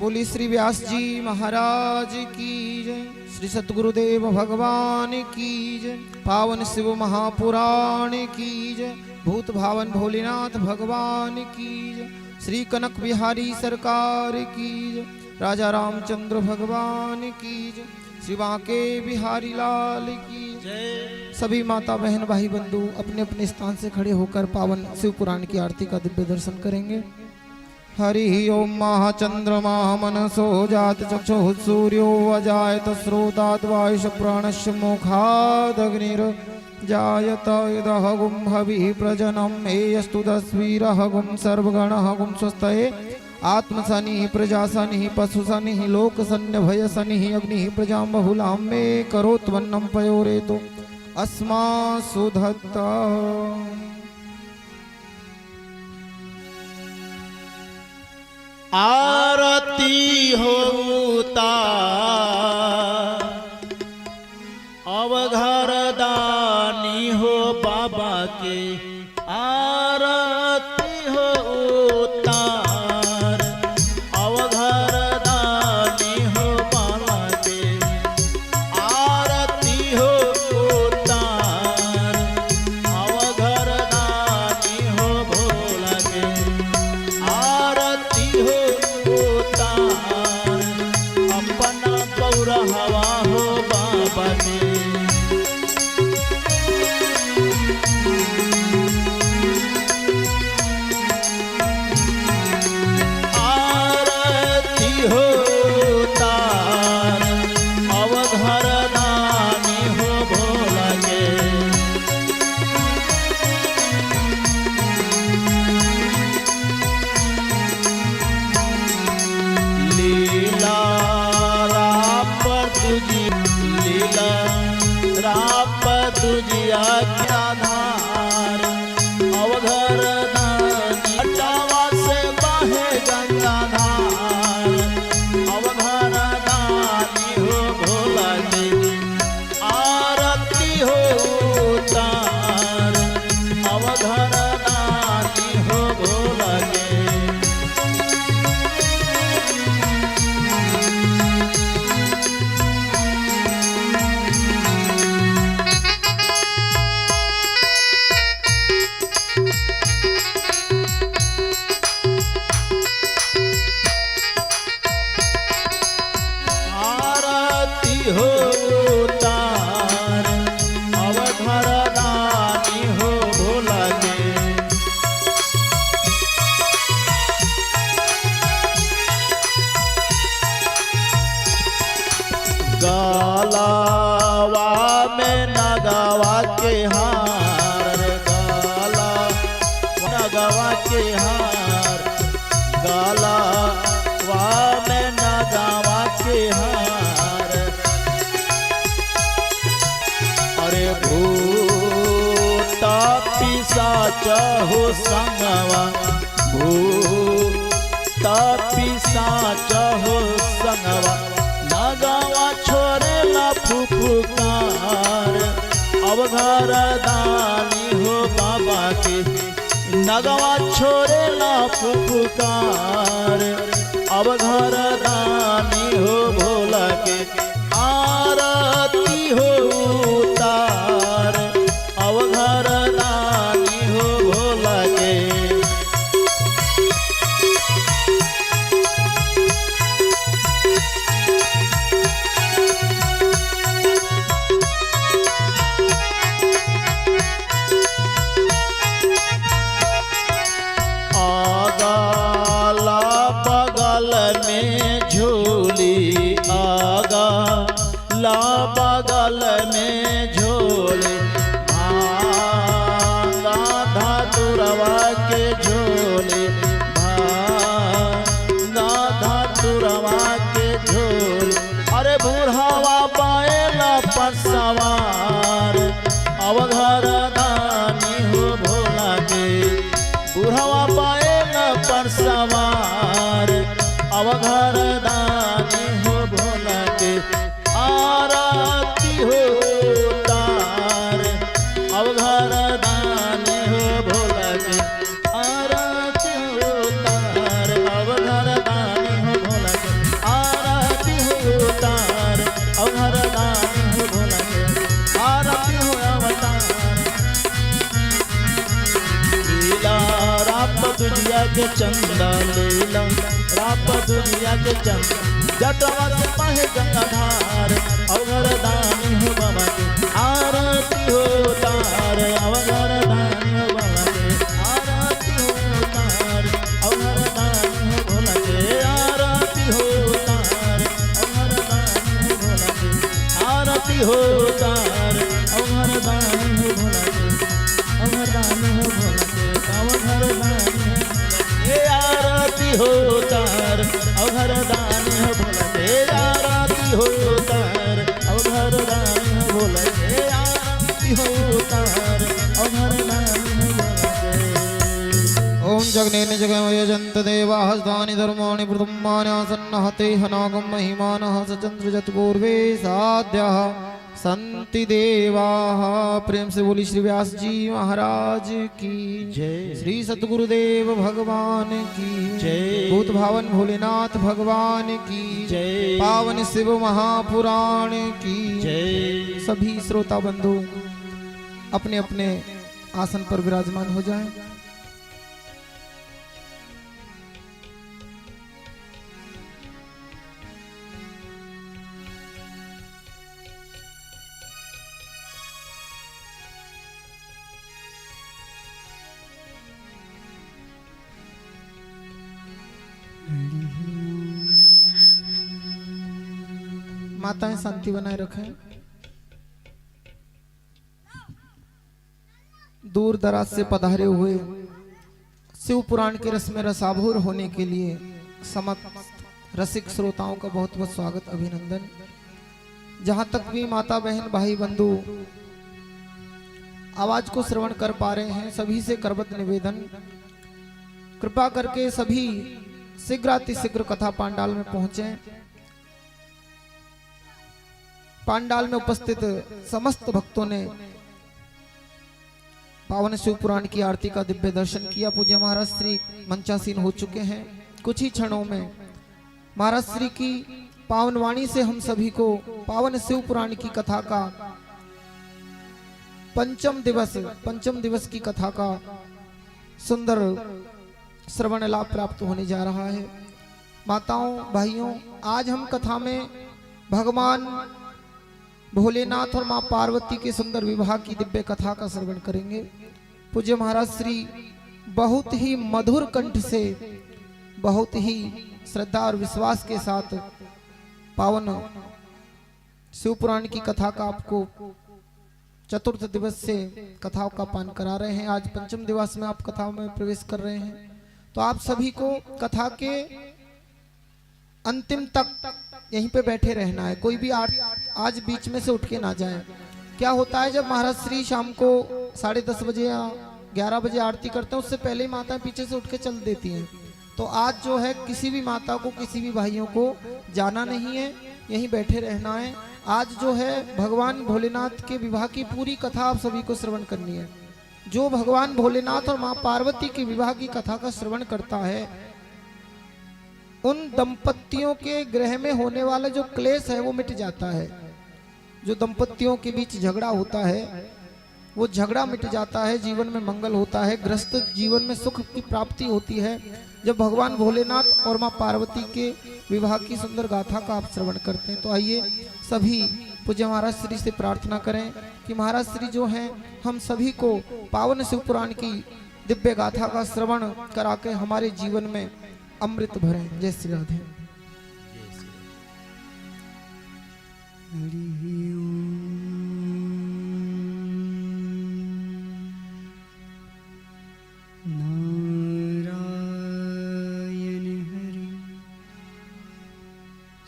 बोली श्री व्यास जी महाराज की जय। श्री सतगुरुदेव भगवान की जय। पावन शिव महापुराण की जय। भूत भावन भोलेनाथ भगवान की जय। श्री कनक बिहारी सरकार की जय। राजा रामचंद्र भगवान की जय। श्री बांके बिहारी लाल की जय। सभी माता बहन भाई बंधु अपने अपने स्थान से खड़े होकर पावन शिव पुराण की आरती का दिव्य दर्शन करेंगे। हरि ओम महाचंद्रमा मनसो जात चक्षुः सूर्यो अजायत स्रोतात् वायुष प्राणस्य मुखादग्निर जायत इदः गुं हविः प्रजनम् एयस्तु दस्वीरः गुं सर्वगणः गुं स्वस्तये आत्मसनिः प्रजासनिः पशुसनिः लोकसन्नभयसनिः अग्निः प्रजां बहुलां मे करोत्वन्नं पयोरेतो अस्मासु धत्ता। आरती होता अवघर दानी हो बाबा के आरती होता अवघर दानी हो बाबा के आरती होता अवघर दानी हो भोला के आरती हो अपना गौरा हवा हो बाबा के आरती हो तार अवघर दानी हो भोला के लीला राप तुझिया क्या धार अवघर दानी अटावा से बहे गंगा धार अवघर दानी हो भोला के आरती हो तार अवघर दानी हो भोला के हो तार अवघर दानी हो भोला के गालावा में नगावा के हार गाला नगावा के हार गालावा में नगावा के हार अरे भूता पिशाच हो संगवा भूता पिशाच हो संगवा नगावा छोड़ेला फुफुकार अवघर दानी हो बाबा के नगावा छोड़ेला फुफुकार अवघर दानी हो भोला के आरती हो तार अवघर दानी हो भोला के आगाला बगल में झोली आगा ला बगल में झोली भांगा धातुरवा के झोली भांगा धातुरवा के झोली अरे बूढ़ावा पाएला पर सवार अवघर दानी हो भोला के बूढ़ावा पाएला पर सवार अवघर दानी हो भोला के आरती हो तार अवघर दानी हो भोला के आरती दुनिया के चंदा लेला राप दुनिया के चंदा जटवा से पाहे गंगाधार अवघर दानी हो बाबा के आरती हो तार अवघर दानी हो बाबा के आरती हो तार अवघर दानी हो भोला के आरती हो तार अवघर दानी हो भोला के आरती हो तार अवघर दानी हो भोला के अवघर दानी हो भोला के अवघर दानी ये आरती हो तार अवघर दानी हो भोला के आरती हो तार अवघर दानी हो भोला के आरती हो तार अवघर दानी हो भोला के ओम जगनेन जगमयजन्त देवा हस्तानि धर्माणि प्रथमानि आसन्नहते हनागं महिमानः सचन्द्रजत पूर्वे साध्याः संति देवाः। प्रेम से बोली श्री व्यास जी महाराज की जय। श्री सतगुरुदेव भगवान की जय। भूत भावन भोलेनाथ भगवान की जय। पावन शिव महापुराण की जय। सभी श्रोता बंधु अपने अपने आसन पर विराजमान हो जाएं। माताएं शांति बनाए रखें। दूर दराज से पधारे हुए शिव पुराण के रस में रसाभूर होने के लिए समस्त रसिक श्रोताओं का बहुत बहुत स्वागत अभिनंदन। जहां तक भी माता बहन भाई बंधु आवाज को श्रवण कर पा रहे हैं, सभी से करबद्ध निवेदन, कृपा करके सभी शीघ्रातिशीघ्र कथा पांडाल में पहुंचे। पांडाल में उपस्थित समस्त भक्तों ने पावन शिव पुराण की आरती का दिव्य दर्शन किया। पूज्य महाराज श्री मंचासीन हो चुके हैं। कुछ ही क्षणों में महाराज श्री की पावन वाणी से हम सभी को पावन शिव पुराण की कथा का पंचम दिवस की कथा का सुंदर श्रवण लाभ प्राप्त होने जा रहा है। माताओं भाइयों, आज हम कथा में भगवान भोलेनाथ और मां पार्वती के सुंदर विवाह की दिव्य कथा का श्रवण करेंगे। पूज्य महाराज श्री बहुत ही मधुर कंठ से, बहुत ही श्रद्धा और विश्वास के साथ पावन शिव पुराण की कथा का आपको चतुर्थ दिवस से कथाओं का पान करा रहे हैं। आज पंचम दिवस में आप कथाओं में प्रवेश कर रहे हैं, तो आप सभी को कथा के अंतिम तक यहीं पे बैठे रहना है। कोई भी आज बीच में से उठ के ना जाए। क्या होता है, जब महाराज श्री शाम को 10:30 बजे या 11 बजे आरती करते हैं, उससे पहले ही माताएं पीछे से उठ के चल देती हैं। तो आज जो है किसी भी माता को, किसी भी भाइयों को जाना नहीं है, यहीं बैठे रहना है। आज जो है भगवान भोलेनाथ के विवाह की पूरी कथा आप सभी को श्रवण करनी है। जो भगवान भोलेनाथ और मां पार्वती के विवाह की कथा का श्रवण करता है, उन दंपतियों के गृह में होने वाला जो क्लेश है वो मिट जाता है। जो दंपतियों के बीच झगड़ा होता है वो झगड़ा मिट जाता है, जीवन में मंगल होता है, गृहस्थ जीवन में सुख की प्राप्ति होती है जब भगवान भोलेनाथ और मां पार्वती के विवाह की सुंदर गाथा का आप श्रवण करते हैं। तो आइए सभी पूज्य महाराज श्री से प्रार्थना करें कि महाराज श्री जो हैं हम सभी को पावन शिव पुराण की दिव्य गाथा का श्रवण करा के हमारे जीवन में अमृत भरें। जय श्री राधे। नारायण हरि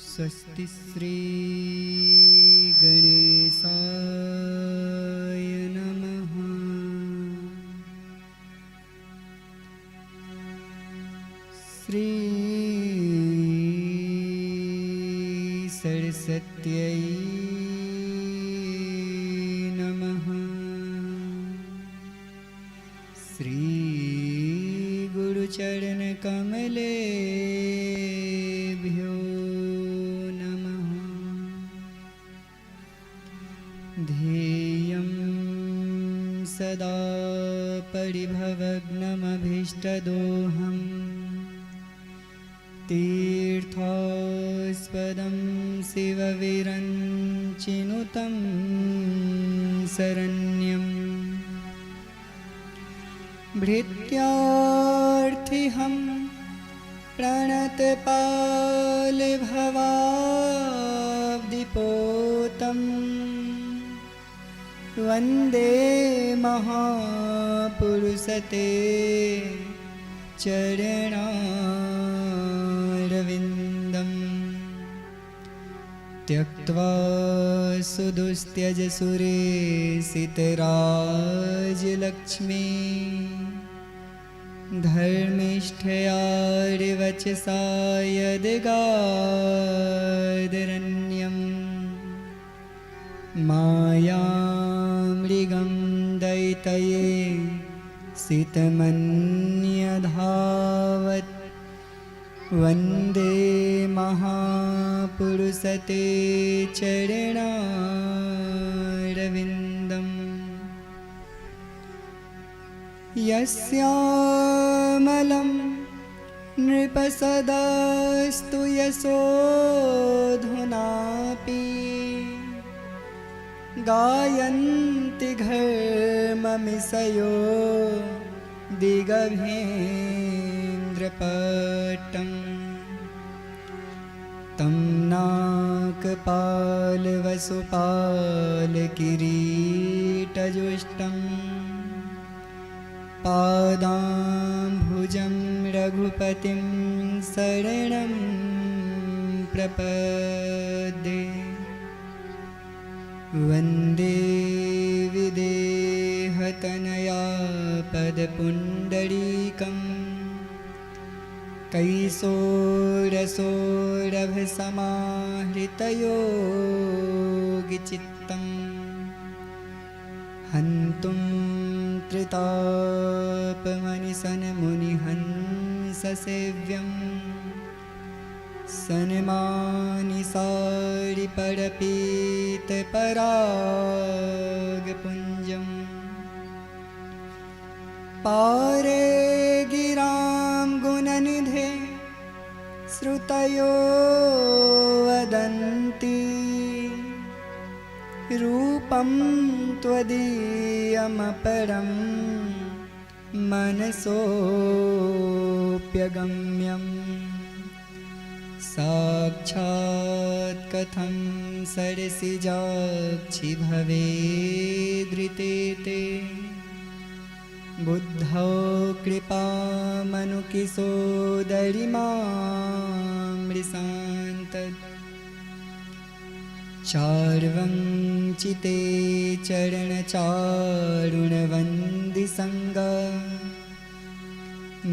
स्वस्ति श्री गणेशाय नमः। श्री सरस्वत्यै नमः। श्री गुरुचरण कमलेभ्यो नमः। ध्येयं सदा परिभवग्नमभि अभीष्टदोहम् तीर्थास्पदं शिवविरञ्चिनुतं शरण्यम् भृत्यार्थिहं प्रणतपालभवाब्धिपोतं वन्दे महापुरुषते चरणारविन्दम् त्यक्त्वा सुदुस्त्यज सुरेशितराजलक्ष्मी धर्मिष्ठयार्वचसा यद्गादरण्यम् मायामृगं दैतये सितमन्यधावत् वन्दे महापुरुषते चरणारविन्दम् यस्यामलं नृपसदस्तु यशोधुनापि गायन्ति घर्ममिषयो दिगभेन्द्रपट्टम् तं नाकपालवसुपालकिरीटजुष्टम् पादाम्भुजं रघुपतिं शरणं प्रपद्ये वन्दे विदेहतनया पदपुण्डरीकं कैशोरसोरभसमाहृतयोगिचित्तम् हन्तुं त्रितापमनिशन्मुनिहंससेव्यं सन्मानिसारिपरपीतपरागपुञ्जम् पारे गिरां गुणनिधे श्रुतयो वदन्ति रूपं त्वदीयमपरं मनसोऽप्यगम्यम् साक्षात् कथं सरसिजाक्षि भवेद्रिते ते बुद्धौ कृपामनुकिशोदरिमामृशान्तत् चार्वञ्चिते चरणचारुणवन्दिसङ्ग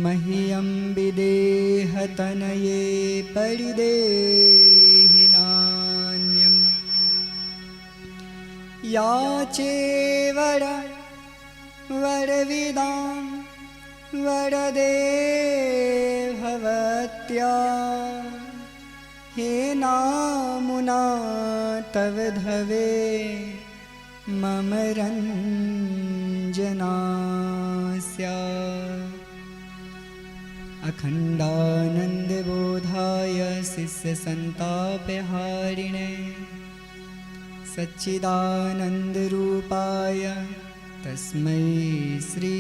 मह्यं विदेहतनये परिदेहि नान्यम् याचे वरविदां वरदे भवत्या हे नामुना तव धवे मम रञ्जनास्या अखण्डानन्दबोधाय शिष्यसन्तापहारिणे सच्चिदानन्दरूपाय तस्मै श्री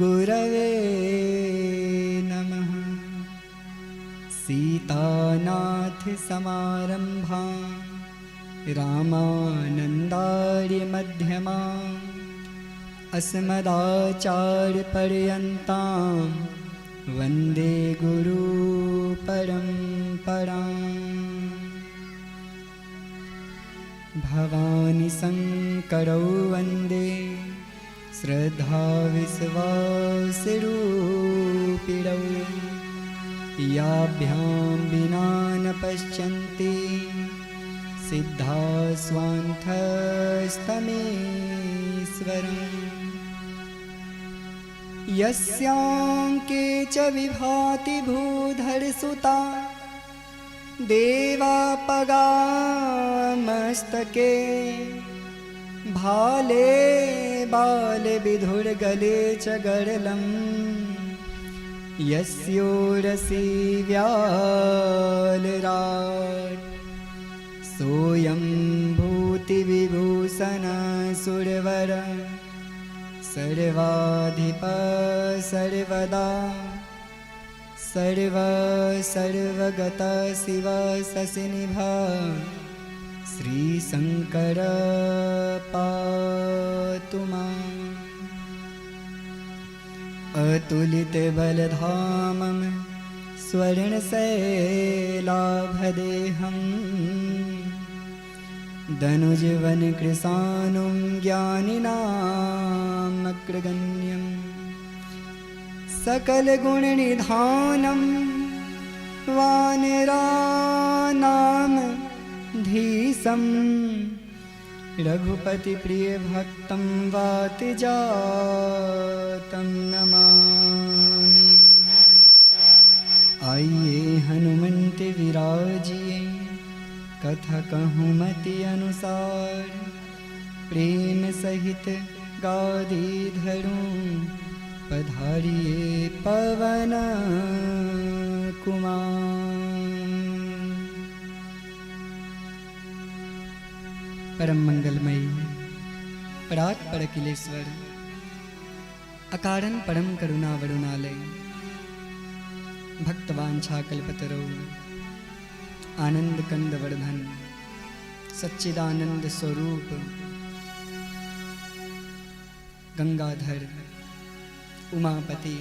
गुरवे नमः। सीतानाथसमारम्भां रामानन्दार्यमध्यमाम् अस्मदाचार्यपर्यन्तां वन्दे गुरुपरम्पराम्। भवानी शङ्करौ वन्दे श्रद्धाविश्वासरूपिणौ याभ्यां विना न पश्यन्ति सिद्धा स्वान्थस्तमेश्वरम् यस्यां के च विभाति भूधरसुता देवापगामस्तके भाले बाले विधुर्गले च गरलं यस्योरसि व्यालराट् सोऽयं भूतिविभूषण सुरवर सर्वाधिप सर्वदा सर्वगत शिव शशिनिभ श्रीशंकर पातु माम्। अतुलित बलधामं स्वर्णशैलाभदेहं दनुजवन कृशानुं ज्ञानिनामग्रगण्यं सकलगुणनिधानं वानराणां धीशं रघुपतिप्रियभक्तं वातजातं नमामि। आइए हनुमंत विराजिए कथा कहूँ मति अनुसार प्रेम सहित गादी धरूं पधारिए पवन कुमार। परम मंगलमयी परात् परकिलेश्वर अकारण परम करुणा वरुणालय भक्तवांछा कल्पतरो आनंद कंद वर्धन सच्चिदानंद स्वरूप गंगाधर उमापति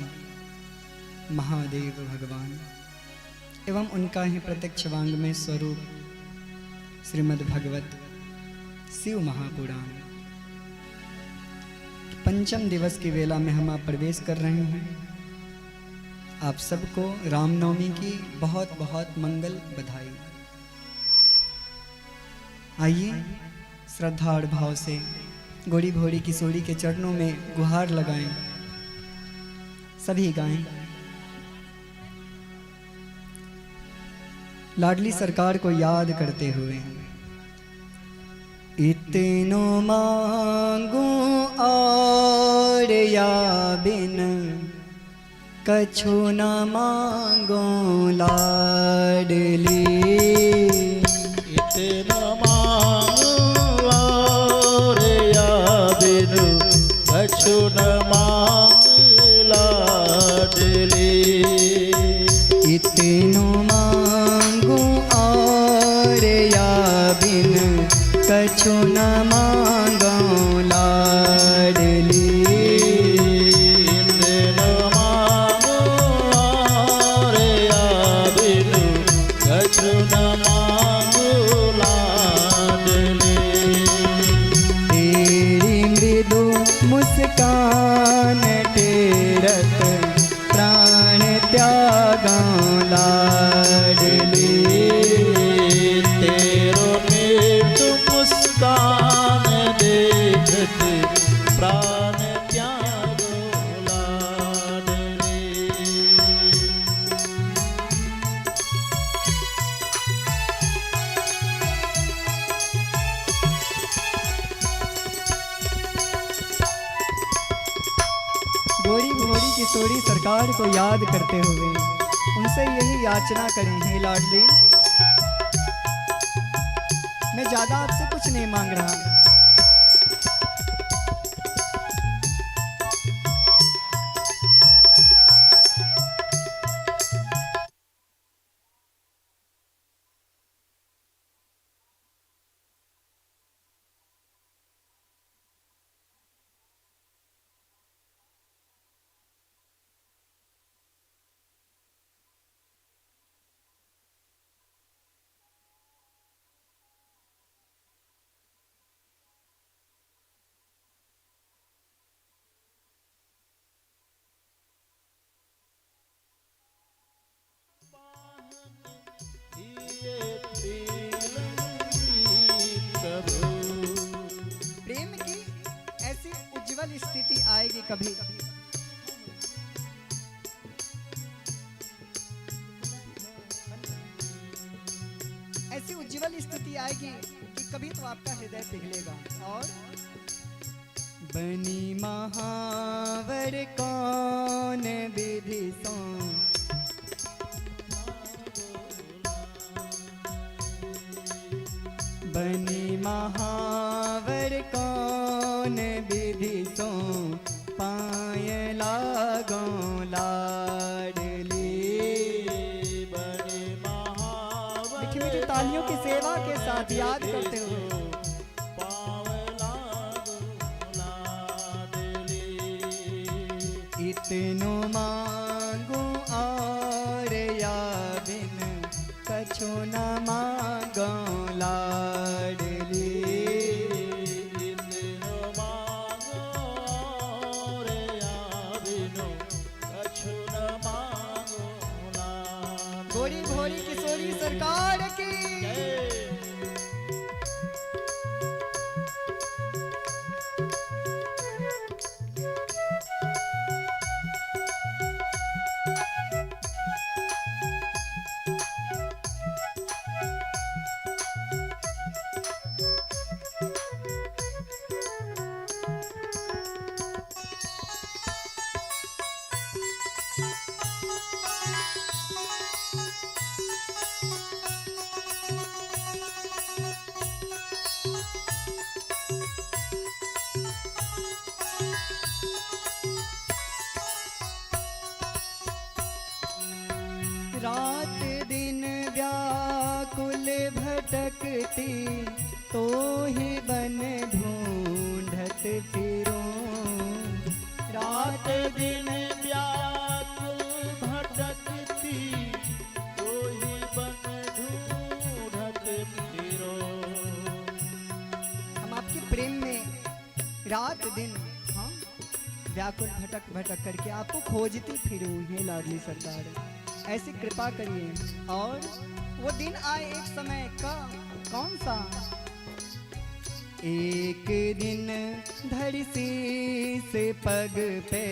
महादेव भगवान एवं उनका ही प्रत्यक्ष वांग्मय स्वरूप श्रीमद् भगवत शिव महापुराण पंचम दिवस की वेला में हम आप प्रवेश कर रहे हैं। आप सबको रामनवमी की बहुत बहुत मंगल बधाई। आइए श्रद्धा और भाव से गोरी भोरी किशोरी के चरणों में गुहार लगाएं, सभी गाएं। लाडली सरकार को याद करते हुए इतनो मांगू और या बिन कछु न मांगो लाडली। इतना मांगो और या बिन कछु न मांग लाडली। इतनो मांगू और या बिन कछु न मांगो लाडली। इतना मांगो और या बिन कछु न मांगो लाडली। तेरी मृदु मुस्कान तेरत प्राण त्यागों लाडली। तेरो मृदु मुस्कान देखत प्राण त्यागो लाडली। गोरी भोरी किशोरी सरकार को याद करते हुए उनसे यही याचना करें, हे लाडली मैं ज्यादा आपसे कुछ नहीं मांग रहा। प्रेम की ऐसी उज्जवल स्थिति आएगी कभी, ऐसी उज्जवल स्थिति आएगी कि कभी तो आपका हृदय पिघलेगा। और बनी महावर कौन विधि सो बनी महावर कौन विधि सो पाय लागो लाडली। बड़े महावर मीठी मीठी तालियों की सेवा के साथ याद करते हुए इतनो मांगू और या बिन कछु न मांगो लाडली। इतनो मांगो और या बिनु कछु न मांगो लाडली। गोरी घोड़ी किशोरी सरकार की जय। रात दिन व्याकुल भटकती तो ही बन ढूंढत फिरूं। रात दिन व्याकुल भटकती तो ही बन ढूंढत फिरो। हम आपके प्रेम में रात दिन हाँ व्याकुल भटक भटक करके आपको खोजती फिरूं हे लाडली सरकार। ऐसी कृपा करिए और वो दिन आए एक समय का कौन सा। एक दिन धर शीस पग पे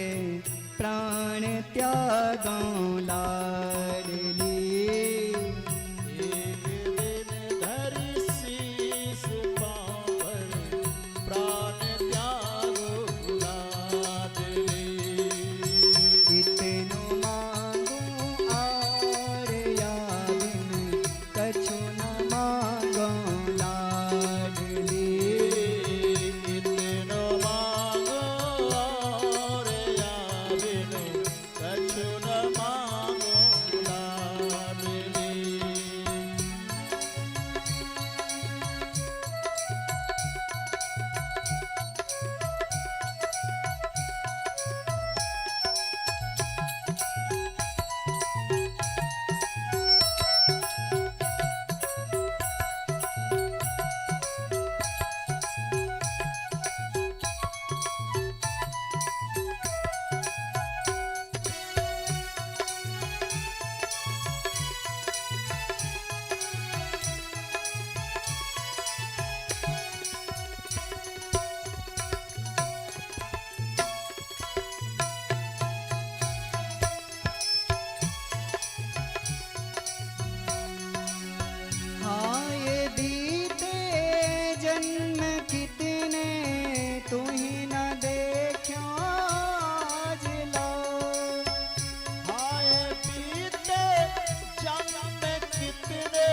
प्राण त्यागों लाडली। एक दिन धर शीस पाँव पर प्राण त्यागो लाडली। इतनो मांगू और या बिन कछु न मांगो लाडली। इतनो मांगो और या बिनु कछु न मांगो लाडली। हाय बीते जन्म कितने तू ही न देखो आज लो। हाय बीते जन्म कितने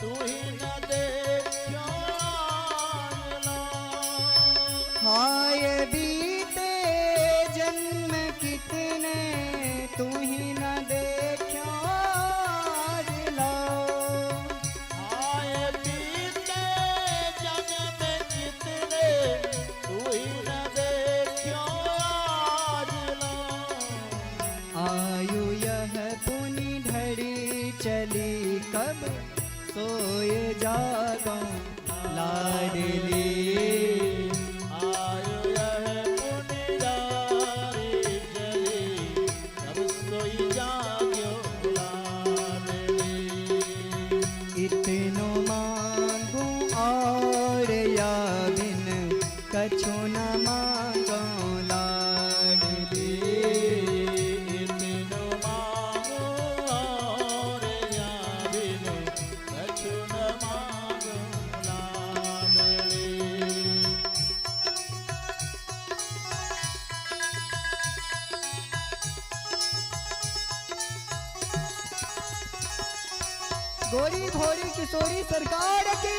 तू ही न देखो आज लो। हाय बीते जन्म कितने तू ही न देखो आज लो। हाय बीते जन्म कितने तू ही न देखो आज लो। आयु यह पुनि ढड़ी चली कब सोए जागो लाडली। आयो यह पुनिरारी चली तब सोई जाग्यो लाडली। इतनो मांगू और या बिन कछु न मांगो लाडली। इतनो मांगो और या बिनु कछु न मांगो लाडली। गोरी घोड़ी किशोरी सरकार की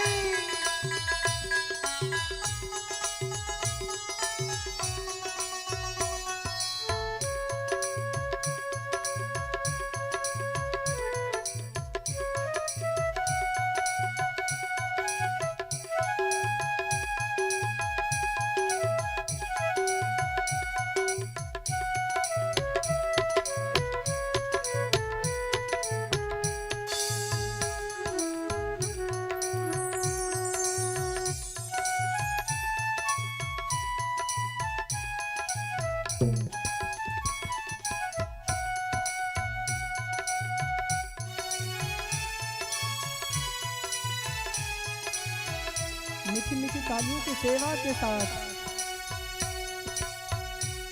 मीठी मीठी तालियों की सेवा के साथ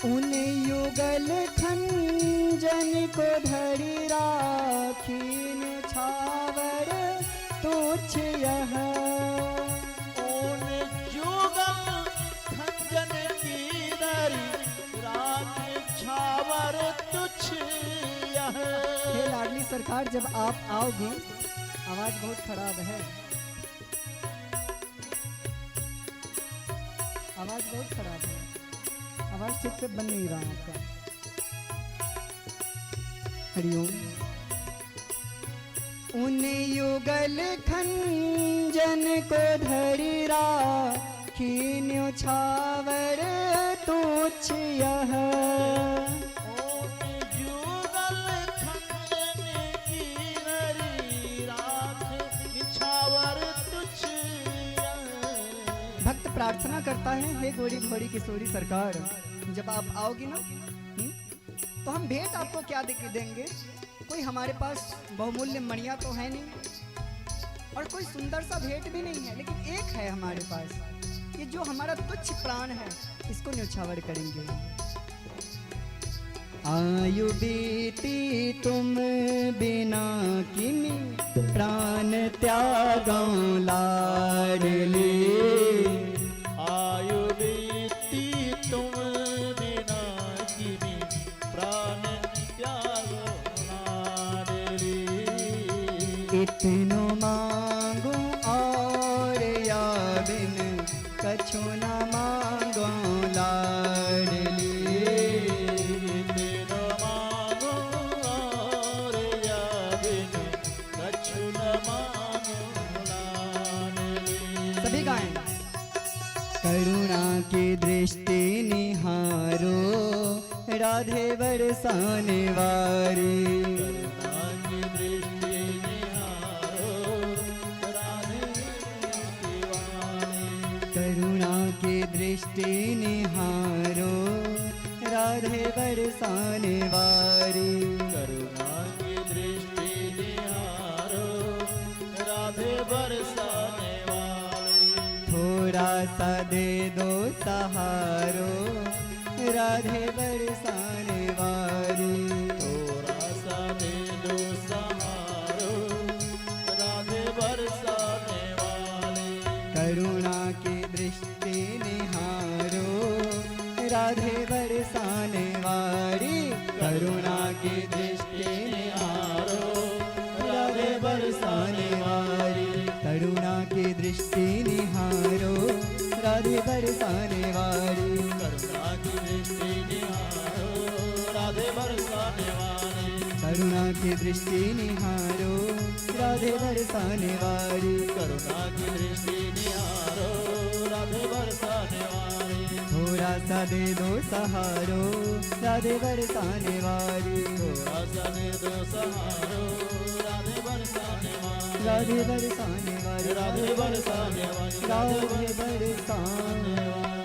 उन युगल खंजन को धरी राखीन छावर तुच्छ यह ऊन जुगल खंजन की दरी राख छावर तुच्छ यह। हे लाडली सरकार, जब आप आओगी, आवाज बहुत खराब है, आवाज बहुत खराब है, आवाज ठीक से बन नहीं रहा आपका। हरिओम। उन युगल खंजन को धरी राखीन छावर तुच्छ यह ऊन जुगल खंजन की दरी राख छावर तुच्छ यह। भक्त प्रार्थना करता है, हे गोरी घोड़ी किशोरी सरकार, जब आप आओगी ना, तो हम भेंट आपको क्या देंगे? कोई हमारे पास बहुमूल्य मणिया तो है नहीं, और कोई सुंदर सा भेंट भी नहीं है, लेकिन एक है हमारे पास, ये जो हमारा तुच्छ प्राण है, इसको न्योछावर करेंगे। आयु बीती तुम बिना किनी प्राण त्यागों लाडली। आयु बीती तुम बिना किनी प्राण त्यागो लाडली। इतनो मांगू और या बिन कछु न मांगो लाडली। इतनो मांगो और या बिन कछु न मांगो लाडली। सभी गाएं। करुणा की दृष्टि निहारो राधे बरसाने वारी। करुणा की दृष्टि निहारो राधे दीवानी। करुणा की दृष्टि निहारो राधे बरसाने वारी। करुणा की दृष्टि निहारो राधे बरसाने वाली। थोड़ा सा दे दो सहारो राधे बरसाने वारी। थोड़ा सा दे दो सहारो राधे बरसाने वाली। करुणा की दृष्टि निहारो राधे बरसाने वारी। करुणा की दृष्टि निहारो राधे बरसाने वारी। करुणा की दृष्टि निहारो राधे बरसाने वारी। करुणा की दृष्टि निहारो राधे बरसाने वाली। करुणा की दृष्टि निहारो राधे बरसाने वारी। करुणा की दृष्टि निहारो राधे बरसाने वाली। थोड़ा सा दे दो सहारो राधे बरसाने वारी। थोड़ा सा दे दो सहारो राधे बरसाने वाली। राधे बरसाने वारी। राधे बरसाने वाली। राधे बरसाने वाली।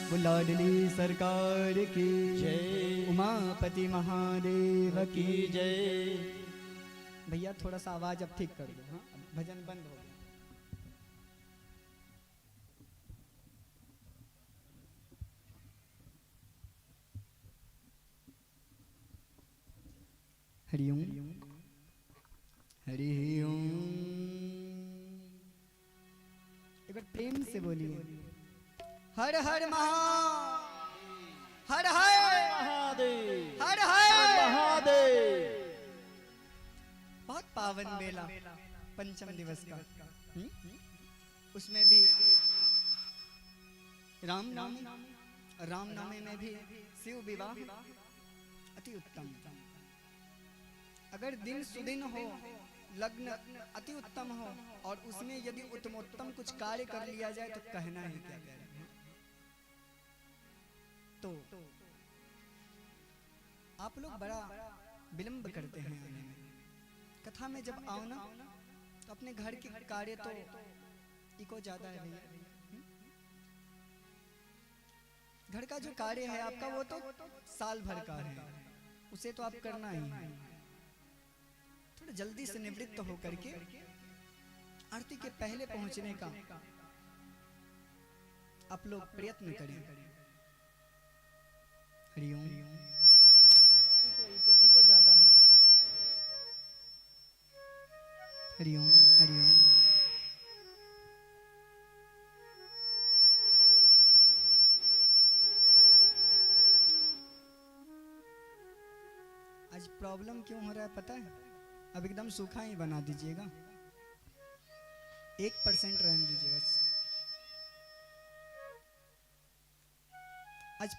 वो लाडली सरकार की जय। उमापति महादेव की की जय। भैया थोड़ा सा आवाज अब ठीक कर दो, हाँ भजन बंद हो गया। हरिओम हरिओम। एक बार प्रेम से बोलिए, हर हर हर हर महादेव हर हर महादेव। बहुत पावन मेला पंचम दिवस का, उसमें भी रामनामी में भी शिव विवाह अति उत्तम। अगर दिन सुदिन हो, लग्न अति उत्तम हो, और उसमें यदि उत्तमोत्तम कुछ कार्य कर लिया जाए तो कहना ही क्या करें। तो आप लोग बड़ा विलंब करते हैं आने में। कथा में जब आओ ना, तो अपने घर के कार्य तो इको ज्यादा है भैया। घर का जो कार्य है आपका, वो तो साल भर का है, उसे तो आप करना ही है। थोड़ा जल्दी से निवृत्त होकर के आरती के पहले पहुंचने का आप लोग प्रयत्न करें। हरिओम। इको ज्यादा है। हरिओम हरिओम। आज प्रॉब्लम क्यों हो रहा है पता है? अब एकदम सूखा ही बना दीजिएगा, 1% रहने दीजिए बस। आज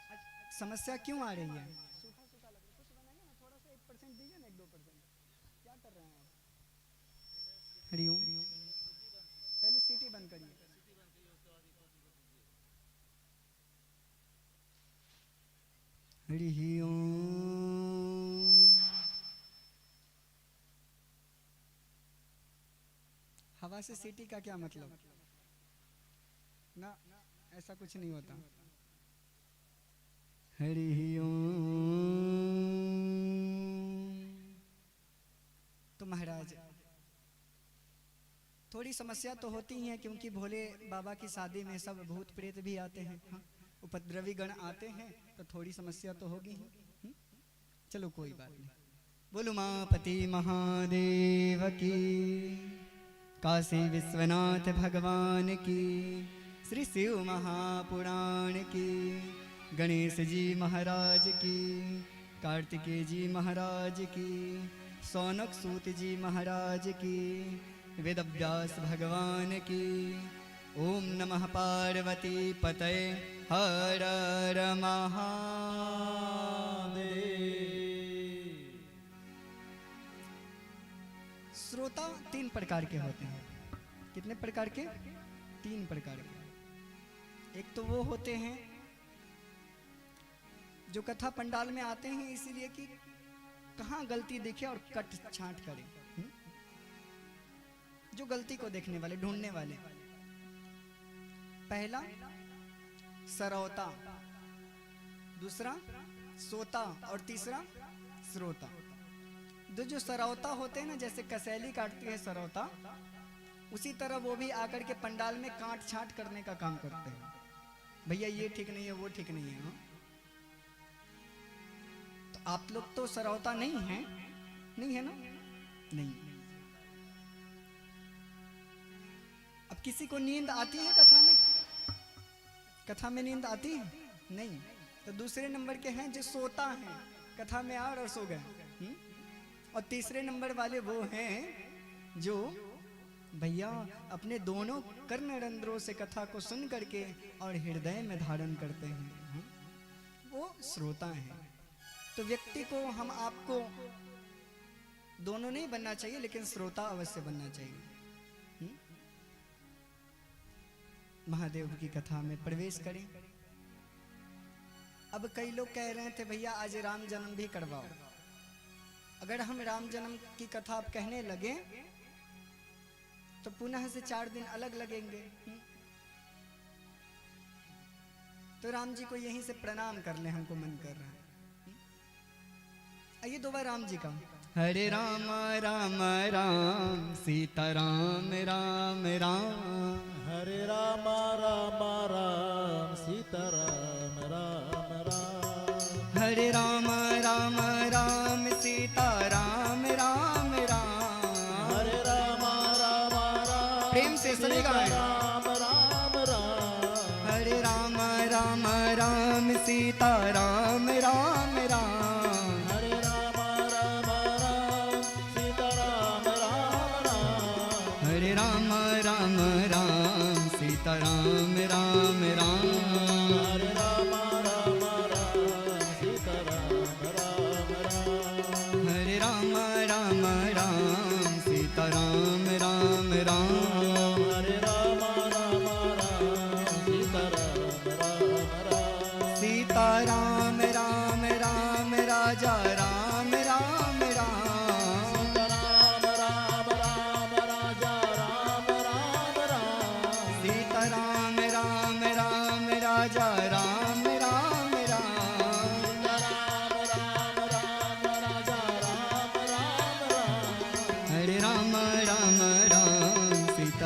समस्या क्यों आ रही है? सूखा सूखा लग रहा है, कुछ बनाइए ना, थोड़ा सा 1% दीजिए ना, 1-2%। क्या कर रहे हैं आप? हरिओम। पहले सीटी बंद करिए। हरि ओम। हवा से सीटी का क्या मतलब? ना, ऐसा कुछ नहीं होता। हरि ओम। तो महाराज थोड़ी समस्या तो होती ही है, क्योंकि भोले बाबा की शादी में सब भूत प्रेत भी आते हैं। हाँ? उपद्रवी गण आते हैं, तो थोड़ी समस्या तो होगी ही। चलो कोई बात नहीं। बोलो उमापति महादेव की, काशी विश्वनाथ भगवान की, श्री शिव महापुराण की, गणेश जी महाराज की, कार्तिकेय जी महाराज की, सौनक सूत जी महाराज की, वेदव्यास भगवान की। ओम नमः पार्वती पतये हर हर महादेव। श्रोता 3 प्रकार के होते हैं। कितने प्रकार के? 3 प्रकार के। एक तो वो होते हैं जो कथा पंडाल में आते हैं इसीलिए कि कहाँ गलती दिखे और कट छांट करें, जो गलती को देखने वाले, ढूंढने वाले। पहला सरौता, दूसरा सोता और तीसरा श्रोता। जो सरौता होते हैं ना, जैसे कसैली काटती है सरौता, उसी तरह वो भी आकर के पंडाल में काट छांट करने का काम करते हैं। भैया ये ठीक नहीं है, वो ठीक नहीं है। हाँ? तो आप लोग तो सरौता नहीं है, नहीं है ना? नहीं। अब किसी को नींद आती है कथा में? कथा में नींद आती है? नहीं। तो दूसरे नंबर के हैं जो सोता हैं, कथा में आए और सो गए। और तीसरे नंबर वाले वो हैं जो भैया अपने दोनों कर्णरंध्रों से कथा को सुन करके और हृदय में धारण करते हैं, वो श्रोता हैं। तो व्यक्ति को, हम आपको दोनों नहीं बनना चाहिए, लेकिन श्रोता अवश्य बनना चाहिए। महादेव की कथा में प्रवेश करें। अब कई लोग कह रहे थे भैया आज राम जन्म भी करवाओ। अगर हम राम जन्म की कथा आप कहने लगे तो पुनः से 4 दिन अलग लगेंगे। तो राम जी को यहीं से प्रणाम कर ले, हमको मन कर रहा है। आइए 2 बार राम जी का। हरे राम राम राम सीता राम राम राम। हरे राम राम राम सीता राम राम राम। हरे राम राम राम सीता राम राम राम। हरे राम राम राम प्रेम से सभी गाएं। राम राम राम। हरे राम राम राम सीता राम राम राम। हरे राम राम राम सीता राम राम राम। हरे राम राम राम सीता राम राम राम। हरे राम राम राम सीता राम राम राम। हरे राम राम राम सीता राम राम राम। हरे राम राम राम सीता राम राम राम। सीता राम राम राम राजा राम राम राम। सीता राम राम राम राजा राम राम राम। सीता राम राम राम राजा राम राम राम। सीता राम राम राम राजा राम राम राम। हरे राम राम राम सीता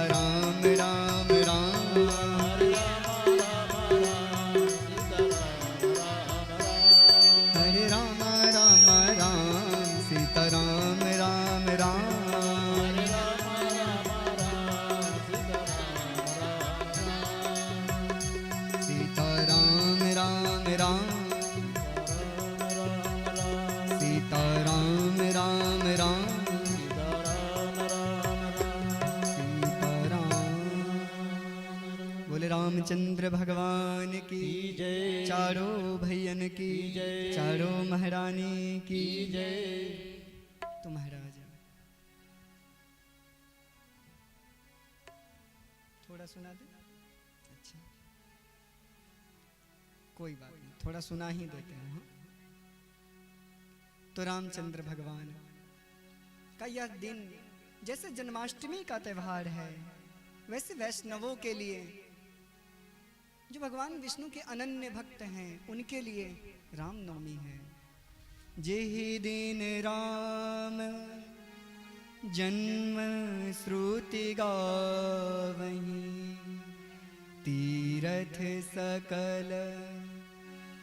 रामचंद्र भगवान की जय। चारों भैयन की जय। चारों महारानी की जय। तो महाराज थोड़ा सुना दे। अच्छा कोई बात नहीं, थोड़ा सुना ही देते हैं। हाँ? तो रामचंद्र भगवान का यह दिन जैसे जन्माष्टमी का त्यौहार है, वैसे वैष्णवों के लिए जो भगवान विष्णु के अनन्य भक्त हैं उनके लिए रामनवमी है। जेहि दिन राम जन्म श्रुति गावहीं, तीरथ सकल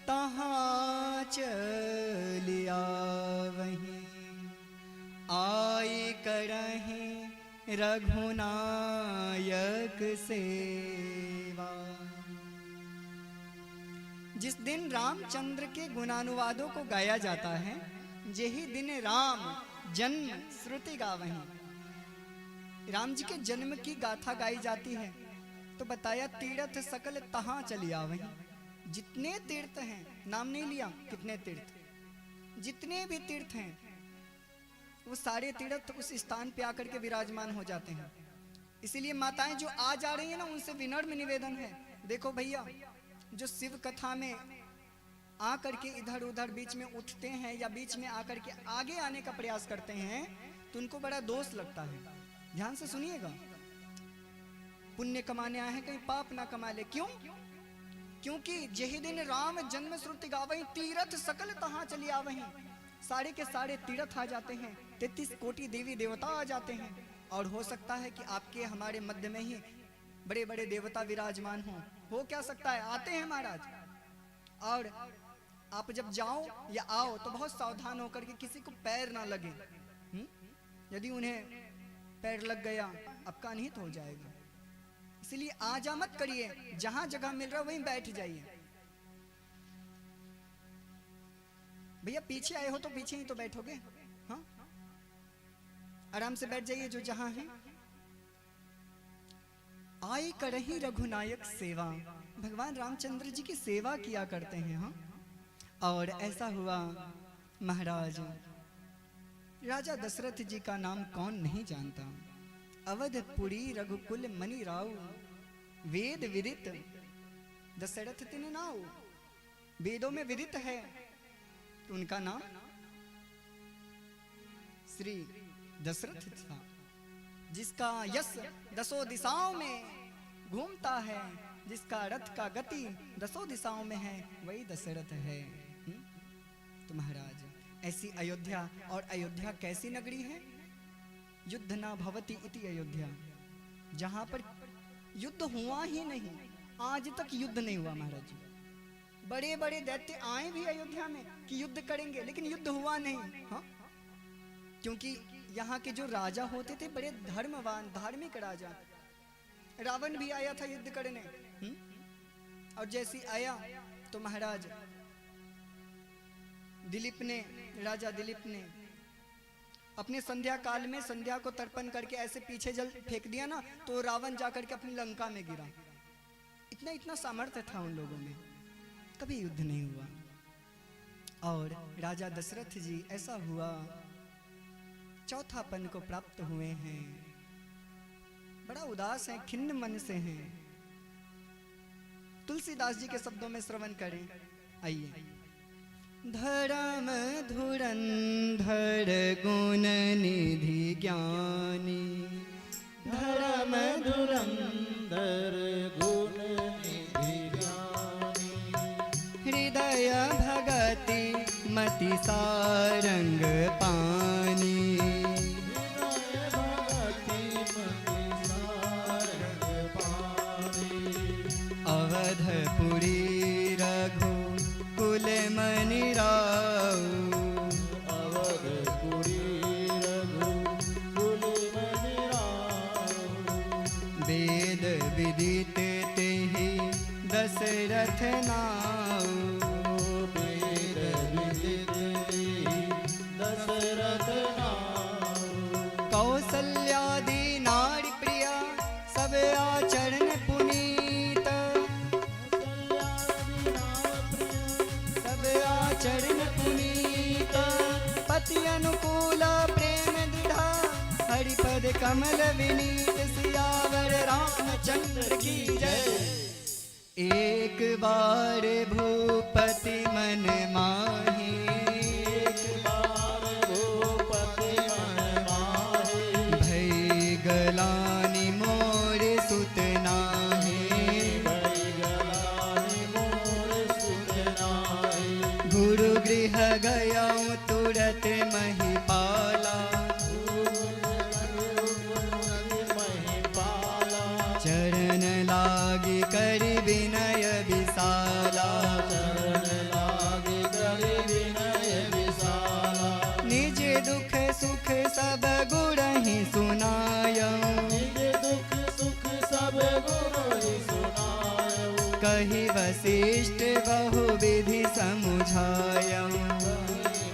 तहाँ चलिया वहीं, आए करहीं रघुनायक सेवा। जिस दिन रामचंद्र के गुणानुवादों को गाया जाता है, यही दिन राम जन्म श्रुति गावहीं, राम जी के जन्म की गाथा गाई जाती है। तो बताया तीर्थ सकल तहाँ चली आवहीं, जितने तीर्थ हैं, नाम नहीं लिया कितने तीर्थ, जितने भी तीर्थ हैं वो सारे तीर्थ उस स्थान पे आकर के विराजमान हो जाते हैं। इसीलिए माताएं जो आ जा रही हैं ना, उनसे विनम्र निवेदन है, देखो भैया जो शिव कथा में आकर के इधर उधर बीच में उठते हैं या बीच में आकर के आगे आने का प्रयास करते हैं तो उनको बड़ा दोष लगता है। ध्यान से सुनिएगा, पुण्य कमाने आए हैं, कहीं पाप ना कमा ले। क्यों? क्योंकि यही दिन राम जन्म श्रुति गावहीं, तीर्थ सकल तहाँ चली आवहीं, सारे के सारे तीर्थ आ जाते हैं, 33 कोटि देवी देवता आ जाते हैं। और हो सकता है कि आपके हमारे मध्य में ही बड़े बड़े देवता विराजमान हो क्या सकता है, आते हैं महाराज। और आप जब जाओ या आओ तो बहुत सावधान होकर के किसी को पैर ना लगे। यदि उन्हें पैर लग गया आपका अनहित हो जाएगा। इसलिए आ जा मत करिए, जहां जगह मिल रहा वहीं बैठ जाइए। भैया पीछे आए हो तो पीछे ही तो बैठोगे, हाँ आराम से बैठ जाइए जो जहां है। आई करही रघुनायक सेवा, भगवान रामचंद्र जी की सेवा किया करते हैं। हाँ और ऐसा हुआ महाराज, राजा दशरथ जी का नाम कौन नहीं जानता। अवधपुरी रघुकुल मणि राव, वेद विदित दशरथ तिन नाव, वेदों में विदित है तो उनका नाम श्री दशरथ था। जिसका यश दसों दिशाओं में घूमता है, जिसका रथ का गति दसों दिशाओं में है, वही दशरथ है। तो महाराज ऐसी अयोध्या, और अयोध्या कैसी नगरी है, युद्ध ना भवति इति अयोध्या, जहां पर युद्ध हुआ ही नहीं, आज तक युद्ध नहीं हुआ महाराज जी। बड़े बड़े दैत्य आए भी अयोध्या में कि युद्ध करेंगे, लेकिन युद्ध हुआ नहीं। हाँ क्योंकि यहाँ के जो राजा होते थे बड़े धर्मवान धार्मिक राजा, रावण भी आया था युद्ध करने। और जैसी आया तो महाराज दिलीप ने, राजा दिलीप ने अपने संध्या काल में संध्या को तर्पण करके ऐसे पीछे जल फेंक दिया ना, तो रावण जाकर के अपनी लंका में गिरा। इतना इतना सामर्थ्य था उन लोगों में, कभी युद्ध नहीं हुआ। और राजा दशरथ जी ऐसा हुआ चौथापन को प्राप्त हुए हैं, बड़ा उदास हैं, खिन्न मन से हैं। तुलसीदास जी के शब्दों में श्रवण करें, आइए। धर्म धुरंधर गुण निधि ज्ञानी, धर्म धुरंधर गुण निधि ज्ञानी, हृदय भगति मति सारंग पानी, हृदय भगति मति सारंग पानी, अवधपुरी रघु कुल मणि राव, अवधपुरी रघु कुल मणि राव, वेद विदित तेहि दशरथ नाव, वेद विदित दशरथ नाव, कौसल्यादि नारी प्रिया सब आचरण पुनीत, कमल विनीत सियावर रामचंद्र की जय। एक बार भूपति मन माही, एक बार भूपति मन माही, भई गलानी मोर सुत नाहि, भई गलानी मोर सुत नाहि। गुरु गृह गयाऊँ तुरत महिपाला, महिपाला। चरण लागी कर विनय विशाला, चरण लागे करि विनय विशाला। निज दुख सुख सब गुणहि सुनायऊँ, निज दुख सुख सब गुरु सुनायो। कहि वशिष्ठ बहु विधि समुझायऊँ,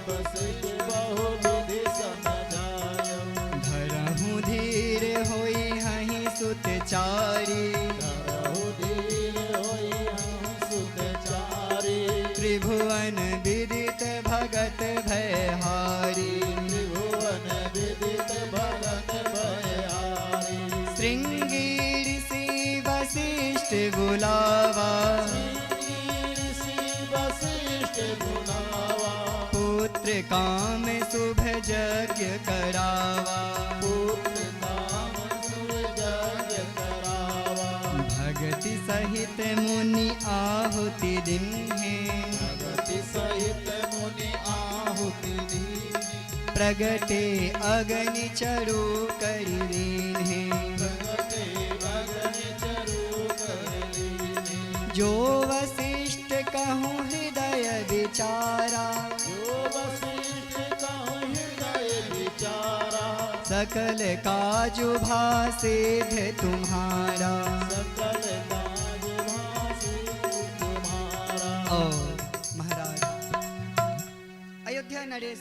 वशिष्ठ बहु विधि समझायो। धरहु धीर होई हहि सुत चारी, धरहु धीर होई हम सुतचारी। त्रिभुवन विदित भगत भयहारी, त्रिभुवन विदित भगत भयहारी। श्रृंगी ऋषि वशिष्ठ बुलावा, ऋषि वशिष्ठ बुलावा। पुत्र काम शुभ यज्ञ करावा, पुत्र नाम सुयज्ञ करावा। भगति सहित मुनि आहुति दिन्हे, भगति सहित मुनि आहुति दीनी। प्रगटे अग्नि चरु करि दीन्हे, प्रगटे अग्नि चरु कर लीनी। जो वशिष्ठ कहूँ हृदय विचारा, जो वशिष्ठ कहूँ हृदय विचारा। सकल काजु भासिद्ध तुम्हारा। सकल काज भासी तुम्हारा। और महाराज अयोध्या नरेश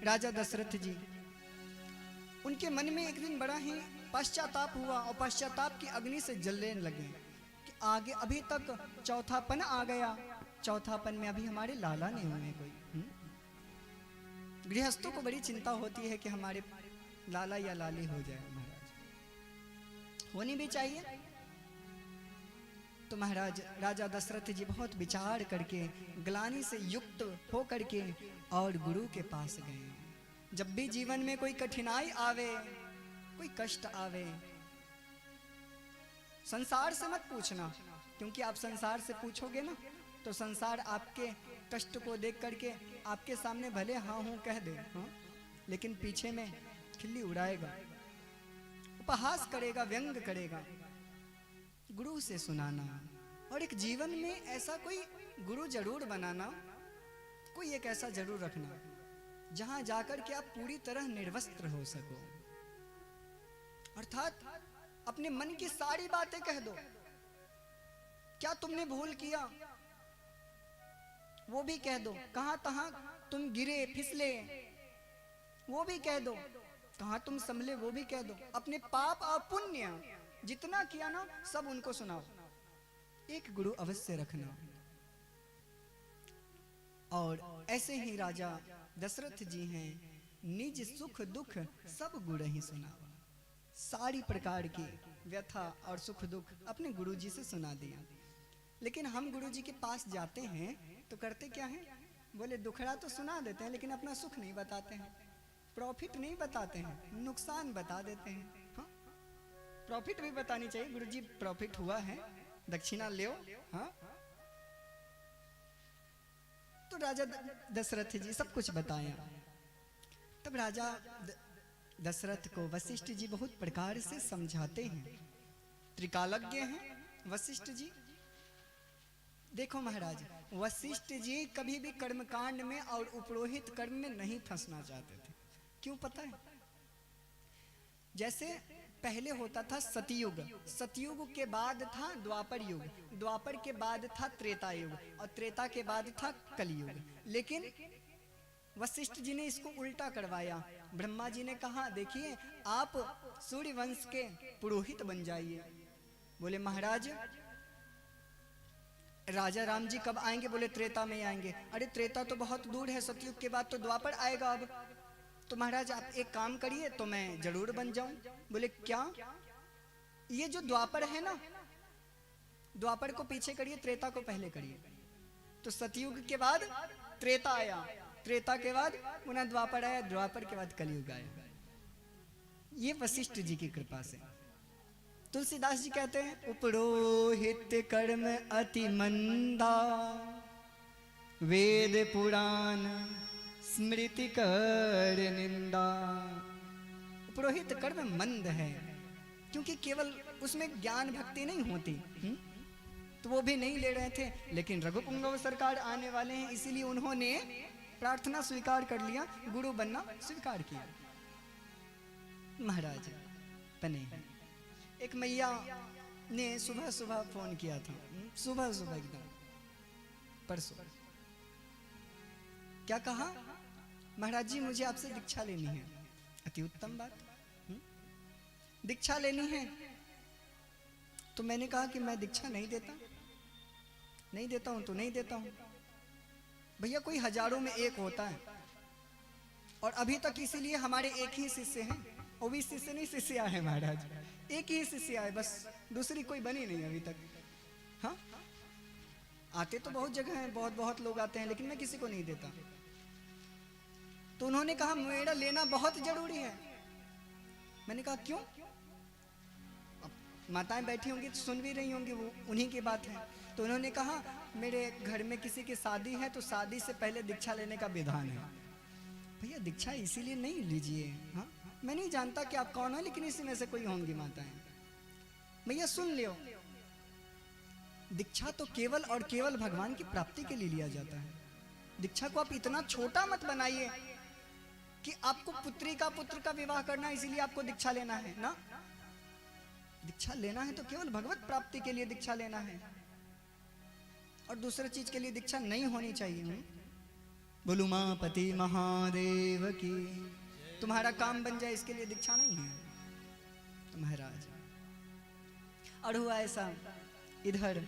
राजा दशरथ जी, उनके मन में एक दिन बड़ा ही पश्चाताप हुआ और पश्चाताप की अग्नि से जलने लगे कि आगे अभी तक चौथापन आ गया, चौथापन में अभी हमारे लाला नहीं हुए कोई। गृहस्थों को बड़ी चिंता होती है कि हमारे लाला या लाली हो जाए। महाराज होनी भी चाहिए। तो महाराज राजा दशरथ जी बहुत विचार करके ग्लानि से युक्त हो करके और गुरु के पास गए। जब भी जीवन में कोई कठिनाई आवे, कोई कष्ट आवे, संसार से मत पूछना, क्योंकि आप संसार से पूछोगे ना तो संसार आपके कष्ट को देख करके आपके सामने भले हाँ हूँ कह दे, हाँ, लेकिन पीछे में खिल्ली उड़ाएगा, उपहास करेगा, व्यंग करेगा। गुरु से सुनाना और एक जीवन में ऐसा कोई गुरु जरूर बनाना, कोई एक ऐसा जरूर रखना जहां जाकर के आप पूरी तरह निर्वस्त्र हो सको, अर्थात अपने मन की सारी बातें कह दो। क्या तुमने भूल किया वो भी कह दो, कहां तहां तुम गिरे फिसले वो भी कह दो, कहां तुम संभले वो भी कह दो। अपने पाप और पुण्य जितना किया ना सब उनको सुनाओ। एक गुरु अवश्य रखना। और ऐसे ही राजा दशरथ जी हैं, निज सुख दुख सब गुण ही सुनावा। सारी प्रकार की व्यथा और सुख दुख अपने गुरु जी से सुना दिया। लेकिन हम गुरु जी के पास जाते हैं तो करते क्या हैं? बोले दुखड़ा तो सुना देते हैं लेकिन अपना सुख नहीं बताते हैं, प्रॉफिट नहीं बताते हैं, नुकसान बता देते हैं। हाँ? प्रॉफिट भी बतानी चाहिए, गुरु जी प्रॉफिट हुआ है, दक्षिणा ले। हाँ? तो राजा दशरथ जी सब कुछ बताया। तब राजा दशरथ को वशिष्ठ जी बहुत प्रकार से समझाते हैं। त्रिकालज्ञ हैं वशिष्ठ जी। देखो महाराज, वशिष्ठ जी कभी भी कर्मकांड में और उपरोहित कर्म में नहीं फंसना चाहते थे। क्यों पता है? जैसे पहले होता था सतयुग, सतयुग के बाद था द्वापर युग, द्वापर के बाद था त्रेता युग और त्रेता के बाद था कलयुग। लेकिन वशिष्ठ जी ने इसको उल्टा करवाया। ब्रह्मा जी ने कहा देखिए आप सूर्य वंश के पुरोहित बन जाइए। बोले महाराज राजा राम जी कब आएंगे? बोले त्रेता में आएंगे। अरे त्रेता तो बहुत दूर है, सतयुग के बाद तो द्वापर आएगा। अब तो महाराज आप एक काम करिए तो मैं जरूर बन जाऊं। बोले क्या? ये जो द्वापर है ना, द्वापर को पीछे करिए, त्रेता को पहले करिए। तो सतयुग के बाद त्रेता आया, त्रेता के बाद पुनः द्वापर आया, द्वापर के बाद कलयुग आया। ये वशिष्ठ जी की कृपा से। तुलसीदास जी कहते हैं उपरोहित कर्म अति मंदा, वेद पुराण स्मृति कर निंदा। पुरोहित कर्म मंद है क्योंकि केवल उसमें ज्ञान भक्ति नहीं होती। तो वो भी नहीं ले रहे थे, लेकिन रघुपुंगव सरकार आने वाले हैं, इसीलिए उन्होंने प्रार्थना स्वीकार कर लिया, गुरु बनना स्वीकार किया। महाराज बने हैं। एक मैया ने सुबह सुबह फोन किया था, सुबह सुबह एकदम परसों। क्या कहा? महाराज जी मुझे आपसे दीक्षा लेनी है। अति उत्तम बात, दीक्षा लेनी है। तो मैंने कहा कि मैं दीक्षा नहीं देता, नहीं देता हूं तो नहीं देता हूं। भैया कोई हजारों में एक होता है, और अभी तक इसीलिए हमारे एक ही शिष्य हैं। वो भी शिष्य नहीं, शिष्य आए महाराज, एक ही शिष्य आए, बस दूसरी कोई बनी नहीं अभी तक। हाँ, आते तो बहुत जगह हैं, बहुत बहुत लोग आते हैं, लेकिन मैं किसी को नहीं देता। तो उन्होंने कहा मेरा लेना बहुत जरूरी है। मैंने कहा क्यों? अब माताएं बैठी होंगी तो सुन भी रही होंगी, वो उन्हीं की बात है। तो उन्होंने कहा मेरे घर में किसी की शादी है, तो शादी से पहले दीक्षा लेने का विधान है। भैया दीक्षा इसीलिए नहीं लीजिए। हाँ, मैं नहीं जानता कि आप कौन हो, लेकिन इसी में से कोई होंगी माताएं। भैया सुन लियो, दीक्षा तो केवल और केवल भगवान की प्राप्ति के लिए लिया जाता है। दीक्षा को आप इतना छोटा मत बनाइए कि आपको पुत्री का पुत्र का विवाह करना है इसीलिए आपको दीक्षा लेना है ना। दीक्षा लेना है तो केवल भगवत प्राप्ति के लिए दीक्षा लेना है, और दूसरे चीज के लिए दीक्षा नहीं होनी चाहिए। बोलू मापति महादेव की। तुम्हारा काम बन जाए इसके लिए दीक्षा नहीं है। तो महाराज और हुआ ऐसा, इधर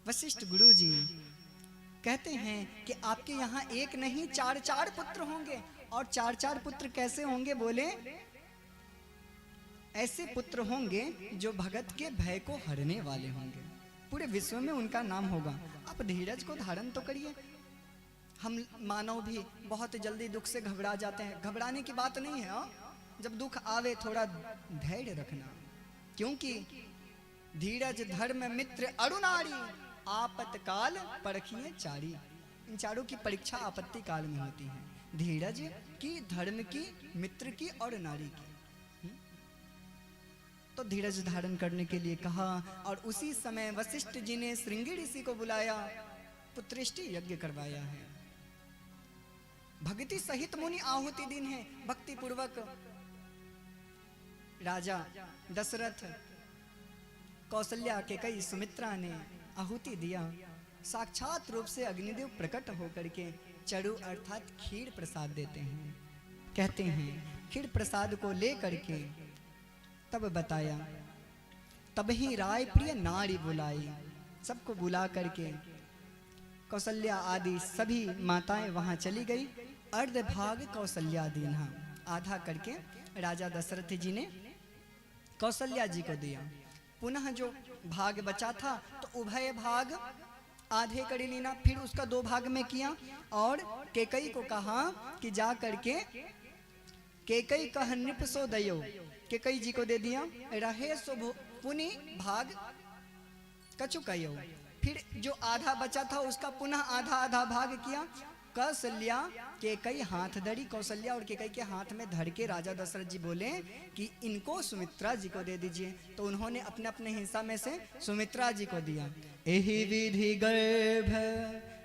वशिष्ठ गुरु जी कहते हैं कि आपके यहाँ एक नहीं चार चार पुत्र होंगे। और चार चार पुत्र कैसे होंगे? बोले ऐसे पुत्र होंगे जो भगत के भय को हरने वाले होंगे, पूरे विश्व में उनका नाम होगा। आप धीरज को धारण तो करिए। हम मानव भी बहुत जल्दी दुख से घबरा जाते हैं, घबराने की बात नहीं है। जब दुख आवे थोड़ा धैर्य रखना, क्योंकि धीरज धर्म मित्र अरुणारी, आपत्काल परखिए चारी। इन चारों की परीक्षा आपत्ति काल में होती है, धीरज की, धर्म की, मित्र की और नारी की। तो धीरज धारण करने के लिए कहा, और उसी समय वशिष्ठ जी ने श्रृंगी ऋषि को बुलाया, पुत्रेष्टि यज्ञ करवाया है। भक्ति सहित मुनि आहुति दिन है। भक्ति पूर्वक राजा दशरथ, कौशल्या के कई सुमित्रा ने आहुति दिया। साक्षात रूप से अग्निदेव प्रकट होकर के चरु अर्थात खीर प्रसाद देते हैं। कहते हैं खीर प्रसाद को ले करके तब बताया, तब ही राय प्रिय नारी बुलाई। सबको बुला करके कौशल्या आदि सभी माताएं वहां चली गई। अर्ध भाग कौशल्या दीन्हा, आधा करके राजा दशरथ जी ने कौशल्या जी को दिया। पुनः जो भाग बचा था तो उभय भाग आधे कर लेना, फिर उसका 2 भाग में किया। और केकई को कहा कि जा करके केकई कह नृप सो दयो, केकई जी को दे दिया। रहे सो पुनि भाग कछु कयो। फिर जो आधा बचा था उसका पुनः आधा आधा भाग किया। कौशल्या केकई हाथ धरी, कौशल्या और केकई के हाथ में धर के राजा दशरथ जी बोले कि इनको सुमित्रा जी को दे दीजिए। तो उन्होंने अपने अपने हिस्सा में से सुमित्रा जी को दिया। एहि विधि गर्भ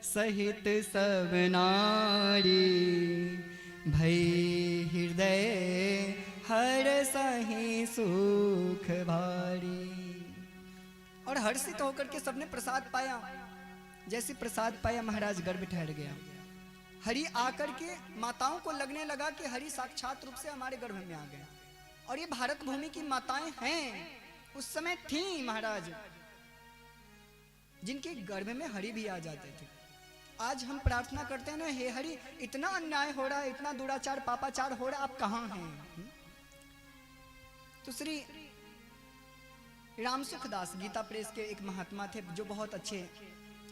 सहित सब नारी, भई हृदय हर सही सुख भारी। और हर्षित होकर के सबने प्रसाद पाया। जैसे प्रसाद पाया महाराज गर्भ ठहर गया। हरि आकर के माताओं को लगने लगा कि हरि साक्षात रूप से हमारे गर्भ में आ गए। और ये भारत भूमि की माताएं हैं, उस समय थी महाराज, जिनके गर्भ में हरि भी आ जाते थे। आज हम प्रार्थना करते हैं ना, हे हरि इतना अन्याय हो रहा है, इतना दुराचार पापाचार हो रहा है, आप कहाँ हैं? तो श्री राम सुखदास गीता प्रेस के एक महात्मा थे जो बहुत अच्छे,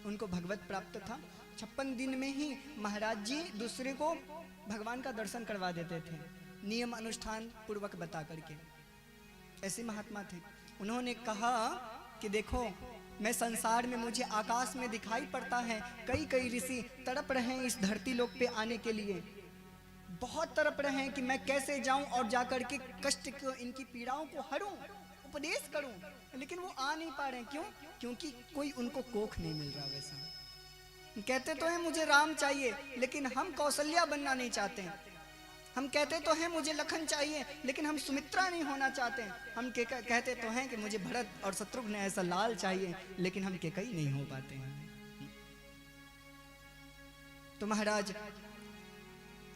उनको भगवत प्राप्त था। 56 दिन में ही महाराज जी दूसरे को भगवान का दर्शन करवा देते थे, नियम अनुष्ठान पूर्वक बता करके। ऐसे महात्मा थे। उन्होंने कहा कि देखो, मैं संसार में, मुझे आकाश में दिखाई पड़ता है कई कई ऋषि तड़प रहे हैं इस धरती लोक पे आने के लिए, बहुत तड़प रहे हैं कि मैं कैसे जाऊं और जाकर के कष्ट को, इनकी पीड़ाओं को हरूं, उपदेश करूं, लेकिन वो आ नहीं पा रहे हैं। क्यों? क्योंकि कोई उनको कोख नहीं मिल रहा। वैसा कहते तो हैं मुझे राम चाहिए, लेकिन हम कौशल्या बनना नहीं चाहते हैं। हम कहते तो हैं मुझे लखन चाहिए, लेकिन हम सुमित्रा नहीं होना चाहते हैं। हम कहते तो हैं कि मुझे भरत और शत्रुघ्न ऐसा लाल चाहिए, लेकिन हम केकई नहीं हो पाते हैं। तो महाराज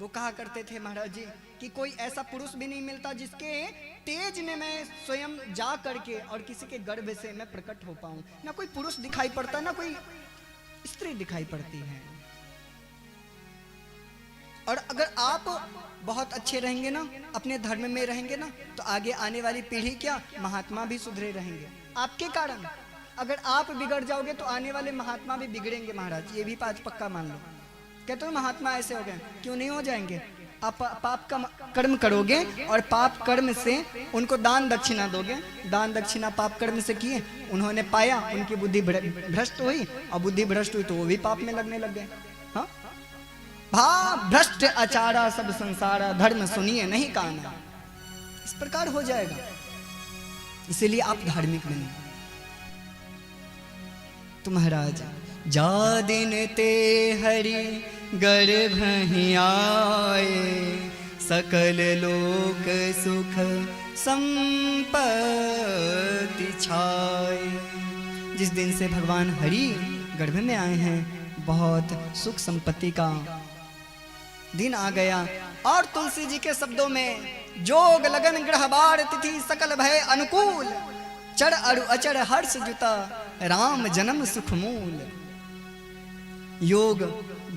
वो कहा करते थे महाराज जी कि कोई ऐसा पुरुष भी नहीं मिलता जिसके तेज में मैं स्वयं जा करके और किसी के गर्भ से मैं प्रकट हो पाऊं। ना कोई पुरुष दिखाई पड़ता, ना कोई स्त्री दिखाई पड़ती है। और अगर आप बहुत अच्छे रहेंगे ना, अपने धर्म में रहेंगे ना, तो आगे आने वाली पीढ़ी क्या, महात्मा भी सुधरे रहेंगे आपके कारण। अगर आप बिगड़ जाओगे तो आने वाले महात्मा भी बिगड़ेंगे महाराज, ये भी पक्का मान लो। कहते हो महात्मा ऐसे हो गए, क्यों नहीं हो जाएंगे? आप पाप का कर्म करोगे और पाप कर्म से उनको दान दक्षिणा दोगे। दान दक्षिणा पाप कर्म से किए, उन्होंने पाया, उनकी बुद्धि भ्रष्ट हुई, और बुद्धि भ्रष्ट हुई तो वो भी पाप में लगने लग गए। हाँ, भ्रष्ट आचारा सब संसारा, धर्म सुनिए नहीं काना। इस प्रकार हो जाएगा। इसीलिए आप धार्मिक बनिए। तो महाराज, जा दिन ते हरि गर्भ ही आए, सकल लोक सुख संपत्ति छाए। जिस दिन से भगवान हरि गर्भ में आए हैं, बहुत सुख संपत्ति का दिन आ गया। और तुलसी जी के शब्दों में, जोग लगन ग्रह बार तिथि सकल भय अनुकूल, चढ़ अरु अचड़ हर्ष जुता, राम जन्म सुख मूल। योग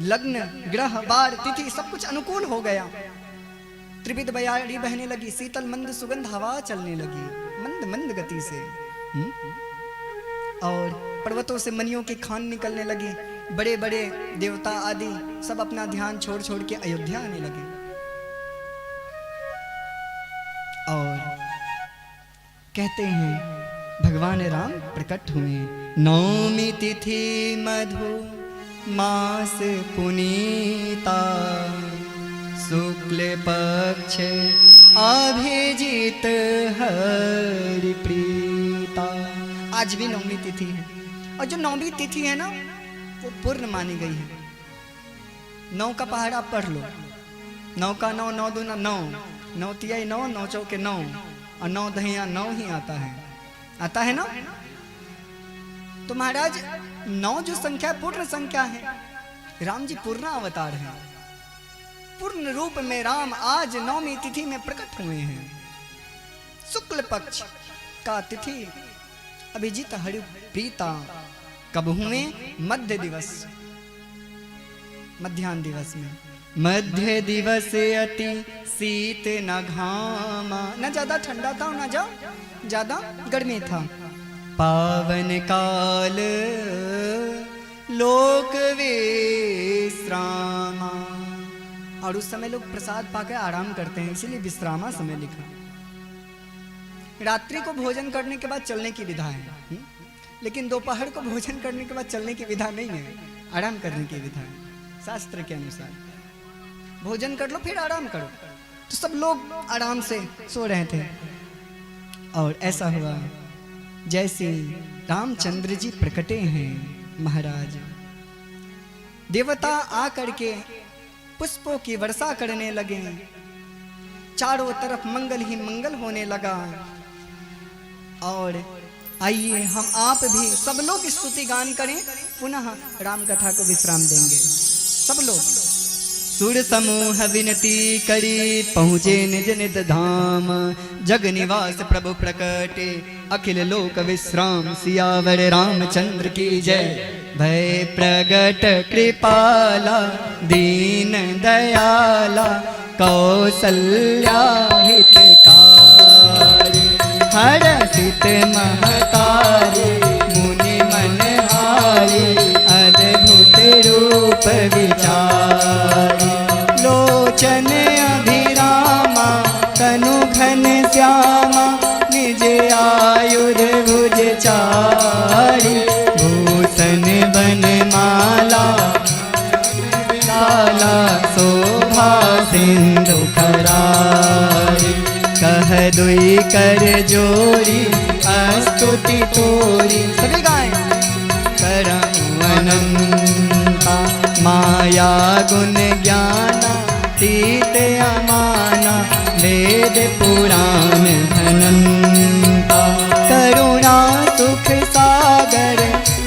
लग्न ग्रह बार तिथि सब कुछ अनुकूल हो गया। त्रिविध बयारी बहने लगी, शीतल मंद सुगंध हवा चलने लगी मंद मंद गति से। और पर्वतों से मनियों की खान निकलने लगी। बड़े बड़े देवता आदि सब अपना ध्यान छोड़ छोड़ के अयोध्या आने लगे। और कहते हैं भगवान राम प्रकट हुए। नौमी तिथि मधु मास पुनीता, शुक्ल पक्ष अभिजीत हरि प्रीता। आज भी नौमी तिथि है, और जो नौमी तिथि है ना, वो पूर्ण मानी गई है। 9 का पहाड़ा पढ़ लो। 9 का 9, 9 दूना 9, 9 तिया 9, 9 चौके 9, और 9 दहिया 9 ही आता है ना। तो महाराज 9 जो संख्या पूर्ण संख्या है। राम जी पूर्ण अवतार हैं। पूर्ण रूप में राम आज 9वीं तिथि में प्रकट हुए हैं। शुक्ल पक्ष का तिथि अभिजीत हरि प्रीता। कब हुए? मध्य दिवस, मध्याह्न दिवस में। मध्य दिवस अति शीत न घामा, न ज्यादा ठंडा था न ज्यादा गर्मी था। पावन काल लोक विश्रामा। और उस समय लोग प्रसाद पाकर आराम करते हैं, इसीलिए विश्रामा समय लिखा। रात्रि को भोजन करने के बाद चलने की विधा है, लेकिन दोपहर को भोजन करने के बाद चलने की विधा नहीं है, आराम करने की विधा है। शास्त्र के अनुसार भोजन कर लो फिर आराम करो। तो सब लोग आराम से सो रहे थे। और ऐसा हुआ जैसे रामचंद्र जी प्रकटे हैं महाराज, देवता आकर के पुष्पों की वर्षा करने लगे। चारों तरफ मंगल ही मंगल होने लगा। और आइए हम आप भी सब लोग स्तुति गान करें, पुनः राम कथा को विश्राम देंगे सब लोग। सुर समूह विनती करी, पहुँचे निज निज धाम, जग निवास प्रभु प्रकटे अखिल लोक विश्राम सियावर रामचंद्र की जय। भय प्रगट कृपाला दीन दयाला कौसल्या हितकारी। हरषित महतारी मुनि मनहारी अद्भुत रूप विचारी। लोचन अभिरामा तनु घन श्यामा निज आयुध भुज चारी। भूषण बनमाला लाला शोभा सिंधु खरारी। कह दुई कर जोरी स्तुति तोरी सभी गाएं। करम अनंता माया गुण ज्ञाना तीत अमाना वेद पुराण अनंता। करुणा सुख सागर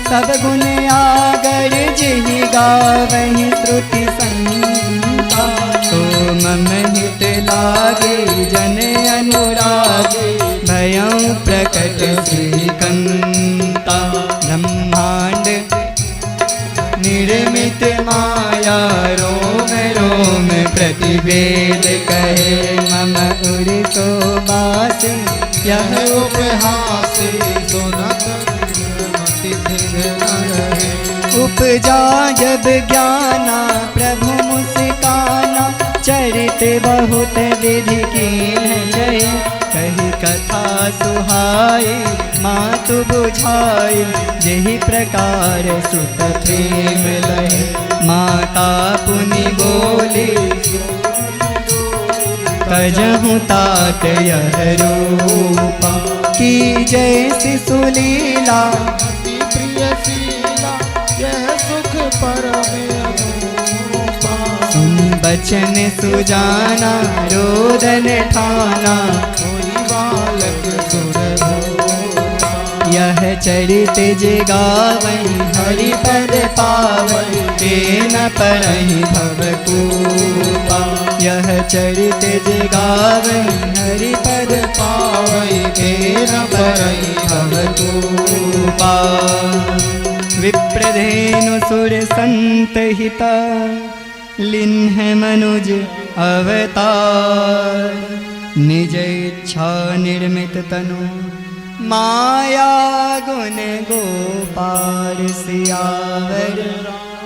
सब गुण आगर जिहि गावहि श्रुति संता। तो मम हित लागे जन अनुरागे भयं प्रकट श्रीकंता। ब्रह्मांड निर्मित माया रोम रोम प्रतिवेद कहे। मम उरि शोभास यह उपहास सुनत मति फिर न रहे। उपजा जब ज्ञाना प्रभु मुस्काना चरित बहुत विधि कीन जय। कही कथा सुहाई मातु बुझाई यही प्रकार सुत प्रेम लहे। माता पुनि बोली तजहु तात यह रूपा। की जैसी सुलीला प्रिय शीला यह सुख परम अनुपा। सुन बचन सुजाना रोदन ठाना कोई बालक सुर भोला। यह चरित जगावई हरि पद पावई तेन परहि भवकूपा। यह चरित जगावई हरि पद पावई तेन परहि भवकूपा। विप्रधेनु सुर संत हिता लिन्ह मनुज अवतार। निज इच्छा निर्मित तनु माया गुण गोपाल। सियावर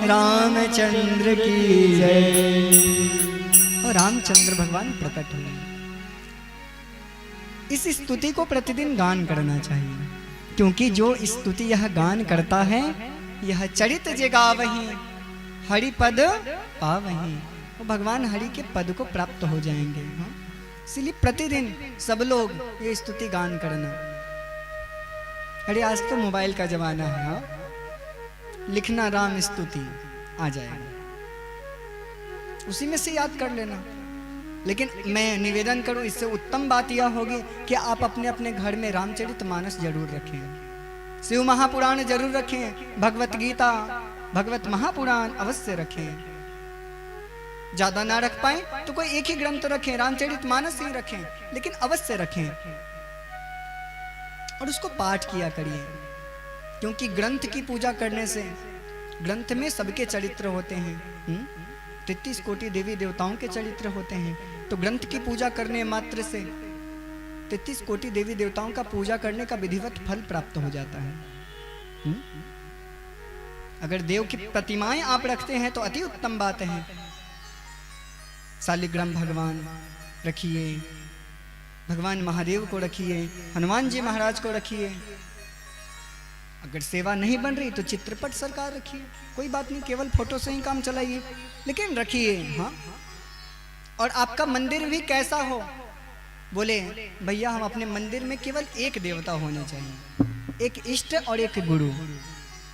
रामचंद्र की जय। और रामचंद्र भगवान प्रकट हुए। इस स्तुति को प्रतिदिन गान करना चाहिए, क्योंकि जो स्तुति यह गान करता है यह चरित जगावहि हरि पद पावहि। वो भगवान हरि के पद को प्राप्त हो जाएंगे। इसलिए प्रतिदिन सब लोग ये स्तुति गान करना। अरे आज तो मोबाइल का जमाना है। हाँ, लिखना राम स्तुति आ जाएगा, उसी में से याद कर लेना। लेकिन मैं निवेदन करूं, इससे उत्तम बात यह होगी कि आप अपने अपने घर में रामचरितमानस जरूर रखें, शिव महापुराण जरूर रखें, भगवत गीता भगवत महापुराण अवश्य रखें। ज्यादा ना रख पाए तो कोई एक ही ग्रंथ रखें, रामचरितमानस ही रखें, लेकिन अवश्य रखें और उसको पाठ किया करिए। क्योंकि ग्रंथ की पूजा करने से, ग्रंथ में सबके चरित्र होते हैं, 33 कोटि देवी देवताओं के चरित्र होते हैं। तो ग्रंथ की पूजा करने मात्र से 33 कोटि देवी देवताओं का पूजा करने का विधिवत फल प्राप्त हो जाता है। अगर देव की प्रतिमाएं आप रखते हैं तो अति उत्तम बात है। शालिग्राम भगवान रखिए, भगवान महादेव को रखिए, हनुमान जी महाराज को रखिए। अगर सेवा नहीं बन रही तो चित्रपट सरकार रखिए, कोई बात नहीं, केवल फोटो से ही काम चलाइए, लेकिन रखिए। हाँ, और आपका मंदिर भी कैसा हो, बोले भैया हम अपने मंदिर में केवल एक देवता होने चाहिए, एक इष्ट और एक गुरु,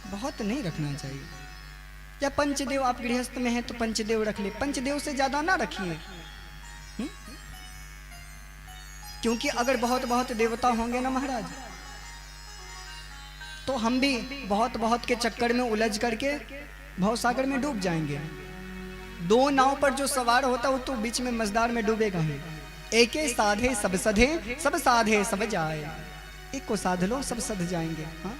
बहुत नहीं रखना चाहिए। या पंचदेव, आप गृहस्थ में हैं तो पंचदेव रख ले, पंचदेव से ज्यादा ना रखिए। क्योंकि अगर बहुत बहुत देवता होंगे ना महाराज, तो हम भी बहुत बहुत के चक्कर में उलझ करके भवसागर में डूब जाएंगे। दो नाव पर जो सवार होता वो तो बीच में मझधार में डूबेगा ही। एके साधे सब सधे, सब साधे सब जाए। एक को साध लो, सब सध जाएंगे। हाँ,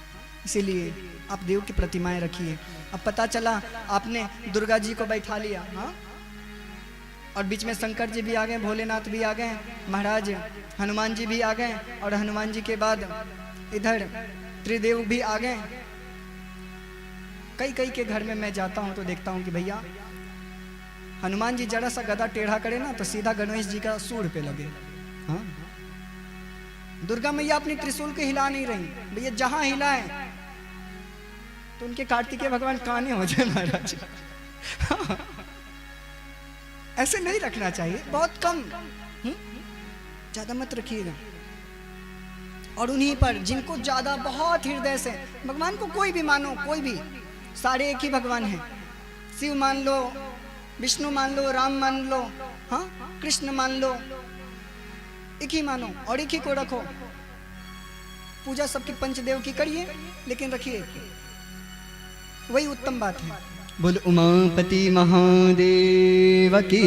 इसीलिए आप देव की प्रतिमाएं रखिए। अब पता चला आपने दुर्गा जी को बैठा लिया, हाँ, और बीच में शंकर जी भी आ गए, भोलेनाथ भी आ गए, महाराज हनुमान जी भी आ गए, और हनुमान जी के बाद इधर त्रिदेव भी आ गए। कई कई के घर में मैं जाता हूं तो देखता हूं कि भैया हनुमान जी जरा सा गदा टेढ़ा करे ना तो सीधा गणेश जी का सूंड पे लगे। हाँ, दुर्गा मैया अपनी त्रिशूल को हिला नहीं रही, भैया जहां हिलाए तो उनके कार्तिकेय भगवान काने हो जाए महाराज। हाँ, ऐसे नहीं रखना चाहिए, बहुत कम, ज्यादा मत रखिएगा। और उन्हीं पर जिनको ज्यादा बहुत हृदय से भगवान को, कोई भी मानो, कोई भी, सारे एक ही भगवान हैं। शिव मान लो, विष्णु मान लो, राम मान लो, हाँ, कृष्ण मान लो, एक ही मानो और एक ही को रखो। पूजा सबकी पंचदेव की करिए, लेकिन रखिए, वही उत्तम बात है। बोल उमापति महादेव की।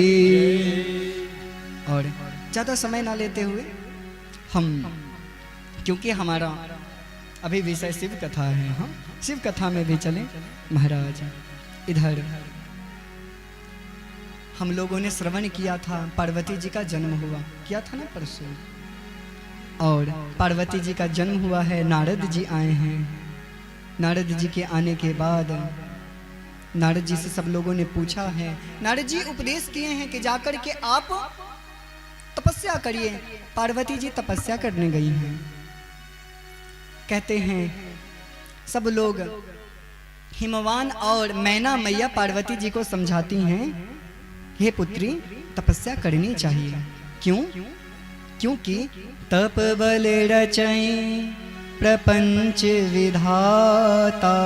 और ज्यादा समय ना लेते हुए हम, क्योंकि हमारा अभी विषय शिव कथा है, हाँ, शिव कथा में भी चले महाराज। इधर हम लोगों ने श्रवण किया था, पार्वती जी का जन्म हुआ, किया था ना परसों, और पार्वती जी का जन्म हुआ है, नारद जी आए हैं। नारद जी के आने के बाद नारद जी से सब लोगों ने पूछा है, नारद जी उपदेश किए हैं कि जाकर के आप तपस्या करिए। पार्वती जी तपस्या करने गई हैं। कहते हैं सब लोग, हिमवान और मैना मैया पार्वती जी को समझाती हैं, हे पुत्री तपस्या करनी चाहिए। क्यों? क्योंकि तप बल रचई प्रपंच विधाता,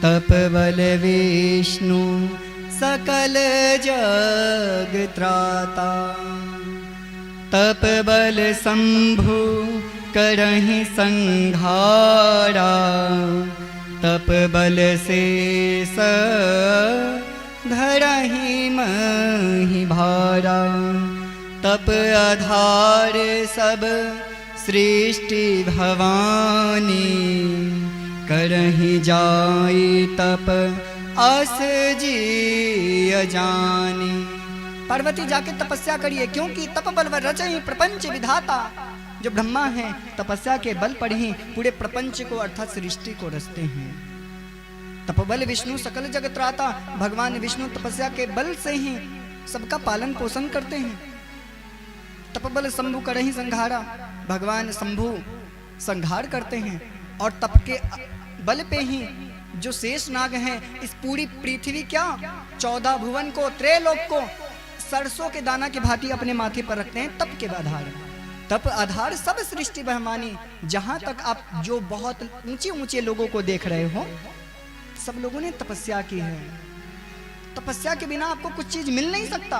तप बल विष्णु सकल जग त्राता, तप बल शंभु करहि संहारा, तप बल शेष धरहि महि भारा, तप आधार सब सृष्टि भवानी, करहि जाई तप अस जी अजानी। पार्वती जाके तपस्या करिए, क्योंकि तप बल रचहि प्रपंच विधाता। जो ब्रह्मा हैं तपस्या के बल पर ही पूरे प्रपंच को अर्थात सृष्टि को रचते हैं। तपबल विष्णु सकल जगत त्राता, भगवान विष्णु तपस्या के बल से ही सबका पालन पोषण करते हैं। तपबल शंभु करहि संहारा, भगवान शंभु संहार करते हैं। और तप के बल पे ही जो शेष नाग हैं इस पूरी पृथ्वी, क्या 14 भुवन को, त्रैलोक को सरसों के दाना की भांति अपने माथे पर रखते हैं। तप के आधार, तप आधार सब सृष्टि बहमानी। जहां तक आप जो बहुत ऊंचे ऊंचे लोगों को देख रहे हो, सब लोगों ने तपस्या की है। तपस्या के बिना आपको कुछ चीज मिल नहीं सकता।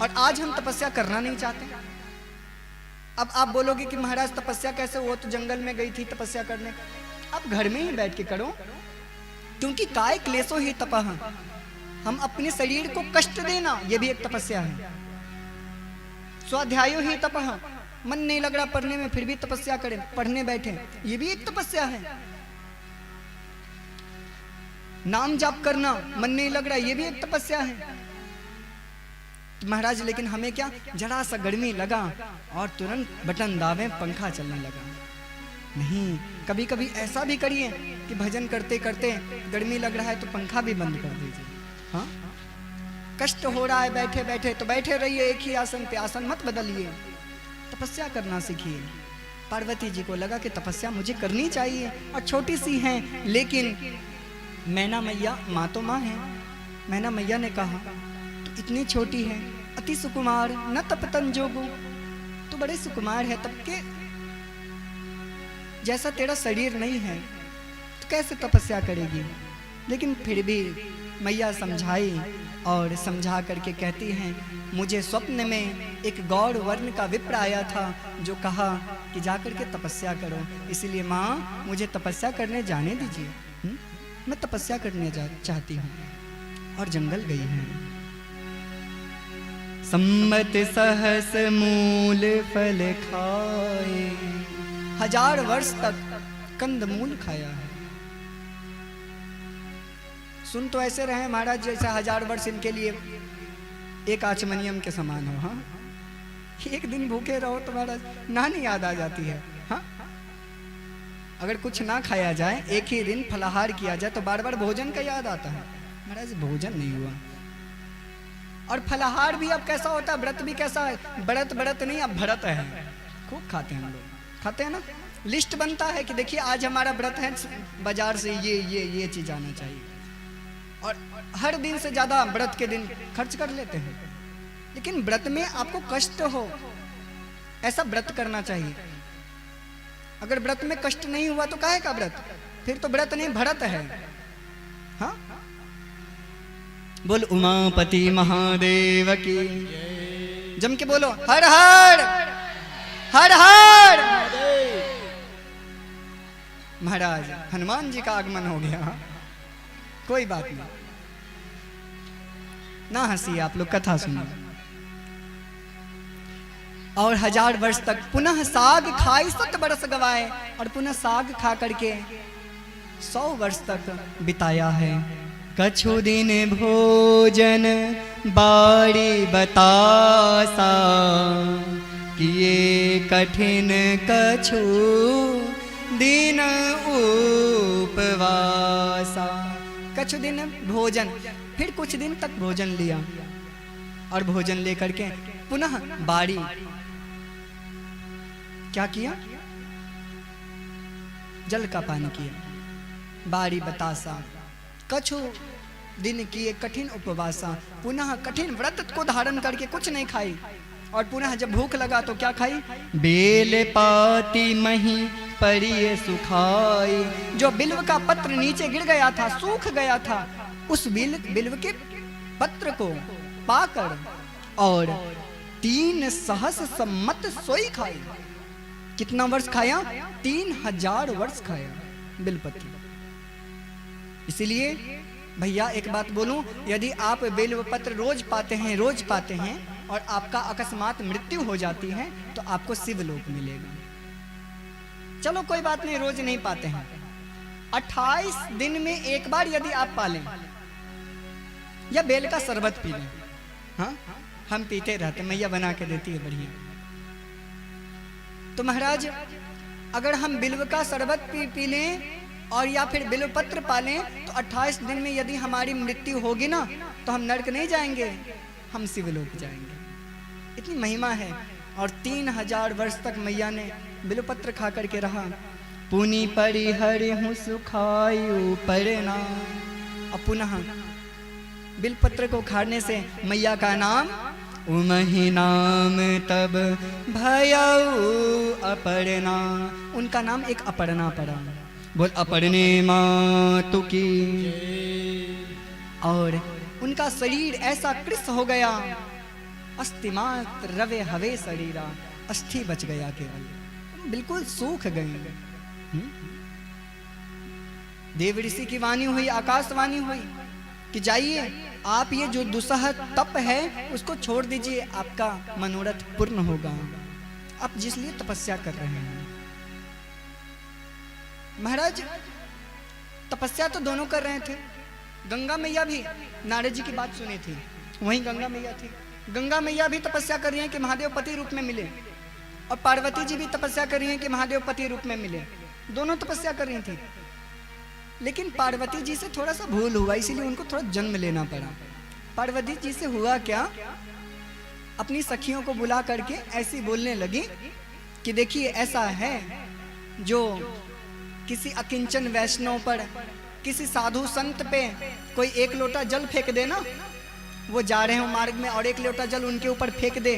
और आज हम तपस्या करना नहीं चाहते। अब आप बोलोगे कि महाराज तपस्या कैसे, वो तो जंगल में गई थी तपस्या करने। आप घर में ही बैठ के करो, क्योंकि काय क्लेशो ही तपः, हम अपने शरीर को कष्ट देना ये भी एक तपस्या है। स्वाध्यायो ही तपः, मन नहीं लग रहा पढ़ने में फिर भी तपस्या करें, पढ़ने बैठे, ये भी एक तपस्या है। नाम जाप करना, मन नहीं लग रहा, ये भी एक तपस्या है। तो महाराज लेकिन हमें क्या, जरा सा गर्मी लगा और तुरंत बटन दाबे पंखा चलने लगा। नहीं, कभी कभी ऐसा भी करिए कि भजन करते करते गर्मी लग रहा है तो पंखा भी बंद कर दीजिए। हाँ, कष्ट हो रहा है बैठे बैठे तो बैठे रहिए एक ही आसन पे, आसन मत बदलिए। तपस्या करना सीखिए। पार्वती जी को लगा कि तपस्या मुझे करनी चाहिए, और छोटी सी है, लेकिन मैना मैया, माँ तो माँ है, मैना मैया ने कहा तो इतनी छोटी है, अति सुकुमार न तपतन जोगो, तो बड़े सुकुमार है, तब के जैसा तेरा शरीर नहीं है तो कैसे तपस्या करेगी। लेकिन फिर भी मैया समझाई और समझा करके कहती हैं, मुझे स्वप्न में एक गौर वर्ण का विप्र आया था जो कहा कि जाकर के तपस्या करो, इसलिए माँ मुझे तपस्या करने जाने दीजिए। मैं तपस्या करने चाहती हूँ। और जंगल गई है। सम्मत सहस मूल फल खाए, 1000 वर्ष तक कंदमूल खाया है। सुन तो ऐसे रहे महाराज जैसे 1000 वर्ष इनके लिए एक आचमनियम के समान हो। हाँ, एक दिन भूखे रहो तो महाराज नानी याद आ जाती है। हाँ, अगर कुछ ना खाया जाए, एक ही दिन फलाहार किया जाए तो बार बार भोजन का याद आता है। महाराज भोजन नहीं हुआ। और फलाहार भी अब कैसा होता है, व्रत भी कैसा है, व्रत नहीं अब भरत है। खूब खाते हैं हम लोग, खाते हैं ना। लिस्ट बनता है कि देखिए आज हमारा व्रत है, बाजार से ये चीज आना चाहिए, और हर दिन से ज्यादा व्रत के दिन खर्च कर लेते हैं। लेकिन व्रत में आपको कष्ट हो ऐसा व्रत करना चाहिए। अगर व्रत में कष्ट नहीं हुआ तो काहे का व्रत, फिर तो व्रत नहीं भरत है। हाँ, बोल उमापति महादेव की, जम के बोलो हर हर हर हर। महाराज हनुमान जी का आगमन हो गया। कोई बात नहीं, ना हंसी आप लोग, कथा सुनो। और 1000 वर्ष तक पुनः साग खाई 7 बरस गवाए, और पुनः साग खा करके 100 वर्ष तक बिताया है। कछु दिन भोजन बाड़ी बतासा, किए कठिन कछु दिन उपवासा। कछु दिन भोजन, फिर कुछ दिन तक भोजन लिया, और भोजन लेकर के पुनः बाड़ी क्या किया, जल का पान किया। बाड़ी बतासा, कछु दिन किए कठिन उपवासा, पुनः कठिन व्रत को धारण करके कुछ नहीं खाई, और पुनः जब भूख लगा तो क्या खाई, बेल पाती मही परिये सुखाई। जो बिल्व का पत्र नीचे गिर गया था, सूख गया था, उस बिल्व के पत्र को पाकर और 3 सहस सम्मत सोई खाई। कितना वर्ष खाया, 3000 वर्ष खाया बिल्वपत्र। इसलिए भैया एक बात बोलूं, यदि आप बिल्वपत्र रोज पाते हैं और आपका अकस्मात मृत्यु हो जाती है तो आपको शिवलोक मिलेगा। चलो कोई बात नहीं, रोज नहीं पाते हैं, 28 दिन में एक बार यदि आप पालें, या बेल का शरबत पी लें। हाँ, हम पीते रहते, मैया बना के देती है बढ़िया। तो महाराज अगर हम बिल्व का शरबत पी लें और या फिर बिल्व पत्र पालें तो 28 दिन में यदि हमारी मृत्यु होगी ना तो हम नरक नहीं जाएंगे, हम शिवलोक जाएंगे। इतनी महिमा है। और 3000 वर्ष तक मैया ने बिल्वपत्र खा करके रहा। पुनि परिहरि हूँ सुखायु परना। अब पुनः बिल्वपत्र को खाने से मैया का नाम उमहि नाम तब भयउ अपर्णा, उनका नाम एक अपर्णा पड़ा। बोल अपर्णे मातु की। और उनका शरीर ऐसा कृश हो गया, अस्थिमात्र रवे हवे शरीरा, अस्थि बच गया केवल, बिल्कुल सूख गए। देव ऋषि की वाणी हुई, आकाशवाणी हुई कि जाइए आप ये जो दुसह तप है उसको छोड़ दीजिए, आपका मनोरथ पूर्ण होगा। आप जिस लिए तपस्या कर रहे हैं। महाराज तपस्या तो दोनों कर रहे थे। गंगा मैया भी नारद जी की बात सुनी थी, वहीं गंगा मैया थी। गंगा मैया भी तपस्या कर रही हैं कि महादेव पति रूप में मिले, और पार्वती जी भी तपस्या कर रही हैं कि महादेव पति रूप में मिले। दोनों तपस्या कर रही थी। लेकिन पार्वती जी से थोड़ा सा भूल हुआ, इसीलिए उनको थोड़ा जन्म लेना पड़ा। पार्वती जी से हुआ क्या, अपनी सखियों को बुला करके ऐसी बोलने लगी कि देखिए ऐसा है, जो किसी अकिंचन वैष्णव पर, किसी साधु संत पे कोई 1 लोटा जल फेंक दे ना, वो जा रहे हो मार्ग में और 1 लोटा जल उनके ऊपर फेंक दे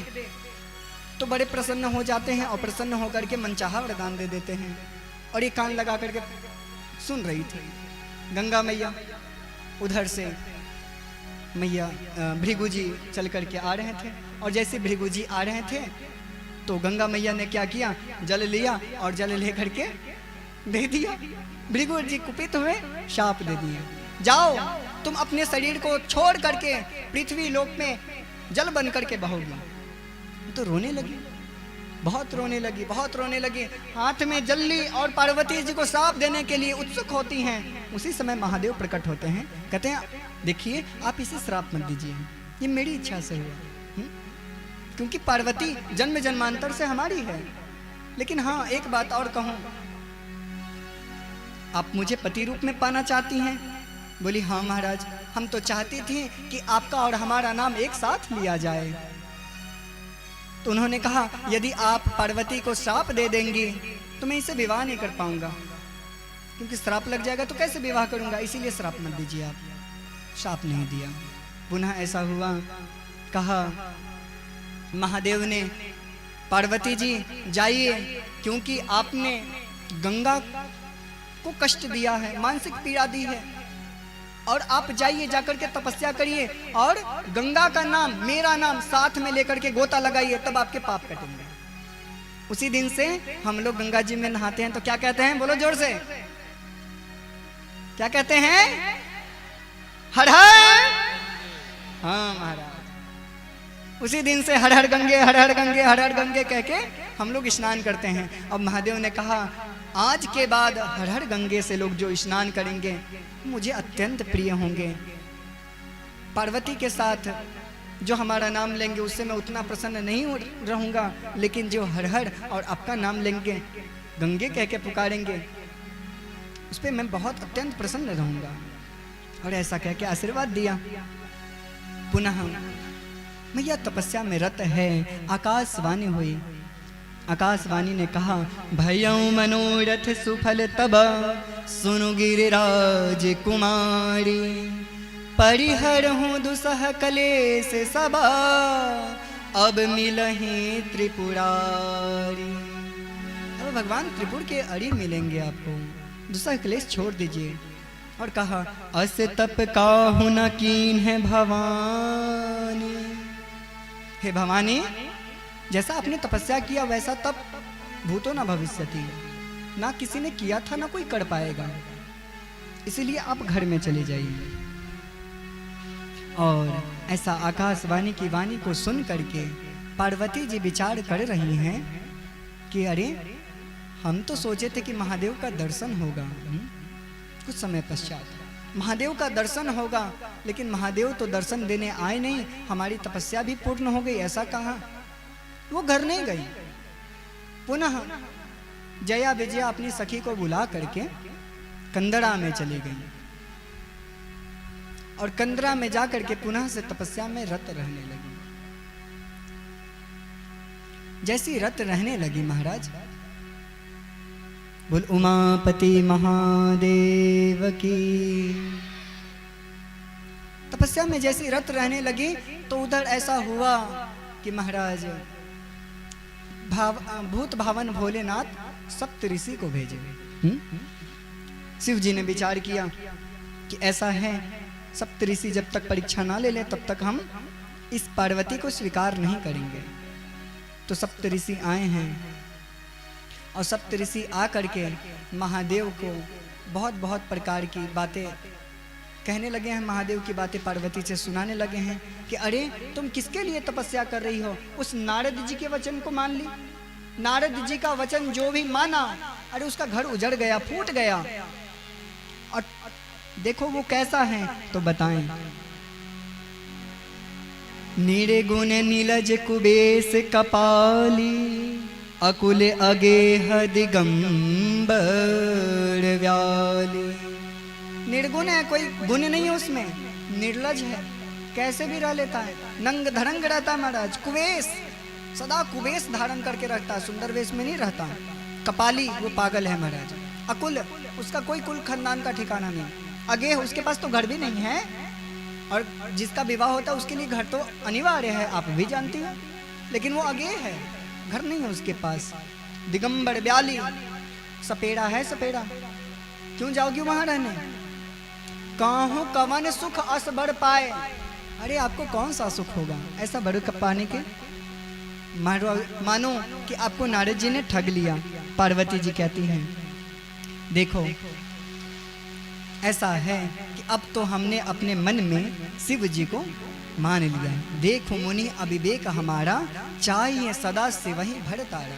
तो बड़े प्रसन्न हो जाते हैं, और प्रसन्न होकर के मनचाहा वरदान दे देते हैं। और ये कान लगा करके सुन रही थी गंगा मैया। उधर से मैया भृगु जी चल करके आ रहे थे, और जैसे भृगु जी आ रहे थे तो गंगा मैया ने क्या किया, जल लिया और जल ले करके दे दिया। भृगु जी कुपित हुए, शाप दे दिए, जाओ तुम अपने शरीर को छोड़ करके पृथ्वी लोक में जल बन करके बहोगी। तो रोने लगी, बहुत रोने लगी, बहुत रोने लगी, हाथ में जल्ली और पार्वती जी को श्राप देने के लिए उत्सुक होती हैं। उसी समय महादेव प्रकट होते हैं, कहते हैं देखिए आप इसे श्राप मत दीजिए, ये मेरी इच्छा से हुआ, क्योंकि पार्वती जन्म जन्मांतर से हमारी है। लेकिन हाँ एक बात और कहूं, आप मुझे पति रूप में पाना चाहती हैं? बोली हाँ महाराज, हम तो चाहती थी कि आपका और हमारा नाम एक साथ लिया जाए। तो उन्होंने कहा यदि आप पार्वती को श्राप दे देंगी तो मैं इसे विवाह नहीं कर पाऊंगा, क्योंकि श्राप लग जाएगा तो कैसे विवाह करूंगा, इसीलिए श्राप मत दीजिए आप। श्राप नहीं दिया। पुनः ऐसा हुआ, कहा महादेव ने पार्वती जी जाइए, क्योंकि आपने गंगा को कष्ट दिया है, मानसिक पीड़ा दी है, और आप जाइए जाकर के तपस्या करिए और गंगा का नाम, मेरा नाम साथ में लेकर के गोता लगाइए, तब आपके पाप कटेंगे। उसी दिन से हम लोग गंगा जी में नहाते हैं तो क्या कहते हैं, बोलो जोर से, क्या कहते हैं, हर हर। हाँ महाराज, उसी दिन से हर हर गंगे, हर हर गंगे, हर हर गंगे कह के हम लोग स्नान करते हैं। अब महादेव ने कहा आज के बाद हर हर गंगे से लोग जो स्नान करेंगे मुझे अत्यंत प्रिय होंगे। पार्वती के साथ जो हमारा नाम लेंगे उससे मैं उतना प्रसन्न नहीं रहूंगा, लेकिन जो हर हर और आपका नाम लेंगे, गंगे कह के पुकारेंगे, उस पर मैं बहुत अत्यंत प्रसन्न रहूंगा। और ऐसा कह के आशीर्वाद दिया। पुनः मैया तपस्या में रत है, आकाशवाणी हुई। आकाशवाणी ने कहा भयौ मनोरथ सुफल तब, सुनु गिरिराज कुमारी, परिहर हूँ दुसह कलेश सबा, अब मिलही त्रिपुरारी। अब भगवान त्रिपुर के अड़ी मिलेंगे आपको, दुसह कलेश छोड़ दीजिए। और कहा अस तप काहु न कीन है भवानी, हे भवानी जैसा आपने तपस्या किया वैसा तप भूतो न भविष्यति, ना किसी ने किया था ना कोई कर पाएगा, इसीलिए आप घर में चले जाइए। और ऐसा आकाशवाणी की वाणी को सुन करके पार्वती जी विचार कर रही हैं कि अरे हम तो सोचे थे कि महादेव का दर्शन होगा। कुछ समय पश्चात महादेव का दर्शन होगा, लेकिन महादेव तो दर्शन देने आए नहीं, हमारी तपस्या भी पूर्ण हो गई, ऐसा कहा। वो घर नहीं गई। पुनः जया विजया अपनी सखी को बुला करके कंदरा में चली गई, और कंदरा में जाकर के पुनः से तपस्या में रत रहने लगी। जैसी रत रहने लगी महाराज, बोल उमापति महादेव की। तपस्या में जैसी रत रहने लगी तो उधर ऐसा हुआ कि महाराज भूत भावन भोलेनाथ सप्त ऋषि को भेजे। शिव जी ने विचार किया कि ऐसा है, सप्त ऋषि जब तक परीक्षा ना ले लें तब तक हम इस पार्वती को स्वीकार नहीं करेंगे। तो सप्त ऋषि आए हैं, और सप्त ऋषि आ करके महादेव को बहुत बहुत प्रकार की बातें कहने लगे हैं। महादेव की बातें पार्वती से सुनाने लगे हैं कि अरे तुम किसके लिए तपस्या कर रही हो, उस नारद जी के वचन को मान ली। नारद जी का वचन जो भी माना, अरे उसका घर उजड़ गया, फूट गया। और देखो वो कैसा है तो बताएं। निर्गुण नीलज कुबेश कपाली, अकुल अगेह दिगंबर व्याली। निर्गुण है, कोई गुण नहीं है उसमें, निर्लज है, कैसे भी रह लेता है, नंग धड़ंग रहता है महाराज। कुवेश, सदा कुवेश धारण करके रहता है, सुंदर वेश में नहीं रहता। कपाली, वो पागल है महाराज। अकुल, उसका कोई कुल खानदान का ठिकाना नहीं। अगेह, उसके पास तो घर भी नहीं है, और जिसका विवाह होता है उसके लिए घर तो अनिवार्य है, आप भी जानती हैं, लेकिन वो अगेह है, घर नहीं है उसके पास। दिगंबर व्याली, सपेड़ा है, सपेड़ा। क्यों जाओगी वहां रहने? काहू कवन सुख अस बढ़ पाए। अरे आपको कौन सा सुख होगा ऐसा बढ़ पाने के? मानो कि आपको नारद जी ने ठग लिया। पार्वती जी कहती हैं देखो ऐसा है कि अब तो हमने अपने मन में शिव जी को मान लिया। देखो मुनि अविवेक हमारा, चाहिए सदा से वही भरतारा।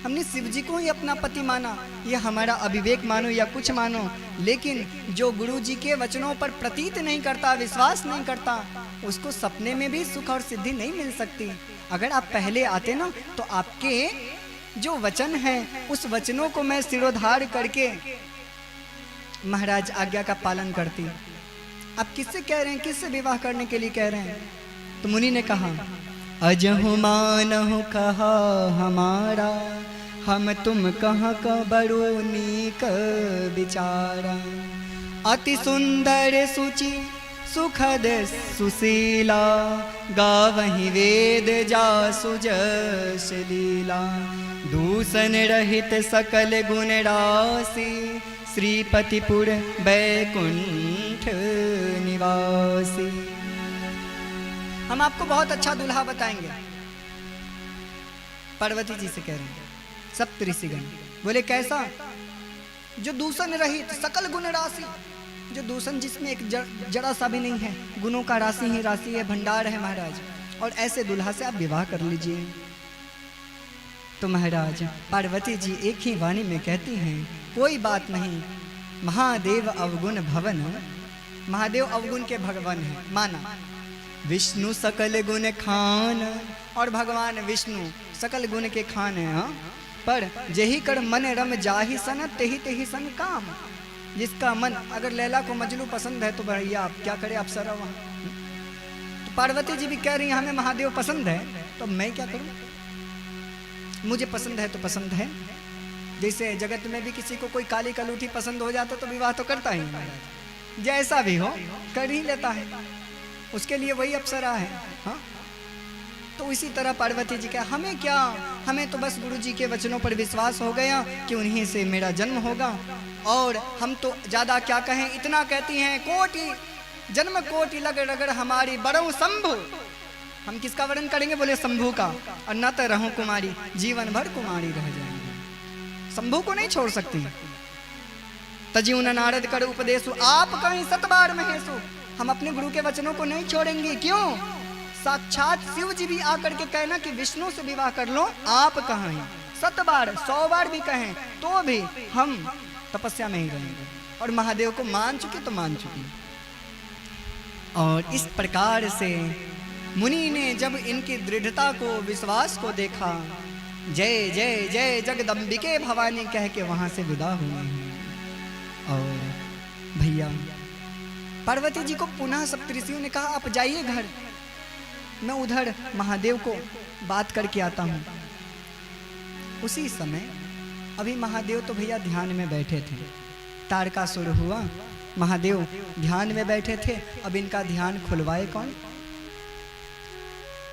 हमने शिव जी को ही अपना पति माना, ये हमारा अविवेक मानो या कुछ मानो, लेकिन जो गुरु जी के वचनों पर प्रतीत नहीं करता, विश्वास नहीं करता, उसको सपने में भी सुख और सिद्धि नहीं मिल सकती। अगर आप पहले आते ना तो आपके जो वचन हैं उस वचनों को मैं सिरोधार करके महाराज आज्ञा का पालन करती। आप किससे कह रहे हैं, किससे विवाह करने के लिए कह रहे हैं? तो मुनि ने कहा, अजहु मानहु कहा हमारा, हम तुम कहाँ का बड़ो नीक विचारा। अति सुंदर सुचि सुखद सुशीला, गावहि वेद जासु जस लीला। दूषण रहित सकल गुण राशि, श्रीपतिपुर बैकुंठ निवासी। हम आपको बहुत अच्छा दूल्हा बताएंगे। पार्वती जी से कह रहे हैं सप्त ऋषिगण। बोले कैसा? जो दूषण रहित सकल गुण राशि, जो दूषण जिसमें एक जरा सा भी नहीं है, गुणों का राशि ही राशि है, भंडार है महाराज। और ऐसे दूल्हा से आप विवाह कर लीजिए। तो महाराज पार्वती जी एक ही वाणी में कहती हैं, कोई बात नहीं, महादेव अवगुण भवन। महादेव अवगुण के भगवान है, माना। विष्णु सकल गुण खान, और भगवान विष्णु सकल गुण के खान है। हाँ, पर जेहि कर मन रम जाहि सन, तेहि तेहि सन काम। जिसका मन, अगर लैला को मजनू पसंद है तो भैया आप क्या करें, अप्सरा वहाँ। तो पार्वती जी भी कह रही हैं हमें महादेव पसंद है, तो मैं क्या करूं? मुझे पसंद है तो पसंद है। जैसे जगत में भी किसी को कोई काली कलूठी पसंद हो जाता तो विवाह तो करता ही महाराज, जैसा भी हो कर ही लेता है, उसके लिए वही अप्सरा है। हाँ, तो इसी तरह पार्वती जी का हमें क्या, हमें तो बस गुरु जी के वचनों पर विश्वास हो गया कि उन्हीं से मेरा जन्म होगा। और हम तो ज्यादा क्या कहें, इतना कहती हैं, कोटि जन्म कोटि लग रगड़ हमारी बरऊ शंभु। हम किसका वर्णन करेंगे? बोले शंभु का। और न तो रहूं कुमारी, जीवन भर कुमारी रह जाएंगे। शंभु को नहीं छोड़ सकती। तजीवन नारद कर उपदेशु, आप कहीं सतबार महेशु। हम अपने गुरु के वचनों को नहीं छोड़ेंगे। क्यों? साक्षात शिव जी भी आकर के कहना कि विष्णु से विवाह कर लो, आप कहें 7 बार 100 बार भी कहें तो भी हम तपस्या में ही रहेंगे। और महादेव को मान चुके तो मान चुके। और इस प्रकार से मुनि ने जब इनकी दृढ़ता को, विश्वास को देखा, जय जय जय जगदम्बिके भवानी कह के वहां से विदा हुए हैं। और भैया पार्वती जी को पुनः सप्तऋषियों ने कहा, आप जाइए घर, मैं उधर महादेव को बात करके आता हूँ। उसी समय अभी महादेव तो भैया ध्यान में बैठे थे। तारकासुर हुआ, महादेव ध्यान में बैठे थे। अब इनका ध्यान खुलवाए कौन?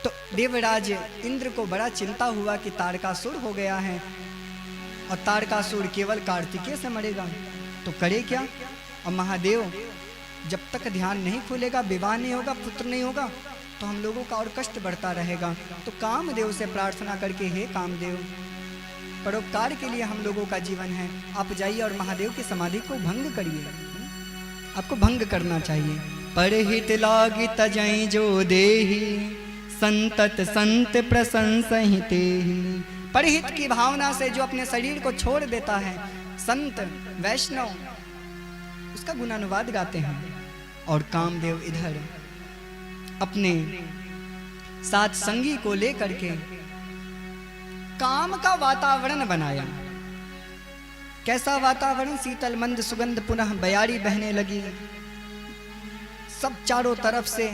तो देवराज इंद्र को बड़ा चिंता हुआ कि तारकासुर हो गया है और तारकासुर केवल कार्तिकेय से मरेगा, तो करे क्या? और महादेव जब तक ध्यान नहीं खुलेगा, विवाह नहीं होगा, पुत्र नहीं होगा, तो हम लोगों का और कष्ट बढ़ता रहेगा। तो कामदेव से प्रार्थना करके, हे कामदेव, परोपकार के लिए हम लोगों का जीवन है, आप जाइए और महादेव की समाधि को भंग करिए। आपको भंग करना चाहिए। परहित लागी तजई जो देही, संतत संत प्रशंसहि तेहि। परहित की भावना से जो अपने शरीर को छोड़ देता है, संत वैष्णव उसका गुणानुवाद गाते हैं। और कामदेव इधर अपने साथ संगी को लेकर के काम का वातावरण बनाया। कैसा वातावरण? शीतल मंद सुगंध पुनः बयारी बहने लगी। सब चारों तरफ से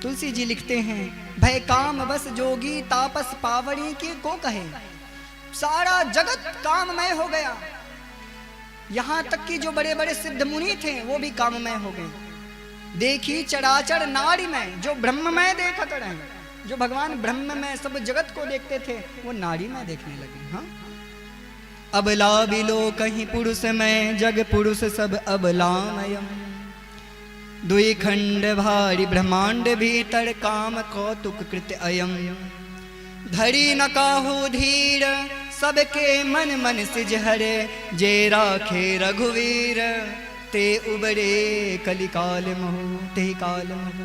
तुलसी जी लिखते हैं, भय काम बस जोगी तापस पावड़ी के को कहे। सारा जगत काममय हो गया। यहां तक कि जो बड़े बड़े सिद्ध मुनि थे वो भी काममय हो गए। देखी चराचर नारी में, जो ब्रह्ममय देखत रहे, जो भगवान ब्रह्म में सब जगत को देखते थे, वो नारी में देखने लगे। हाँ, अबला बिलो कहीं पुरुष में, जग पुरुष सब अबलामयम। दुई खंड भारी ब्रह्मांड भीतर, काम कौतुक कृत अयम। धरी न काहू धीर, सबके मन मन सिज हरे। जे राखे रघुवीर, ते उबरे कलिकाल मोह ते काल मोह।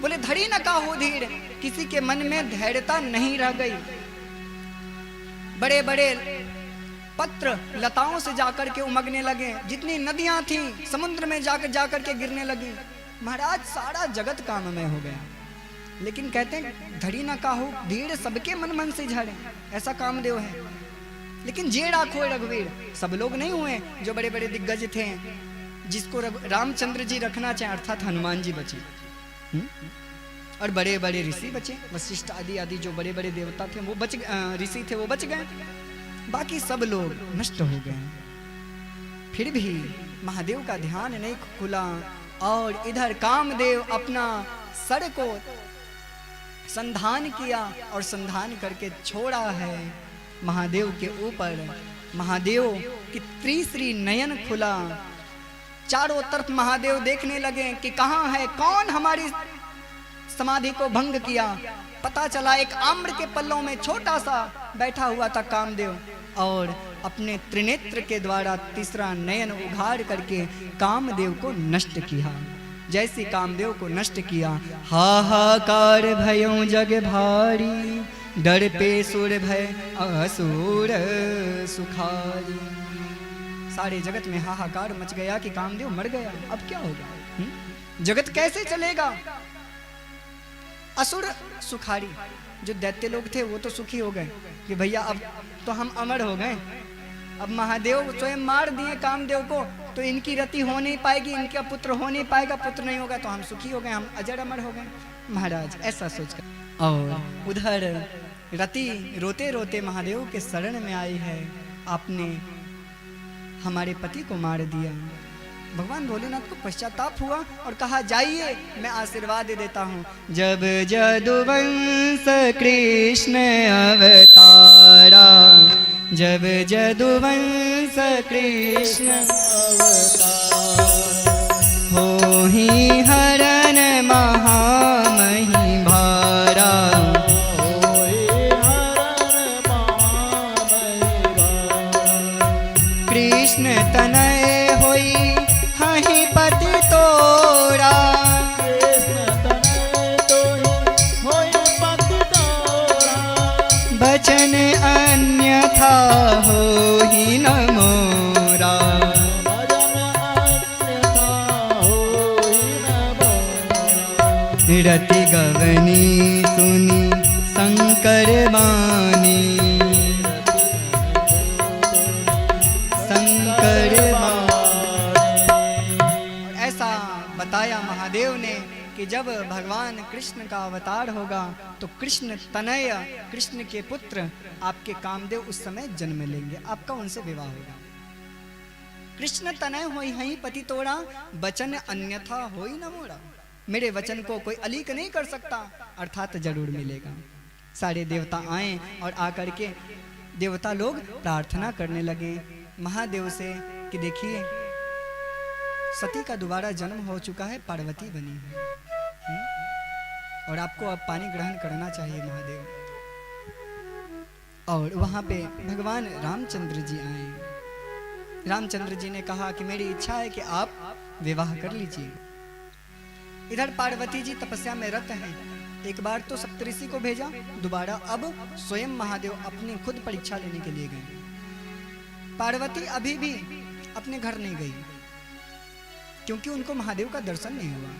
बोले धड़ी न काहू धीर, किसी के मन में धैर्यता नहीं रह गई। बड़े बड़े पत्र लताओं से जाकर के उमगने लगे, जितनी नदियां थी समुद्र में जाकर के गिरने लगी। महाराज सारा जगत काममय हो गया। लेकिन कहते हैं धड़ी ना काहू धीर, सबके मन मन से झड़े, ऐसा कामदेव है। लेकिन जे राखो रघुवीर, सब लोग नहीं हुए जो बड़े बड़े दिग्गज थे, जिसको रामचंद्र जी रखना चाहे, अर्थात हनुमान जी बचे। और बड़े बड़े ऋषि बचे, वशिष्ठ आदि आदि जो बड़े बड़े देवता थे वो बच, ऋषि थे वो बच गए, बाकी सब लोग नष्ट हो गए। फिर भी महादेव का ध्यान नहीं खुला और इधर कामदेव अपना सर को संधान किया और संधान करके छोड़ा है महादेव के ऊपर। महादेव की त्रिश्री नयन खुला, चारों तरफ महादेव देखने लगे कि कहाँ है, कौन हमारी समाधि को भंग किया। पता चला एक आम्र के पल्लों में छोटा सा बैठा हुआ था कामदेव, और अपने त्रिनेत्र के द्वारा तीसरा नयन उघाड़ करके कामदेव को नष्ट किया। जैसे कामदेव को नष्ट किया, हाहाकार भयों जग भारी, डर पे सुर भय असुर सुखारी। सारे जगत में हाहाकार मच गया कि कामदेव मर गया, अब क्या होगा, जगत कैसे चलेगा। असुर सुखारी, जो दैत्य लोग थे वो तो सुखी हो गए कि भैया अब तो हम अमर हो गए, अब महादेव स्वयं मार दिए कामदेव को, तो इनकी रति हो नहीं पाएगी, इनका पुत्र हो नहीं पाएगा, पुत्र नहीं होगा तो हम सुखी हो गए, हम अजर अमर हो गए। महाराज ऐसा सोचकर, और उधर रति रोते रोते महादेव के शरण में आई है, आपने हमारे पति को मार दिया। भगवान भोलेनाथ को पश्चाताप हुआ और कहा जाइए मैं आशीर्वाद देता हूँ। जब जदुवंश कृष्ण अवतारा, जब जदुवंश कृष्ण अवतारा, हो ही हरण महामही भारा, कृष्ण तनय होई हहि पति तोरा, कृष्ण तनय होई पति तोरा, बचन अन्यथा होहि न मोरा, भजन अन्यथा होई न मोरा। रति गवनी सुनी शंकर वाणी, बताया महादेव ने कि जब भगवान कृष्ण का अवतार होगा तो कृष्ण तनय, कृष्ण के पुत्र आपके कामदेव उस समय जन्म लेंगे, आपका उनसे विवाह होगा। कृष्ण तनय होई हई पति तोड़ा, वचन अन्यथा होई न मोड़ा, मेरे वचन को कोई अलीक नहीं कर सकता, अर्थात जरूर मिलेगा। सारे देवता आए और आकर के देवता लोग प्रार्थना करने लगे महादेव से कि देखिए सती का दोबारा जन्म हो चुका है, पार्वती बनी है, और आपको अब पानी ग्रहण करना चाहिए महादेव। और वहां पे भगवान रामचंद्र जी आए। रामचंद्र जी ने कहा कि मेरी इच्छा है कि आप विवाह कर लीजिए। इधर पार्वती जी तपस्या में रत हैं। एक बार तो सप्तऋषि को भेजा, दोबारा अब स्वयं महादेव अपनी खुद परीक्षा लेने के लिए गए। पार्वती अभी भी अपने घर नहीं गई क्योंकि उनको महादेव का दर्शन नहीं हुआ।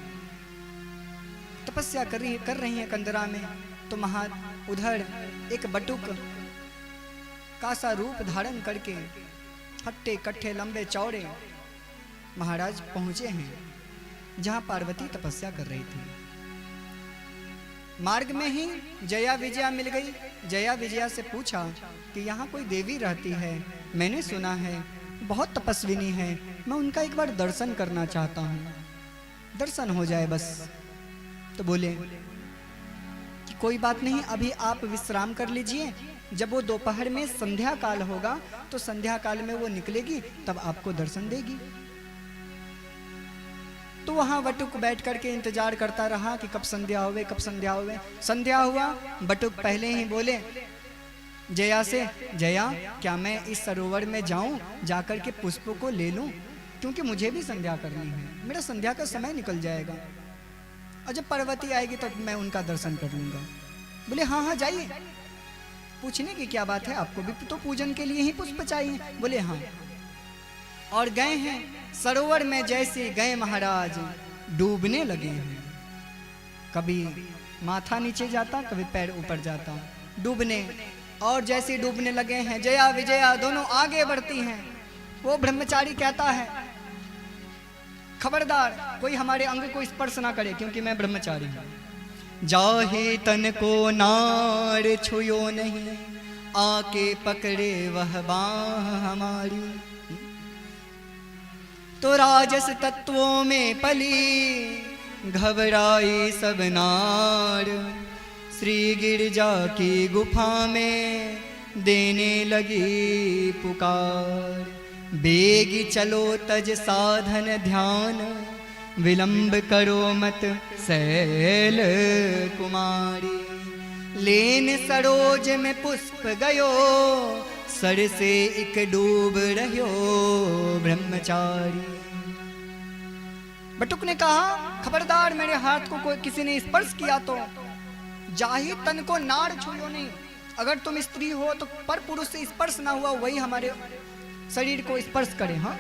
तपस्या कर रही है कंदरा में, तो उधर एक बटुक का सा रूप धारण करके हट्टे कट्ठे लंबे चौड़े महाराज पहुंचे हैं जहां पार्वती तपस्या कर रही थी। मार्ग में ही जया विजया मिल गई। जया विजया से पूछा कि यहाँ कोई देवी रहती है, मैंने सुना है बहुत तपस्विनी है, मैं उनका एक बार दर्शन करना चाहता हूँ, दर्शन हो जाए बस। तो बोले कि कोई बात नहीं, अभी आप विश्राम कर लीजिए, जब वो दोपहर में संध्या काल होगा तो संध्या काल में वो निकलेगी, तब आपको दर्शन देगी। तो वहां बटुक बैठ करके इंतजार करता रहा कि कब संध्या होवे, कब संध्या होवे। संध्या हुआ, बटुक पहले ही बोले जया से, जया क्या मैं इस सरोवर में जाऊं, जाकर के पुष्पों को ले लूं, क्योंकि मुझे भी संध्या करनी है, मेरा संध्या का समय निकल जाएगा। और जब पार्वती आएगी तो मैं उनका दर्शन कर लूंगा। बोले हाँ हाँ जाइए, पूछने की क्या बात है, आपको भी तो पूजन के लिए ही पुष्प चाहिए। बोले हाँ। और गए हैं सरोवर में, जैसे गए महाराज डूबने लगे हैं। कभी माथा नीचे जाता, कभी पैर ऊपर जाता, डूबने। और जैसे डूबने लगे हैं, जया विजया दोनों आगे बढ़ती हैं। वो ब्रह्मचारी कहता है खबरदार कोई हमारे अंग को स्पर्श ना करे, क्योंकि मैं ब्रह्मचारी हूं। जाहे तन को नार छुयो नहीं, आके पकड़े वह बाह हमारी। तो राजस तत्वों में पली घबराई सब नार, श्री गिरजा की गुफा में देने लगी पुकार। बेगी चलो तज साधन ध्यान, विलंब करो मत शैल कुमारी। लेन सरोज में पुष्प गयो, सर से एक डूब रह्यो ब्रह्मचारी। बटुक ने कहा खबरदार मेरे हाथ को कोई किसी ने स्पर्श किया तो जाहि तन को नाड़ छुयो नहीं। अगर तुम स्त्री हो तो पर पुरुष से स्पर्श ना हुआ, वही हमारे शरीर को स्पर्श करे। हाँ,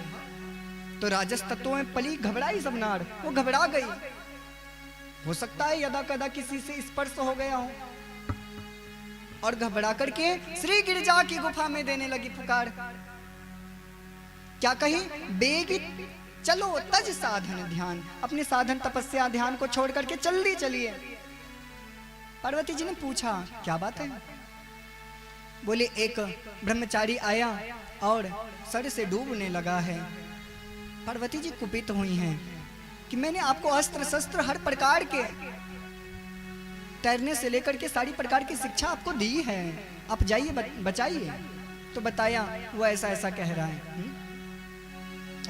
तो राजस तत्वों में पली घबराई सब नार, वो घबरा गई। हो सकता है यदा कदा किसी से स्पर्श हो गया हो, और घबरा करके श्री गिरजा की गुफा में देने लगी पुकार। क्या कही? बेगी चलो तज साधन ध्यान, अपने साधन तपस्या ध्यान को छोड़ करके जल्दी चलिए। पार्वती जी ने पूछा क्या बात है? बोले एक ब्रह्मचारी आया और सर से डूबने लगा है। पार्वती जी कुपित हुई हैं कि मैंने आपको अस्त्र शस्त्र हर प्रकार के, तैरने से लेकर के सारी प्रकार की शिक्षा आपको दी है, आप जाइए बचाइए। तो बताया वो ऐसा ऐसा कह रहा है,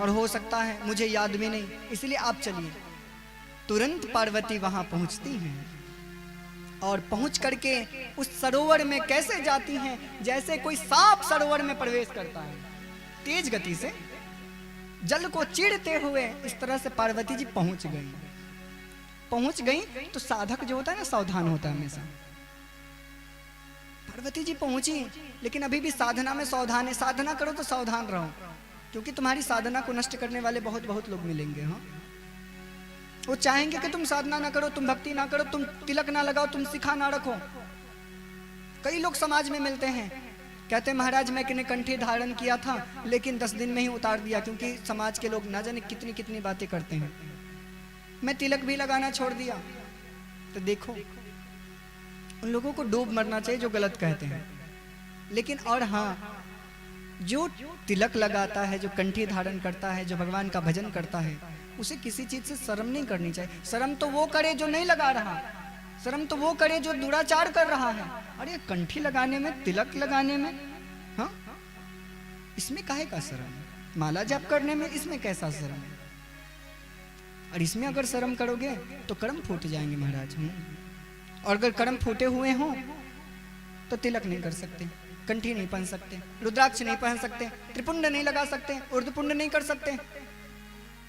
और हो सकता है मुझे याद भी नहीं, इसलिए आप चलिए। तुरंत पार्वती वहां पहुंचती हैं और पहुंच करके उस सरोवर में कैसे जाती हैं, जैसे कोई सांप सरोवर में प्रवेश करता है तेज गति से, जल को चीरते हुए। इस तरह से पार्वती जी पहुंच गई। तो साधक जो होता है ना, सावधान होता है हमेशा। पार्वती जी पहुंची, लेकिन अभी भी साधना में सावधान है। साधना करो तो सावधान रहो, क्योंकि तुम्हारी साधना को नष्ट करने वाले बहुत बहुत लोग मिलेंगे। हाँ, वो चाहेंगे कि तुम साधना ना करो, तुम भक्ति ना करो, तुम तिलक ना लगाओ, तुम शिखा ना रखो। कई लोग समाज में मिलते हैं, कहते हैं महाराज मैंने कंठी धारण किया था, लेकिन 10 दिन में ही उतार दिया, क्योंकि समाज के लोग ना जाने कितनी कितनी बातें करते हैं। मैं तिलक भी लगाना छोड़ दिया। तो देखो, उन लोगों को डूब मरना चाहिए जो गलत कहते हैं। लेकिन और हाँ, जो तिलक लगाता है, जो कंठी धारण करता है, जो भगवान का भजन करता है, उसे किसी चीज से शर्म नहीं करनी चाहिए। शर्म तो वो करे जो नहीं लगा रहा, शर्म तो वो करे जो दुराचार कर रहा है। अरे कंठी लगाने में, तिलक लगाने में, हाँ, इसमें काहे का शर्म? माला जाप करने में इसमें कैसा शर्म? और इसमें अगर शर्म करोगे तो कर्म फूट जाएंगे महाराज। और अगर कर्म फूटे हुए हों तो तिलक नहीं कर सकते, कंठी नहीं पहन सकते, रुद्राक्ष नहीं पहन सकते, त्रिपुंड नहीं लगा सकते, ऊर्ध्वपुंड नहीं कर सकते,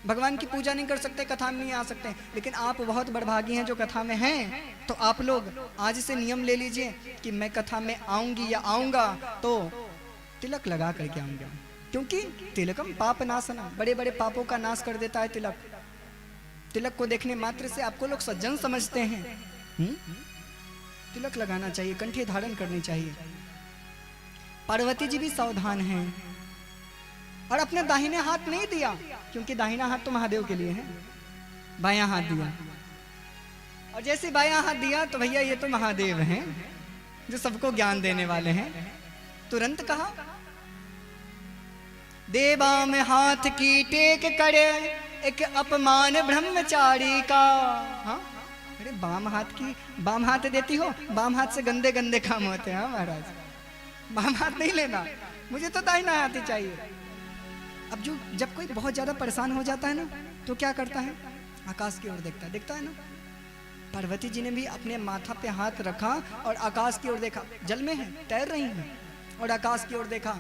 भगवान की पूजा नहीं कर सकते, कथा में नहीं आ सकते। लेकिन आप बहुत बड़भागी हैं जो कथा में हैं। तो आप लोग आज से नियम ले लीजिए कि मैं कथा में आऊंगी या आऊंगा तो तिलक लगा करके आऊंगा, क्योंकि तिलकम पाप नाशनम, बड़े बड़े पापों का नाश कर देता है तिलक। तिलक को देखने मात्र से आपको लोग सज्जन समझते हैं। तिलक लगाना चाहिए, कंठी धारण करनी चाहिए। पार्वती जी भी सावधान हैं और अपने दाहिने हाथ नहीं दिया, क्योंकि दाहिना हाथ तो महादेव के लिए है। बायां हाथ दिया, और जैसे बायां हाथ दिया तो भैया ये तो महादेव हैं जो सबको ज्ञान देने वाले हैं। तुरंत कहा देवा में हाथ की टेक करे एक अपमान ब्रह्मचारी का। हाँ, अरे बाम हाथ देती हो, बाम हाथ से गंदे गंदे काम होते हैं महाराज। बाम हाथ नहीं लेना, मुझे तो दाहिना हाथ ही चाहिए। अब जब कोई बहुत ज्यादा परेशान हो जाता है ना, तो क्या करता है? आकाश की ओर देखता है ना। पार्वती जी ने भी अपने माथा पे हाथ रखा और आकाश की ओर देखा। जल में है, तैर रही हैं, और आकाश की ओर देखा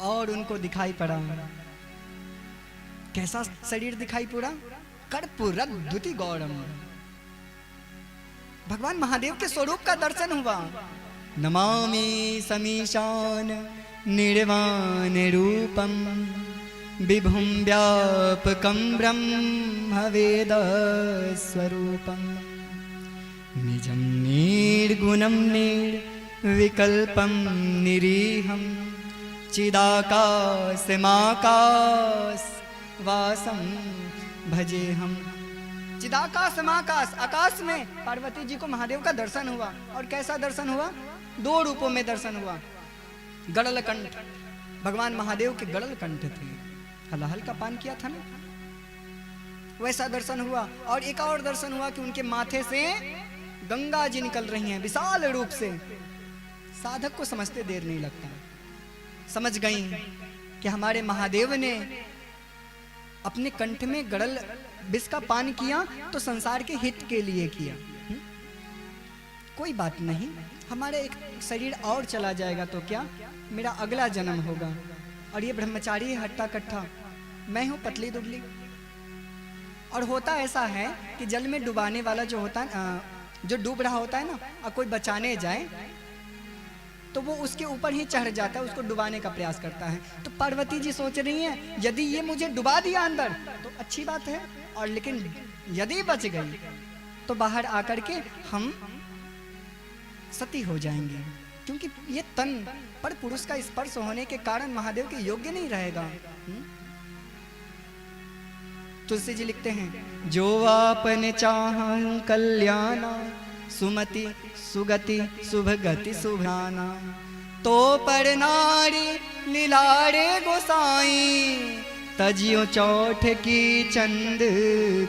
और उनको दिखाई पड़ा। कैसा शरीर दिखाई पड़ा? कर्पूरद्युति गौरम, भगवान महादेव के स्वरूप का दर्शन हुआ। नमामि समीशान निर्वाण रूपम विभुं व्यापकं ब्रह्म वेद स्वरूपम निजं निर्गुणं निर्विकल्पं निरीहं चिदाकाशमाकाश वासम भजेहम। चिदाकाशमाकाश, आकाश में पार्वती जी को महादेव का दर्शन हुआ। और कैसा दर्शन हुआ? 2 रूपों में दर्शन हुआ। गड़ल कंठ, भगवान महादेव के गड़ल कंठ थे, हलाहल का पान किया था ना, वैसा दर्शन हुआ। और एक और दर्शन हुआ कि उनके माथे से गंगा जी निकल रही हैं विशाल रूप से। साधक को समझते देर नहीं लगता, समझ गई कि हमारे महादेव ने अपने कंठ में गड़ल विष का पान किया तो संसार के हित के लिए किया। कोई बात नहीं, हमारे एक शरीर और चला जाएगा तो क्या, मेरा अगला जन्म होगा। और ये ब्रह्मचारी हट्टा कट्ठा, मैं हूं पतली दुबली। और होता ऐसा है कि जल में डुबाने वाला जो होता है, जो डूब रहा होता है ना, और कोई बचाने जाए तो वो उसके ऊपर ही चढ़ जाता है, उसको डुबाने का प्रयास करता है। तो पार्वती जी सोच रही हैं यदि ये मुझे डुबा दिया अंदर तो अच्छी बात है, और लेकिन यदि बच गई तो बाहर आकर के हम सती हो जाएंगे, क्योंकि ये तन पर पुरुष का स्पर्श होने के कारण महादेव के योग्य नहीं रहेगा। तुलसी जी लिखते हैं, जो आपने चाहा कल्याण सुमति सुगति शुभ गति शुभाना, तो पर नारी लीलारे गोसाई तजियो चौठ की चंद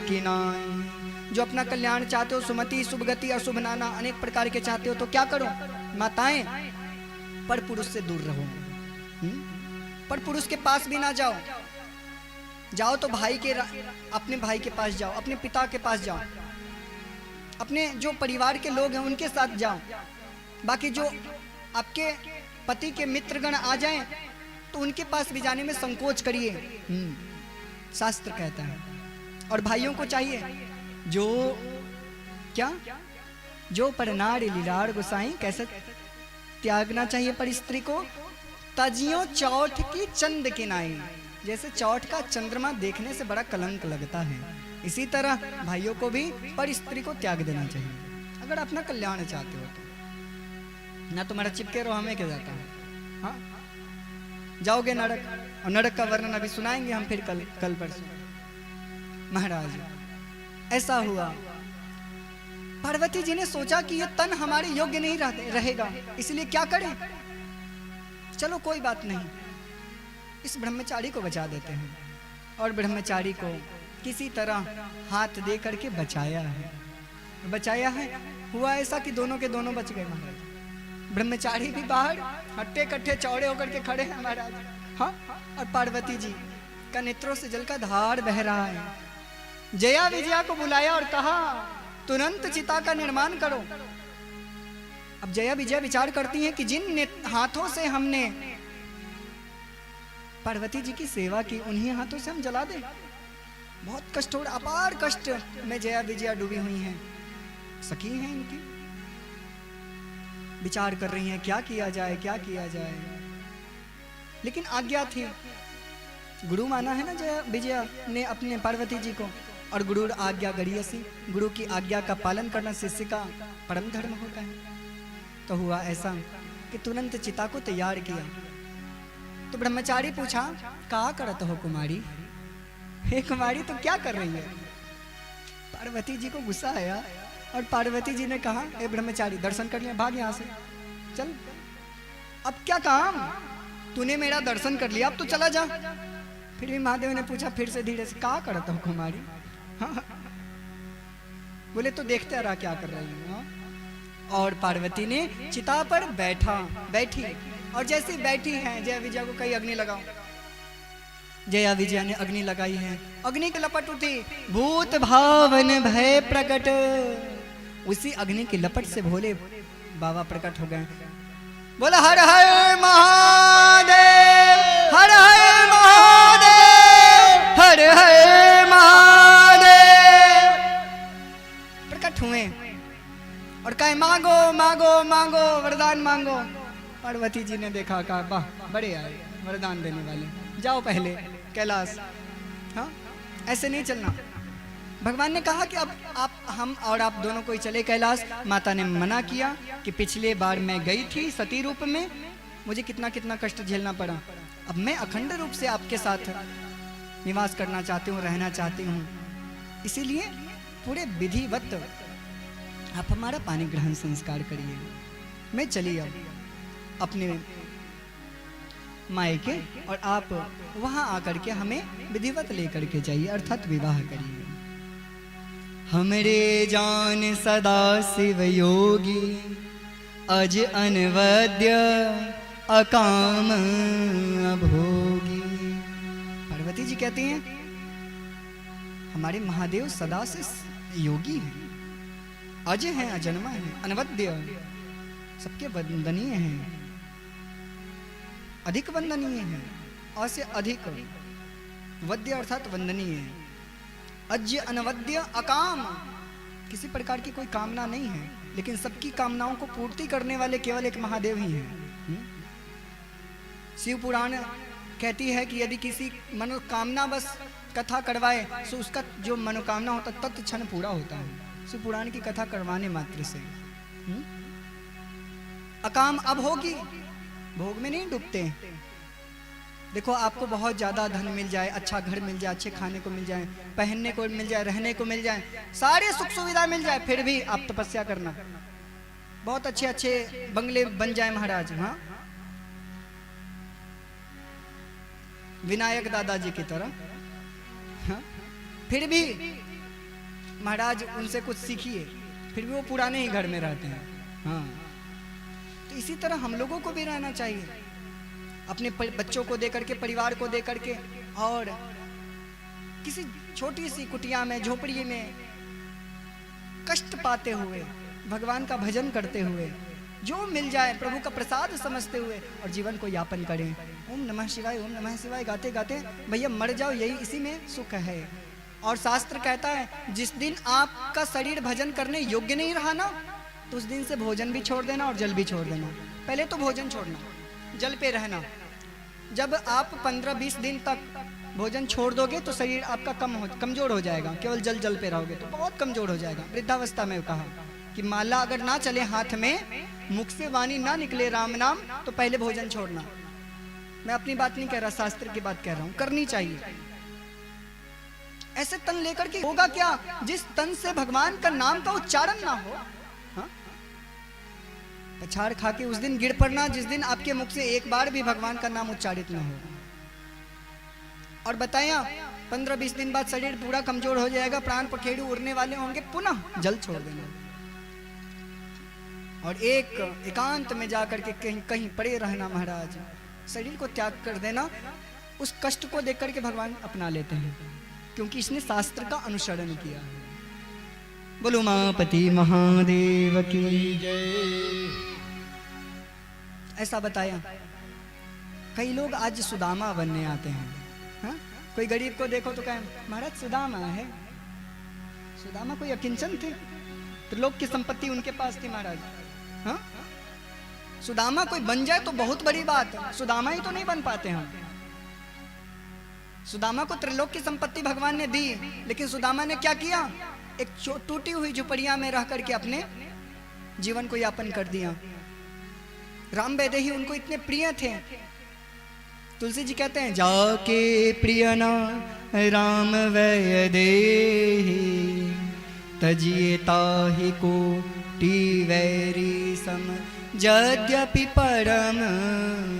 किनाई। जो अपना कल्याण चाहते हो, सुमति शुभ गति और शुभ नाना अनेक प्रकार के चाहते हो, तो क्या करो माताएं, पर पुरुष से दूर रहो। पर पुरुष के पास भी ना जाओ, जाओ तो अपने भाई के पास जाओ, अपने पिता के पास जाओ, अपने जो परिवार के लोग हैं उनके साथ जाओ। बाकी जो आपके पति के मित्रगण आ जाएं तो उनके पास भी जाने में संकोच करिए, शास्त्र कहता है। और भाइयों को चाहिए जो क्या, जो पर नारी लीलार गोसाई, कैसे त्यागना चाहिए पर स्त्री को, तजियो चौठ की चंद किनाई। जैसे चौठ का चंद्रमा देखने से बड़ा कलंक लगता है, इसी तरह भाइयों को भी पर स्त्री को त्याग देना चाहिए अगर अपना कल्याण चाहते हो तो। ना तुम्हारा चिपके रहो, हमें क्या जाता है। हाँ, जाओगे नरक, और नरक का वर्णन अभी सुनाएंगे हम फिर कल परसों। महाराज ऐसा हुआ, पार्वती जी ने सोचा कि ये तन हमारे योग्य नहीं रहेगा, इसलिए क्या करें। चलो कोई बात नहीं, इस ब्रह्मचारी को बचा देते हैं। और ब्रह्मचारी को किसी तरह हाथ दे करके बचाया है। हुआ ऐसा कि दोनों के दोनों बच गए महाराज। ब्रह्मचारी भी बाहर हट्टे कट्ठे चौड़े होकर के खड़े हैं महाराज। हाँ, और पार्वती जी का नेत्रों से जल का धार बह रहा है। जया विजया को बुलाया और कहा तुरंत चिता का निर्माण करो। अब जया विजया विचार करती हैं कि जिन हाथों से हमने पार्वती जी की सेवा की, उन्हीं हाथों से हम जला दें। बहुत कष्ट और अपार कष्ट में जया विजया डूबी हुई हैं, सखी हैं इनकी, विचार कर रही हैं क्या किया जाए। लेकिन आज्ञा थी, गुरु माना है ना जया विजया ने अपने पार्वती जी को, और गुरु आज्ञा गरीयसी, गुरु की आज्ञा का पालन करना शिष्य का परम धर्म होता है। तो हुआ ऐसा कि तुरंत चिता को तैयार किया। तो ब्रह्मचारी पूछा, क्या करत हो कुमारी? हे कुमारी तो क्या कर रही है? पार्वती जी को गुस्सा आया और पार्वती जी ने कहा, हे ब्रह्मचारी दर्शन कर लिया, भाग यहाँ से, चल। अब क्या काम, तूने मेरा दर्शन कर लिया, अब तो चला जा। फिर भी महादेव ने पूछा फिर से धीरे से, क्या करत हो कुमारी? हाँ, बोले तो देखते रहा क्या कर रही है। और पार्वती ने चिता पर बैठी, और जैसे बैठी हैं जया विजया को कही अग्नि लगाओ। जया विजया ने अग्नि लगाई है, अग्नि की लपट उठी, भूत भावन भय प्रकट। उसी अग्नि की लपट से भोले बाबा प्रकट हो गए। बोला हर हर महादेव, हर हर महादेव, हर हर महादेव। प्रकट हुए मांगो मांगो वरदान मांगो। पार्वती जी ने देखा, कहा वाह बड़े आए वरदान देने वाले, जाओ पहले कैलाश। हाँ, ऐसे नहीं चलना। भगवान ने कहा कि अब हम और आप दोनों को ही चले कैलाश। माता ने मना किया कि पिछले बार मैं गई थी सती रूप में, मुझे कितना कितना कष्ट झेलना पड़ा, अब मैं अखंड रूप से आपके साथ निवास करना चाहती हूँ, रहना चाहती हूँ, इसीलिए पूरे विधिवत आप हमारा पानी ग्रहण संस्कार करिए। मैं चली अब अपने मायके और आप वहां आकर के हमें विधिवत लेकर के जाइए, अर्थात विवाह करिए। हमरे जान सदा शिव योगी, अज अनवद्य अकाम अभोगी। पार्वती जी कहती हैं हमारे महादेव सदा से योगी हैं, अज हैं, अजन्मा हैं, अनवद्य, सबके वंदनीय हैं, अधिक वंदनीय है, और से अधिक वद्य अर्थात वंदनीय है। अज्य अनवद्य अकाम, किसी प्रकार की कोई कामना नहीं है, लेकिन सबकी कामनाओं को पूर्ति करने वाले केवल एक महादेव ही हैं। शिव पुराण कहती है कि यदि किसी मनोकामना बस कथा करवाए तो उसका जो मनोकामना होता तत्क्षण पूरा होता है, शिव पुराण की कथा करवाने मात्र से। अकाम अब होगी, भोग में नहीं डूबते। देखो आपको बहुत ज़्यादा धन मिल जाए, अच्छा घर मिल जाए, अच्छे खाने को मिल जाए, पहनने को मिल जाए, रहने को मिल जाए, सारे सुख सुविधा मिल जाए, फिर भी आप तपस्या करना, बहुत अच्छे अच्छे बंगले बन जाए महाराज, हाँ, विनायक दादाजी की तरह, हाँ, फिर भी महाराज उनसे कुछ सीखिए, फिर भी वो पुराने ही घर में रहते हैं। हाँ, तो इसी तरह हम लोगों को भी रहना चाहिए, अपने बच्चों को देकर के, परिवार को देकर के, और किसी छोटी सी कुटिया में, झोपड़ी में कष्ट पाते हुए, भगवान का भजन करते हुए, जो मिल जाए प्रभु का प्रसाद समझते हुए और जीवन को यापन करें। ओम नमः शिवाय, ओम नमः शिवाय गाते गाते भैया मर जाओ, यही इसी में सुख है। और शास्त्र कहता है जिस दिन आपका शरीर भजन करने योग्य नहीं रहा ना, तो उस दिन से भोजन भी छोड़ देना और जल भी छोड़ देना। पहले तो भोजन छोड़ना, जल पे रहना। जब आप 15-20 दिन तक भोजन छोड़ दोगे तो शरीर आपका कमजोर हो जाएगा, केवल जल जल पे रहोगे तो बहुत कमजोर हो जाएगा। वृद्धावस्था में कहा कि माला अगर ना चले हाथ में, मुख से वाणी ना निकले राम नाम, तो पहले भोजन छोड़ना। मैं अपनी बात नहीं कह रहा, शास्त्र की बात कह रहा हूँ, करनी चाहिए। ऐसे तन लेकर के होगा क्या, जिस तन से भगवान का नाम का उच्चारण ना हो। हाँ? पछाड़ खा के उस दिन गिर पड़ना जिस दिन आपके मुख से एक बार भी भगवान का नाम उच्चारित ना हो। और बताया 15-20 दिन बाद शरीर पूरा कमजोर हो जाएगा, प्राण पखेरु उड़ने वाले होंगे, पुनः जल छोड़ देना और एकांत में जाकर के कहीं पड़े रहना महाराज। शरीर को त्याग कर देना, उस कष्ट को देख करके भगवान अपना लेते हैं, क्योंकि इसने शास्त्र का अनुसरण किया है। बोलो उमापति महादेव की जय। ऐसा बताया। कई लोग आज सुदामा बनने आते हैं। हा? कोई गरीब को देखो तो कहें महाराज सुदामा है। सुदामा कोई अकिंचन थे, त्रिलोक की संपत्ति उनके पास थी महाराज। हाँ? सुदामा कोई बन जाए तो बहुत बड़ी बात है, सुदामा ही तो नहीं बन पाते हम। सुदामा को त्रिलोक की संपत्ति भगवान ने दी, लेकिन सुदामा ने क्या किया, एक टूटी हुई झुपड़िया में रह करके अपने जीवन को यापन कर दिया। राम वैदेही उनको इतने प्रिय थे। तुलसी जी कहते हैं जाके प्रियना राम वैदेही, तजिए ताहि कोटि वैरी सम, यद्यपि परम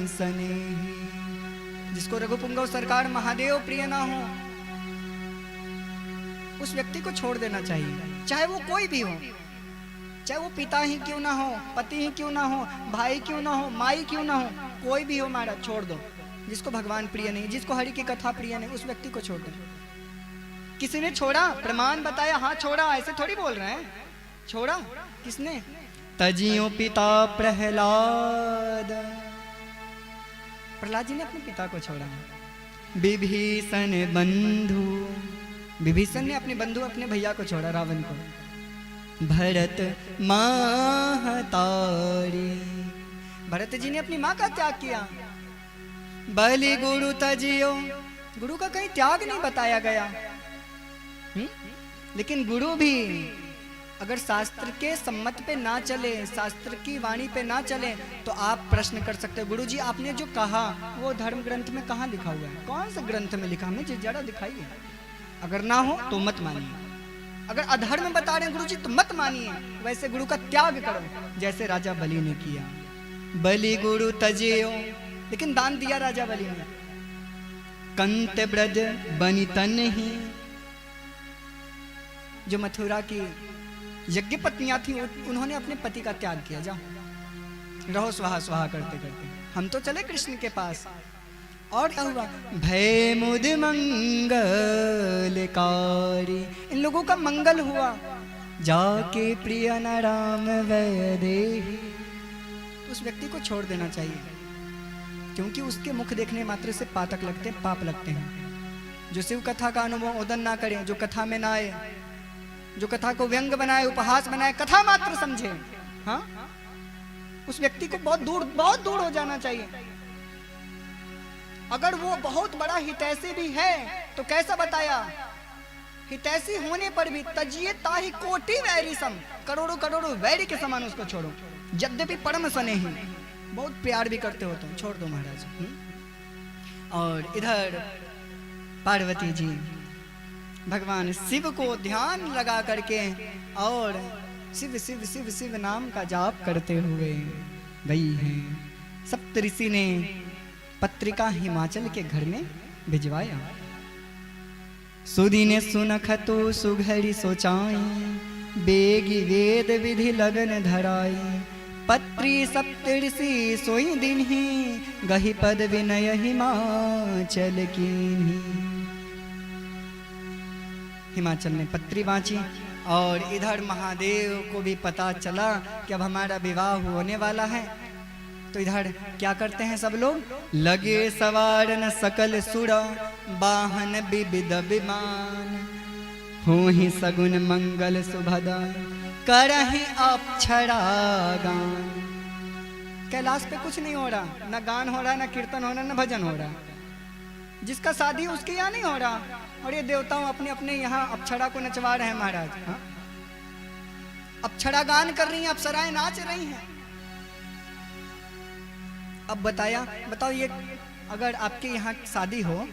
स्नेही। जिसको रघुपुंगव सरकार महादेव प्रिय ना हो, उस व्यक्ति को छोड़ देना चाहिए, चाहे वो कोई भी हो, चाहे वो पिता ही क्यों ना हो, पति ही क्यों ना हो, भाई क्यों ना हो, माई क्यों ना हो, कोई भी हो महाराज, छोड़ दो। जिसको भगवान प्रिय नहीं, जिसको हरि की कथा प्रिय नहीं, उस व्यक्ति को छोड़ दो। किसी ने छोड़ा, प्रमाण बताया, हाँ छोड़ा, ऐसे थोड़ी बोल रहे हैं, छोड़ा किसने, तजियो पिता प्रहलाद। प्रहलाद जी ने अपने पिता को छोड़ा। विभीषण बंधु, विभीषण ने अपने बंधु, अपने भैया को छोड़ा, रावण को। भरत महतारी। भरत जी ने अपनी माँ का त्याग किया। बलि गुरु तजियो, गुरु का कहीं त्याग नहीं बताया गया। लेकिन गुरु भी अगर शास्त्र के सम्मत पे ना चले, शास्त्र की वाणी पे ना चले, तो आप प्रश्न कर सकते हो, गुरु जी आपने जो कहा वो धर्म ग्रंथ में कहाँ लिखा हुआ है? कौन से ग्रंथ में लिखा? हमें जरा दिखाइए। अगर ना हो तो मत मानिए। अगर अधर्म बता रहे हैं गुरु जी तो मत मानिए। वैसे गुरु का त्याग करो, जैसे राजा बलि ने किया। बलि गुरु तजियो, लेकिन दान दिया राजा बलि ने। कंत ब्रज बनि तन ही, जो मथुरा की यज्ञ पत्नियां थी उन्होंने अपने पति का त्याग किया। जाओ रहो स्वाहा स्वाहा करते करते, हम तो चले कृष्ण के पास। और क्या हुआ? भय मुद मंगलकारी, इन लोगों का मंगल हुआ। जाके प्रिय न राम वैदेही, तो उस व्यक्ति को छोड़ देना चाहिए, क्योंकि उसके मुख देखने मात्र से पातक लगते हैं, पाप लगते हैं। जो शिव कथा का अनुभव उदन ना करे, जो कथा में ना आए, जो कथा को व्यंग बनाए, उपहास बनाए, कथा मात्र समझे, हाँ, उस व्यक्ति को बहुत दूर हो जाना चाहिए। अगर वो बहुत बड़ा हितैषी भी है तो कैसा बताया? हितैषी होने पर भी तजिए ताहि कोटि वैरी सम, करोड़ों करोड़ों वैरी के समान उसको छोड़ो। यद्यपि परम सने ही, बहुत प्यार भी करते हो तुम, छोड़ दो महाराज। और इधर पार्वती जी भगवान शिव को ध्यान लगा करके और शिव शिव शिव शिव नाम का जाप करते हुए गई हैं। सप्तऋषि ने पत्रिका हिमाचल के घर में भिजवाया। सुदी ने सुनख तो सुघड़ी सोचाई, बेगी वेद विधि लगन धराई। पत्री सप्तऋषि सोई दिन ही, गही पद विनय हिमाचल कीन्ही। हिमाचल ने पत्री बाँची और इधर महादेव को भी पता चला कि अब हमारा विवाह होने वाला है। तो इधर क्या करते हैं सब लोग? लगे सवारन सकल सुरा, वाहन विविध विमान। हो ही सगुन मंगल सुभदा, करहि अप्सरा गान। कैलाश पे कुछ नहीं हो रहा, ना गान हो रहा, ना कीर्तन हो रहा, ना भजन हो रहा। जिसका शादी उसके यहाँ नहीं हो रहा, और ये देवताओं अपने अपने यहाँ अप्सरा को नचवा रहे हैं महाराज। हाँ? अप्सरा गान कर रही हैं, अप्सराएं नाच रही हैं। अब बताओ ये अगर आपके यहाँ शादी हो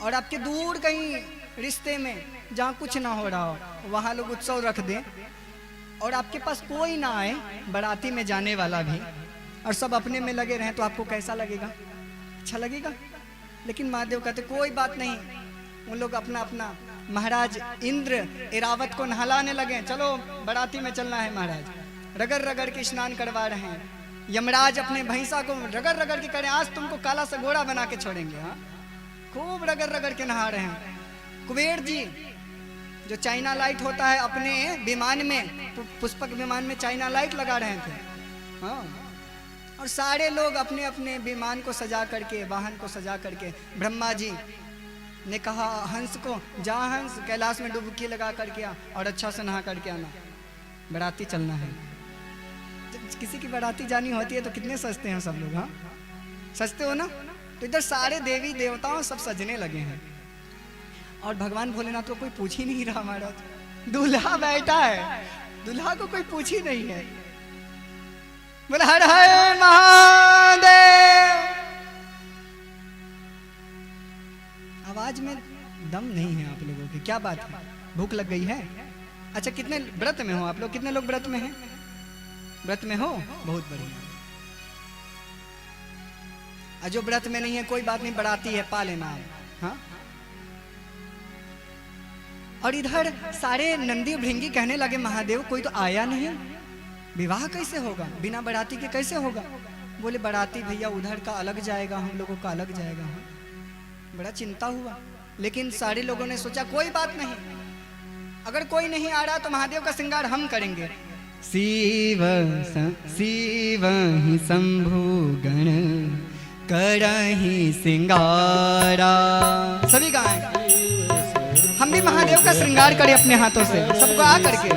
और आपके दूर कहीं रिश्ते में जहाँ कुछ ना हो रहा हो, वहाँ लोग उत्सव रख दें और आपके पास कोई ना आए, बाराती में जाने वाला भी, और सब अपने में लगे रहें, तो आपको कैसा लगेगा? अच्छा लगेगा? लेकिन महादेव कहते कोई बात नहीं, उन लोग अपना अपना, महाराज इंद्र एरावत को नहलाने लगे, चलो बाराती में चलना है महाराज। रगड़ रगड़ के स्नान करवा रहे हैं। यमराज अपने भैंसा को रगड़ रगड़ के करें, आज तुमको काला सा घोड़ा बना के छोड़ेंगे। हाँ, खूब रगड़ रगड़ के नहा रहे हैं। कुबेर जी जो चाइना लाइट होता है अपने विमान में, पुष्पक विमान में चाइना लाइट लगा रहे थे। हाँ, और सारे लोग अपने अपने विमान को सजा करके, वाहन को सजा करके, ब्रह्मा जी ने कहा हंस को, जा हंस कैलाश में डुबकी लगा करके आ और अच्छा से नहा करके आना, बाराती चलना है। जब किसी की बाराती जानी होती है तो कितने सजते हैं सब लोग। हाँ, सजते हो ना? तो इधर सारे देवी देवताओं सब सजने लगे हैं और भगवान भोलेनाथ को कोई पूछ ही नहीं रहा महाराज। दूल्हा बैठा है, दूल्हा को कोई पूछ ही नहीं है। बोले हर हर महादेव। आवाज में दम नहीं है आप लोगों की, क्या बात है? भूख लग गई है? अच्छा, कितने व्रत में हो आप लोग? कितने लोग व्रत में हैं? व्रत में हो? बहुत बढ़िया। जो व्रत में नहीं है कोई बात नहीं, बाराती है, पा लेना आप। हाँ, और इधर सारे नंदी भृंगी कहने लगे महादेव कोई तो आया नहीं, विवाह कैसे होगा? बिना बाराती के कैसे होगा? बोले बाराती भैया उधर का अलग जाएगा, हम लोगों का अलग जाएगा। हाँ, बड़ा चिंता हुआ, लेकिन सारे लोगों ने सोचा कोई बात नहीं, अगर कोई नहीं आ रहा तो महादेव का श्रृंगार हम करेंगे। शिव शिव ही शंभु गण करहि श्रृंगारा। सभी गाएं, हम भी महादेव का श्रृंगार करे अपने हाथों से, सबको आ करके।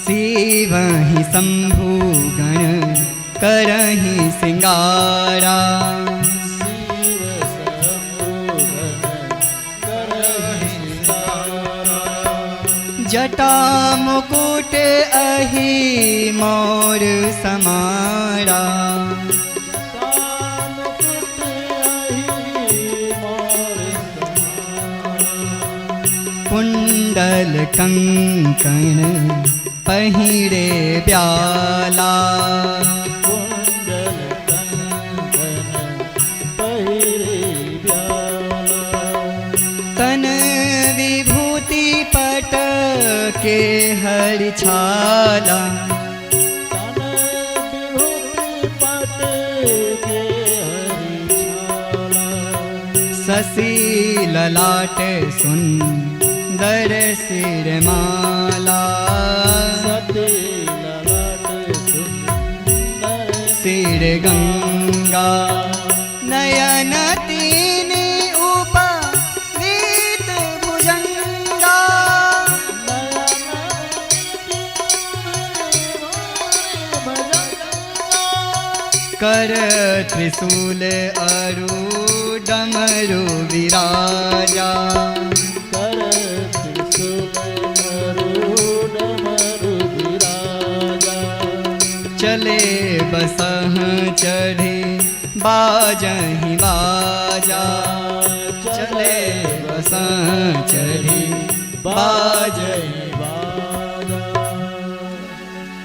शिव ही शंभु गण करहि श्रृंगारा, जटा मुकुट अहि मोर समारा, कुंडल कंकण पहिरे ब्याला, तन विभूति पट के हरि छाला, शशि ललाट सुंदर सिर माला, सिर गंगा नयन तीन उपवीत भुजंगा, कर त्रिशूल अरु डमरु विराजा, चले बसह चढ़े बाजहि बाजा, चले बसह चढ़े बाजहि बाजा।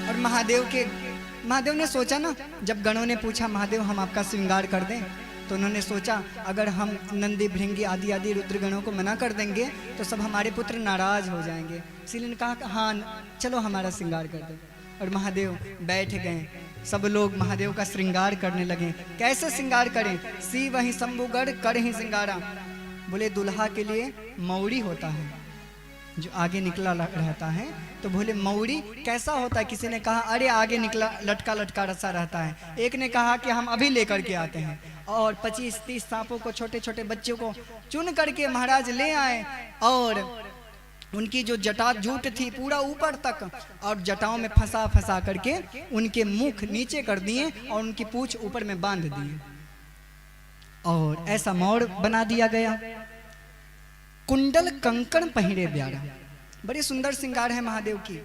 और महादेव ने सोचा ना, जब गणों ने पूछा महादेव हम आपका श्रृंगार कर दें, तो उन्होंने सोचा अगर हम नंदी भृंगी आदि आदि रुद्र गणों को मना कर देंगे तो सब हमारे पुत्र नाराज हो जाएंगे, इसीलिए कहा हाँ चलो हमारा श्रृंगार कर दो। और महादेव बैठ गए, सब लोग महादेव का श्रृंगार करने लगे। कैसे श्रृंगार करें? शिव वही शंभुगढ़ कर ही श्रृंगारा। बोले दुल्हा के लिए मौड़ी होता है जो आगे निकला रहता है, तो बोले मौड़ी कैसा होता है? किसी ने कहा अरे आगे निकला लटका लटका रसा रहता है। एक ने कहा कि हम अभी लेकर के आते हैं, और 25-30 सांपों को, छोटे छोटे बच्चों को चुन करके महाराज ले आए, और उनकी जो जटा जूट थी पूरा ऊपर तक, और जटाओं में फंसा फंसा करके उनके मुख नीचे कर दिए और उनकी पूंछ ऊपर में बांध दिए, और ऐसा मोर बना दिया गया। कुंडल कंकण पहिरे ब्यारा, बड़ी सुंदर श्रृंगार है महादेव की।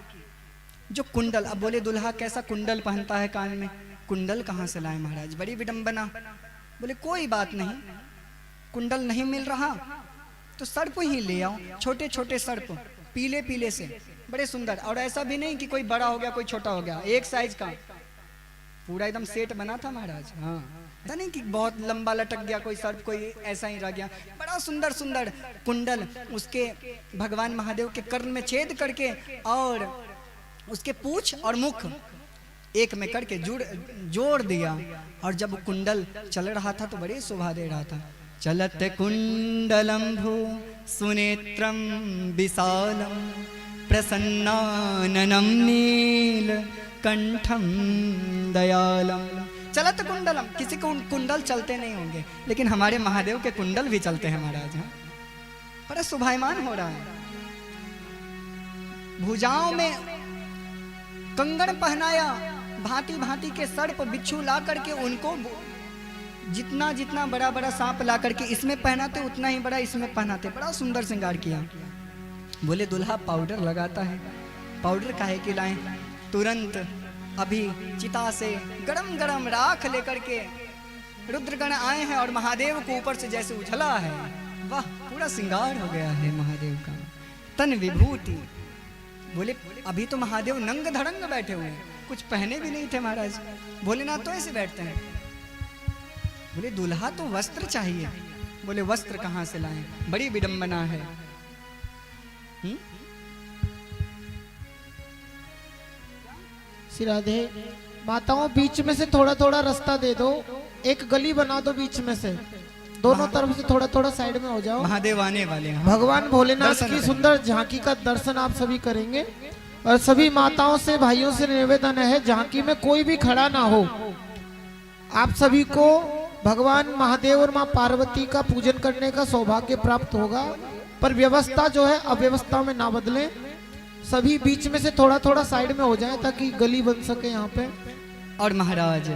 जो कुंडल, अब बोले दुल्हा कैसा कुंडल पहनता है कान में, कुंडल कहाँ से लाए महाराज? बड़ी विडंबना। बोले कोई बात नहीं, कुंडल नहीं मिल रहा तो सर्प ही ले आओ, छोटे छोटे सर्प पीले पीले से, बड़े सुंदर। और ऐसा भी नहीं कि कोई बड़ा हो गया कोई छोटा हो गया, एक साइज का पूरा एकदम सेट बना था महाराज। हाँ, था नहीं कि बहुत लंबा लटक गया कोई सर्प, कोई ऐसा ही रह गया। बड़ा सुंदर सुंदर कुंडल उसके भगवान महादेव के कर्ण में छेद करके, और उसके पूंछ और मुख एक में करके जोड़ दिया। और जब कुंडल चल रहा था तो बड़े शोभा दे रहा था। चलत कुंडलम भू सुनेत्रम विशालम प्रसन्नाननम नील कंठम दयालम। चलत कुंडलम, किसी को कुंडल चलते नहीं होंगे, लेकिन हमारे महादेव के कुंडल भी चलते हैं महाराज। हाँ, बड़ा शोभायमान हो रहा है। भुजाओं में कंगन पहनाया, भांति भांति के सर्प बिच्छू ला करके उनको जितना जितना बड़ा बड़ा सांप ला करके इसमें पहनाते उतना ही बड़ा इसमें पहनाते। बड़ा सुंदर श्रृंगार किया। बोले दुल्हा पाउडर लगाता है, पाउडर काहे के लाएं? तुरंत अभी चिता से गरम गरम राख लेकर के रुद्रगण आए हैं और महादेव को ऊपर से जैसे उछला है। वाह, पूरा श्रृंगार हो गया है महादेव का, तन विभूति। बोले अभी तो महादेव नंग धड़ंग बैठे हुए हैं, कुछ पहने भी नहीं थे महाराज। भोलेनाथ तो ऐसे बैठते हैं। बोले दूल्हा तो वस्त्र चाहिए। बोले वस्त्र कहाँ से लाएं? बड़ी विडंबना है। श्री राधे, माताओं बीच में से थोड़ा थोड़ा रास्ता दे दो, एक गली बना दो बीच में से, दोनों तरफ से थोड़ा थोड़ा साइड में हो जाओ। महादेव आने वाले हैं। भगवान भोलेनाथ की सुंदर झांकी का दर्शन आप सभी करेंगे। और सभी माताओं से भाइयों से निवेदन है, झांकी में कोई भी खड़ा ना हो। आप सभी को भगवान महादेव और माँ पार्वती का पूजन करने का सौभाग्य प्राप्त होगा। पर व्यवस्था जो है अव्यवस्था में ना बदले, सभी बीच में से थोड़ा थोड़ा साइड में हो जाए ताकि गली बन सके यहाँ पे। और महाराज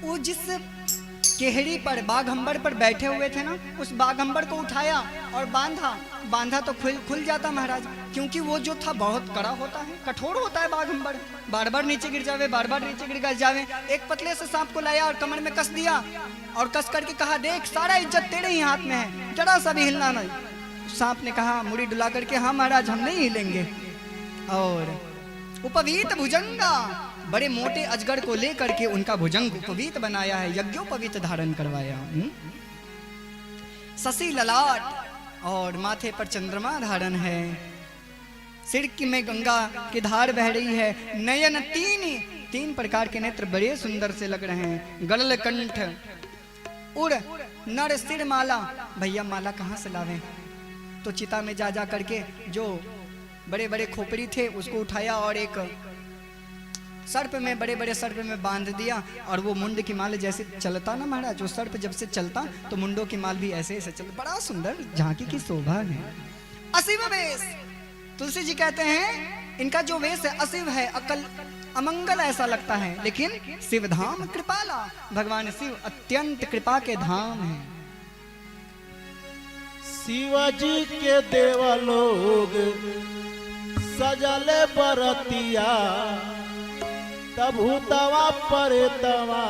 वो जिस केहड़ी पर बाघंबर पर बैठे हुए थे ना, उस बाघंबर को उठाया और बांधा तो खुल जाता महाराज, क्योंकि वो जो था बहुत कड़ा होता है, कठोर होता है बाघंबर, बार बार नीचे गिर जावे, बार बार नीचे गिर जावे। एक पतले से सांप को लाया और कमर में कस दिया और कस करके कहा, देख सारा इज्जत तेरे ही हाथ में है, जरा सा भी हिलना नहीं। सांप ने कहा मुड़ी डुला करके, हाँ महाराज हम नहीं हिलेंगे। और उपवीत भुजंगा, बड़े मोटे अजगर को लेकर के उनका भुजंग उपवीत बनाया है, यज्ञोपवीत धारण करवाया। शशि ललाट और माथे पर चंद्रमा धारण है, सिर में गंगा की धार बह रही है, नयन तीन प्रकार के नेत्र बड़े सुंदर से लग रहे हैं, गड़ल कंठ, उड़ नर सिर माला। भैया माला कहाँ से लावे? तो चिता में जा करके जो बड़े बड़े खोपड़ी थे उसको उठाया और एक सर्प में, बड़े बड़े सर्प में बांध दिया, और वो मुंड की माल जैसे चलता ना महाराज, वो सर्प जब से चलता तो मुंडों की माल भी ऐसे ऐसे चलता, बड़ा सुंदर झांकी की शोभा है। अशिव वेश, तुलसी जी कहते हैं इनका जो वेश है अशिव है, अकल अमंगल ऐसा लगता है, लेकिन शिव धाम कृपाला, भगवान शिव अत्यंत कृपा के धाम है। शिवाजी के देवा लोग सजले बरतिया, तब भूतवा परेतवा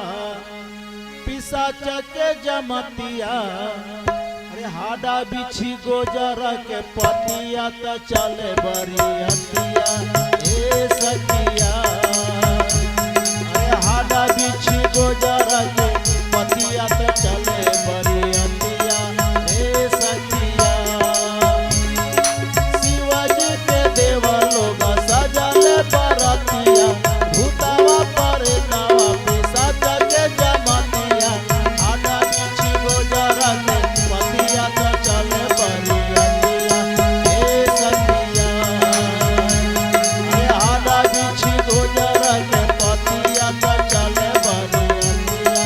पिशाच के जमतिया। अरे हाडा बिछी गोजर के पतिया, त चले बरियतिया ए सखिया। अरे हाडा बिछी गोजर के पतिया, त चले बरियतिया ए सखिया। शिवाजी के देवा लोग सजले बरतिया, भूतवा परेतवा पिशाच के जमतिया। हाडा बिछी गोजर के पतिया, त चले बरियतिया ए सखिया। अरे हाडा बिछी गोजर के पतिया, त चले बरियतिया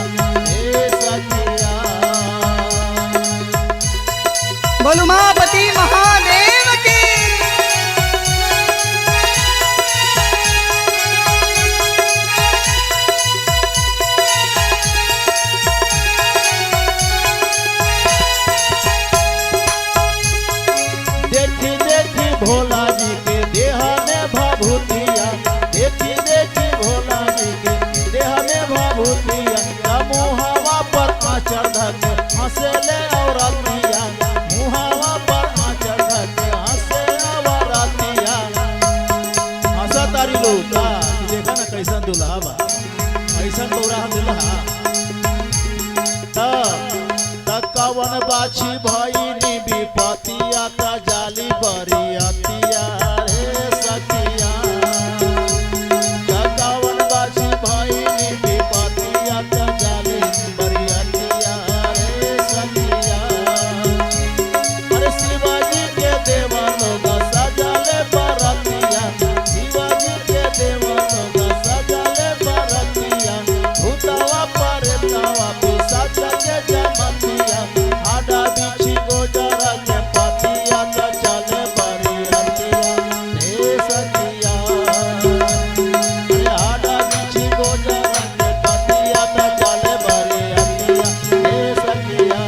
ए सखिया। बोलो महापति महादेव की। देखी देखी भोला जी के देह में भभूतिया, देखी देखी भोला जी के देह में भभूतिया। मुहावा पर आंचल धके हंसेले औरतिया, मुहावा पर आंचल धके हंसे औरतिया। हंसा तारी लोग का देखा ना कैसन दुल्हा बा, कैसन तोरा दुल्हा। कवन बाछी भईनी विपतिया, त जाली बरियतिया रे सखिया। कवन बाछी भईनी विपतिया, त जाली बरियतिया रे सखिया। अरे शिवाजी के देवा लोग सजले बरतिया, शिवाजी के देवा लोग सजले बरतिया। भूतवा परेतवा पिशाच के जमतिया। हाडा बिछी गोजर के पतिया, त चले बरियतिया हे सखिया। अरे हाडा बिछी गोजर के पतिया, त चले बरियतिया हे सखिया।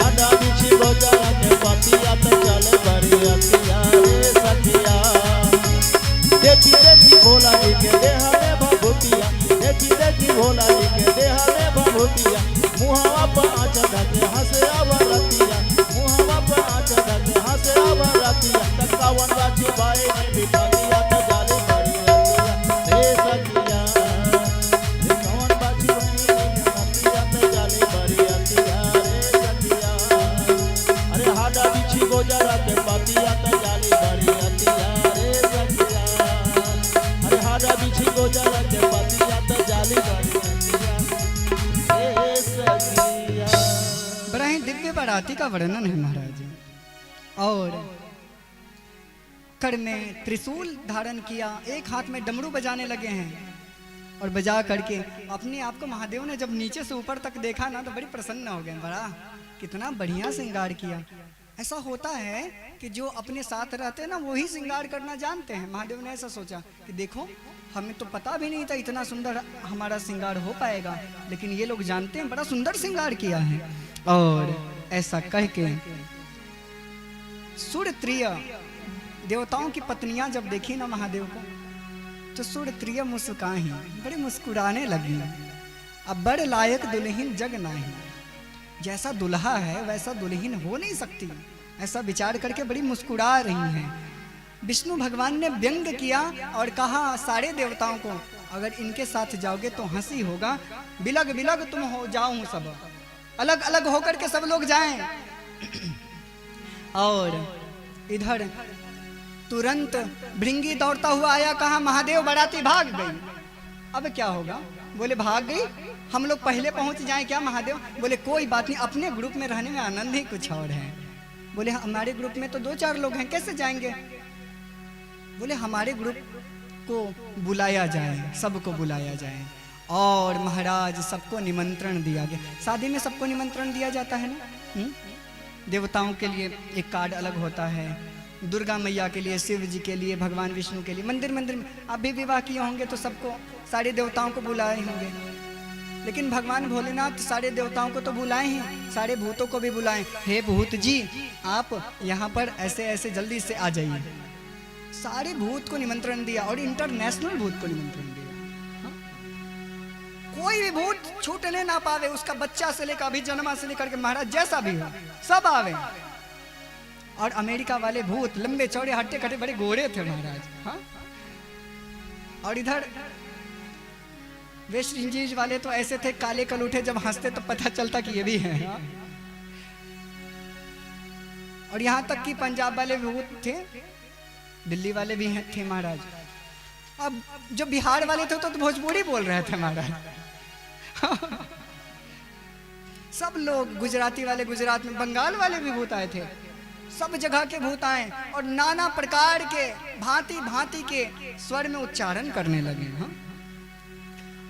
हाडा बिछी गोजर के पतिया, त चले बरियतिया हे सखिया। देखी देखी भोला जी के देह में भभूतिया, देखी देखी भोला जी के देह में भभूतिया। मुहावा पर आंचल धके हंसे अवरतिया, मुहावा पर आंचल धके हंसे अवरतिया। तकावन बाछी बाई विपतिया, त जाले बरियतिया हे सखिया। तकावन बाछी बाई विपतिया, त जाले बरियतिया हे सखिया। अरे हाडा बिछी गोजर के पतिया, त जाले बरियतिया हे सखिया। अरे हाडा बिछी गोजर के पतिया, त जाले बरियतिया हे सखिया। बड़ा ही दिव्य बाराती का वर्णन है महाराज। और कर में त्रिशूल धारण किया, एक हाथ में डमरू बजाने लगे हैं, और बजा करके अपने आप को महादेव ने जब नीचे से ऊपर तक देखा ना तो बड़ी प्रसन्न हो गए, बड़ा कितना बढ़िया श्रृंगार किया। ऐसा होता है कि जो अपने साथ रहते हैं ना वही श्रृंगार करना जानते हैं। महादेव ने ऐसा सोचा कि देखो हमें तो पता भी नहीं था इतना सुंदर हमारा श्रृंगार हो पाएगा, लेकिन ये लोग जानते हैं बड़ा सुंदर श्रृंगार किया है। और ऐसा कह के सुरत्रिय देवताओं की पत्नियां जब देखी ना महादेव को तो सुरत्रिय मुस्कुराई, बड़े मुस्कुराने लगी। अब बड़ लायक दुल्हन जग नाही, जैसा दुल्हा है वैसा दुल्हन हो नहीं सकती, ऐसा विचार करके बड़ी मुस्कुरा रही हैं। विष्णु भगवान ने व्यंग किया और कहा सारे देवताओं को अगर इनके साथ जाओगे तो हंसी होगा, बिलग बिलग तुम हो जाऊं, सब अलग अलग होकर के सब लोग जाएं। और इधर तुरंत भृंगी दौड़ता हुआ आया, कहा महादेव बाराती भाग गई। अब क्या होगा? बोले भाग गई, हम लोग पहले पहुंच जाएं क्या महादेव? बोले कोई बात नहीं, अपने ग्रुप में रहने में आनंद ही कुछ और है। बोले हमारे ग्रुप में तो 2-4 लोग हैं, कैसे जाएंगे? बोले हमारे ग्रुप को बुलाया जाए, सबको बुलाया जाए। और महाराज सबको निमंत्रण दिया गया। शादी में सबको निमंत्रण दिया जाता है ना। देवताओं के लिए एक कार्ड अलग होता है, दुर्गा मैया के लिए, शिव जी के लिए, भगवान विष्णु के लिए। मंदिर मंदिर में आप भी विवाह किए होंगे तो सबको, सारे देवताओं को बुलाए होंगे, लेकिन भगवान भोलेनाथ सारे देवताओं को तो बुलाए हैं, सारे भूतों को भी बुलाएं। हे भूत जी आप यहाँ पर ऐसे ऐसे जल्दी से आ जाइए। सारे भूत को निमंत्रण दिया और इंटरनेशनल भूत को निमंत्रण दिया। हाँ? कोई भी भूत छूटने ना पावे, उसका बच्चा से लेकर अभी जन्मा से लेकर के महाराज जैसा भी हो सब आवे। और अमेरिका वाले भूत लंबे चौड़े हट्टे कट्टे बड़े गोरे थे महाराज। हाँ? और इधर वेस्ट इंडीज वाले तो ऐसे थे काले कलूठे, जब हंसते तो पता चलता कि ये भी हैं। हाँ? और यहाँ तक कि पंजाब वाले भूत थे, दिल्ली वाले भी हैं थे महाराज। अब जो बिहार वाले थे तो भोजपुरी बोल रहे थे महाराज। सब लोग, गुजराती वाले गुजरात में, बंगाल वाले भी भूत आए थे, सब जगह के भूत आए और नाना प्रकार के भांति भांति के स्वर में उच्चारण करने लगे। हाँ?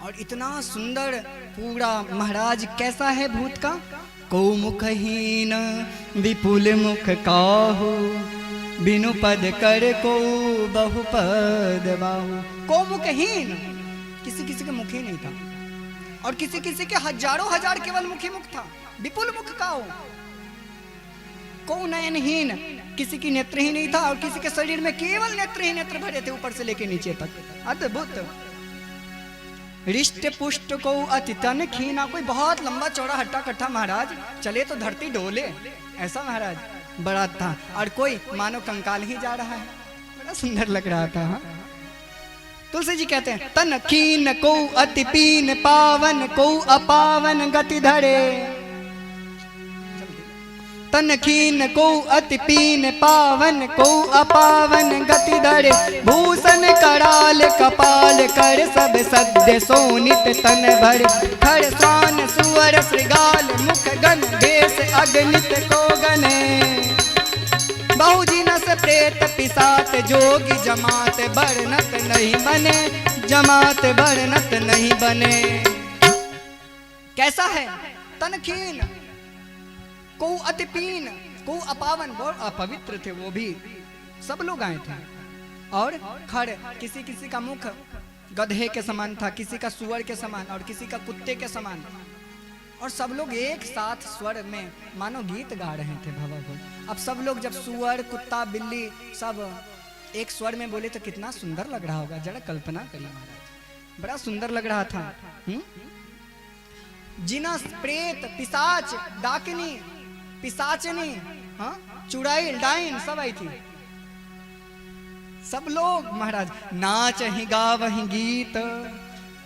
और इतना सुंदर पूरा महाराज कैसा है भूत का? को मुखहीन विपुल मुख काहू, बिनु पद कर को बहुपद बाहु। को मुखहीन, किसी किसी के मुख ही नहीं था, और किसी किसी के हजारों हजार केवल मुख ही मुख था। विपुल मुख काहू, को नयनहीन, किसी की नेत्र ही नहीं था, और किसी के शरीर में केवल नेत्र ही नेत्र भरे थे ऊपर से लेके नीचे तक। अद्भुत। रिष्ट पुष्ट को अति तन खीना, कोई बहुत लंबा चौड़ा हट्टा कट्ठा महाराज, चले तो धरती डोले ऐसा महाराज बड़ा था। और कोई मानो कंकाल ही जा रहा है, बड़ा सुंदर लग रहा था। हाँ? तुलसी जी कहते हैं तन खीन को अति पीन पावन, को अपावन गति धरे। तन खीन को अति पीन पावन, को अपावन गति धरे। भूषण कराल कपाल कर, सब सद्य सोनित तन भर। हर शान सुअर श्रृगाल, मुख गण देश अगणित को गने। बहुजिनस प्रेत पिसात, जोगी जमात बरनत नहीं बने, जमात बरनत नहीं बने। कैसा है? तनखीन, को अतिपीन, को अपावन, बहुत अपवित्र थे वो भी, सब लोग आए थे। और खड़, किसी किसी का मुख गधे के समान था, किसी का सुअर के समान, और किसी का कुत्ते के समान। और सब लोग एक साथ स्वर में मानो गीत गा रहे थे भव। अब सब लोग जब सुअर, कुत्ता, बिल्ली सब एक स्वर में बोले तो कितना सुंदर लग रहा होगा, जरा कल्पना करिए महाराज, बड़ा सुंदर लग रहा था। जिनस प्रेत पिशाच डाकिनी पिशाचनी, हाँ, चुड़ैल डाइन सब आई थी। सब लोग महाराज नाच ही गाव ही गीत,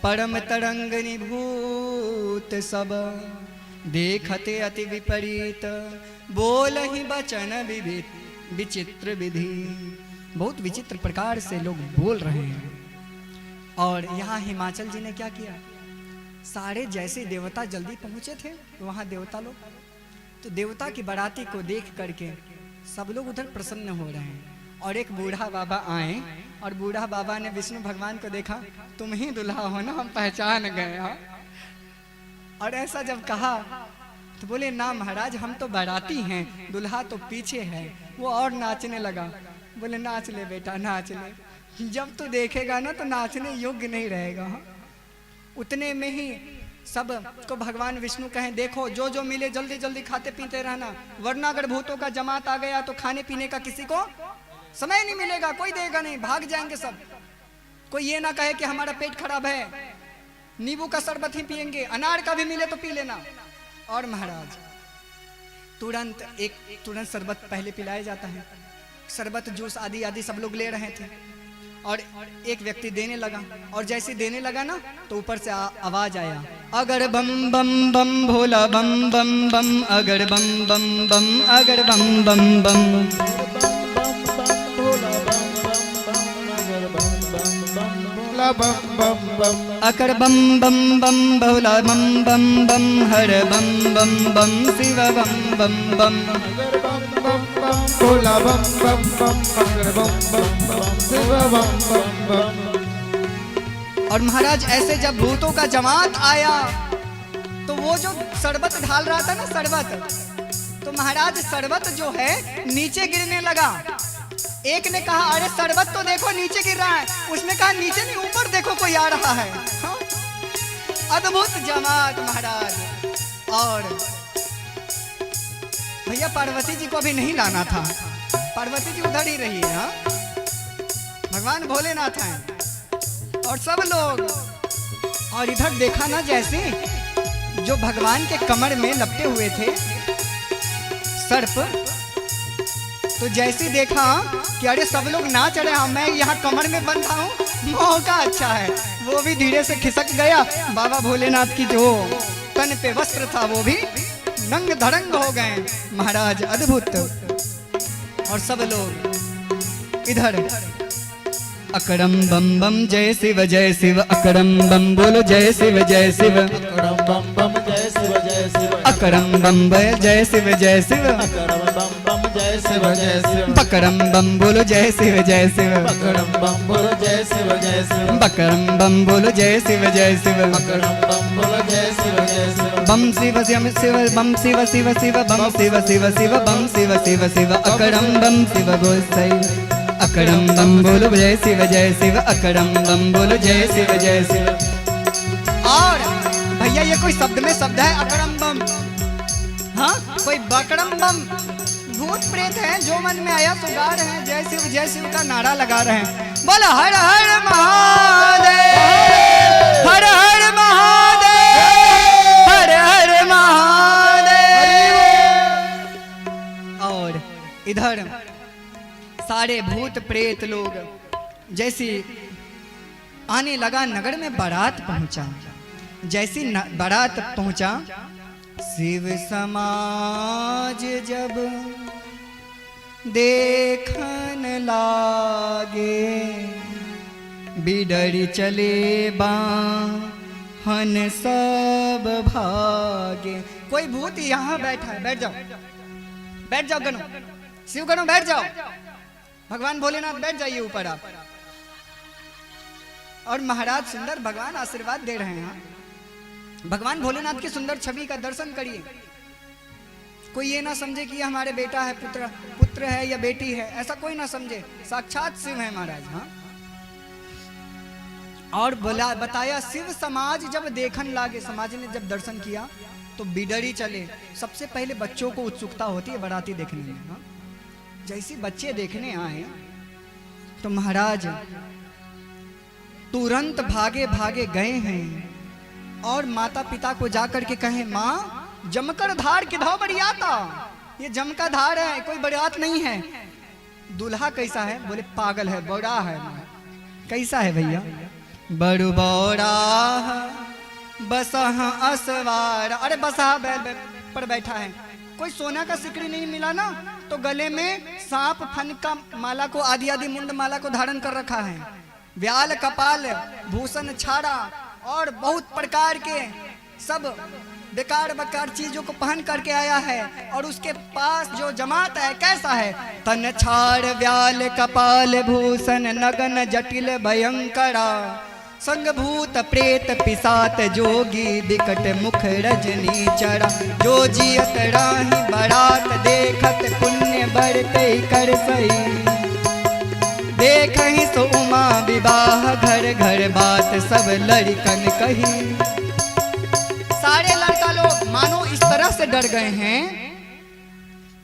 परम तरंगनी भूत सब। देखते अति विपरीत, बोल ही बचन विचित्र विधि। बहुत विचित्र प्रकार से लोग बोल रहे हैं। और यहाँ हिमाचल जी ने क्या किया, सारे जैसे देवता जल्दी पहुंचे थे वहां देवता लोग, तो देवता की बाराती को देख करके सब लोग उधर प्रसन्न हो रहे हैं। और एक बूढ़ा बाबा आए और बूढ़ा बाबा ने विष्णु भगवान को देखा, तुम ही दुल्हा हो ना, हम पहचान गए। हाँ? और ऐसा जब कहा तो बोले ना महाराज, हम तो बाराती हैं, दुल्हा तो पीछे है। वो और नाचने लगा। बोले नाच ले बेटा, नाच ले, जब तू देखेगा ना तो नाचने योग्य नहीं रहेगा। उतने में ही सब को भगवान विष्णु कहें, देखो जो जो मिले जल्दी जल्दी खाते पीते रहना, वरना अगर भूतों का जमात आ गया तो खाने पीने का किसी को समय नहीं मिलेगा, कोई देगा नहीं, भाग जाएंगे सब। कोई ये ना कहे कि हमारा पेट खराब है, नींबू का शरबत ही पिएंगे, अनार का भी मिले तो पी लेना। और महाराज तुरंत शरबत पहले पिलाया जाता है, शरबत जूस आदि आदि सब लोग ले रहे थे। और एक व्यक्ति देने लगा, और जैसे देने लगा ना तो ऊपर से आवाज आया, अगर बम बम बम भोला बम बम बम, अगर बम बम बम, अगर बम बम बम, अकर बम बम बम भोला बम बम बम, हर बम बम बम, शिव बम बम बम, भोला बम बम बम, अगर बम बम बम, शिव बम बम बम। और महाराज ऐसे जब भूतों का जमात आया तो वो जो शरबत ढाल रहा था ना शरबत, तो महाराज शरबत जो है नीचे गिरने लगा। एक ने कहा अरे शरबत तो देखो नीचे गिर रहा है, उसने कहा नीचे नहीं ऊपर देखो कोई आ रहा है। हाँ? अद्भुत जमात महाराज। और भैया पार्वती जी को अभी नहीं लाना था, पार्वती जी उधर ही रही है। हाँ? भगवान भोलेनाथ हैं और सब लोग। और इधर देखा ना जैसे जो भगवान के कमर में लपटे हुए थे सर्प, तो जैसे देखा कि अरे सब लोग नाच रहे हैं, मैं यहाँ कमर में बंधा हूँ, मौका अच्छा है, वो भी धीरे से खिसक गया। बाबा भोलेनाथ की जो तन पे वस्त्र था वो भी नंग धड़ंग हो गए महाराज, अद्भुत। और सब लोग इधर अकड़म बम बम जय शिव, अकड़म बम बोलो जय शिव, अकड़म बम बम जय शिव, अकड़म बम जय शिव, अकड़म बम बम जय शिव, पकड़म बम बोलो जय शिव, पकड़म बम बोलो जय शिव, बकरम बम बोलो जय शिव, पकड़म बम बोलो जय शिव, बम शिव शिव शिव, बम शिव शिव शिव, बम शिव शिव शिव, बम शिव शिव शिव, अकड़म बम शिव बोल सही, अकड़म बम बोलो जय शिव, अकड़म बम बोलो जय शिव। और भैया ये कोई शब्द में शब्द है अकड़म बम, हाँ कोई बकड़म बम, भूत प्रेत हैं जो मन में आया तो गा रहे हैं जय शिव का नारा लगा रहे हैं। बोला हर हर महादेव, हर हर महादेव, हर हर महादेव। और इधर सारे भूत प्रेत लोग जैसे आने लगा, नगर में बारात पहुंचा। जैसी बारात पहुंचा, शिव समाज जब देखन लागे, बिडरी चले बाहन सब भागे। कोई भूत यहाँ बैठा है, बैठ जाओ, बैठ जाओ गणो, शिव गणो बैठ जाओ, भगवान भोलेनाथ बैठ जाइए ऊपर आप। और महाराज सुंदर भगवान आशीर्वाद दे रहे हैं। भगवान भोलेनाथ की सुंदर छवि का दर्शन करिए। कोई ये ना समझे कि ये हमारे बेटा है, पुत्र है या बेटी है, ऐसा कोई ना समझे, साक्षात शिव है महाराज। हाँ? और बताया शिव समाज जब देखन लागे, समाज ने जब दर्शन किया तो बिडरी चले। सबसे पहले बच्चों को उत्सुकता होती है बाराती देखने में। हाँ? जैसे बच्चे देखने आए तो महाराज तुरंत भागे भागे गए हैं और माता पिता को जाकर के कहे, माँ जमकर धार किधो बरियाता, ये जम का धार है, कोई बरियात नहीं है। दूल्हा कैसा है? बोले पागल है, बौड़ा है। कैसा है भैया? बड़ू बौड़ा बसहा असवार। अरे बसहा बैल पर बैठा है, कोई सोना का सिकड़ी नहीं मिला ना, तो गले में सांप फन का माला को आदि आदि मुंड माला को धारण कर रखा है, व्याल कपाल भूषण छाड़ा और बहुत प्रकार के सब बेकार बेकार चीजों को पहन करके आया है। और उसके पास जो जमात है कैसा है? तन छाड़ व्याल कपाल भूषण नगन जटिल भयंकरा, संग भूत प्रेत पिसात जोगी बिकट मुख रजनी चरा जो जियत राही बरात देखत पुण्य बढ़ते कर सही देखहि सो उमा विवाह घर घर बात सब लड़कन कही। सारे लड़का लोग मानो इस तरह से डर गए हैं,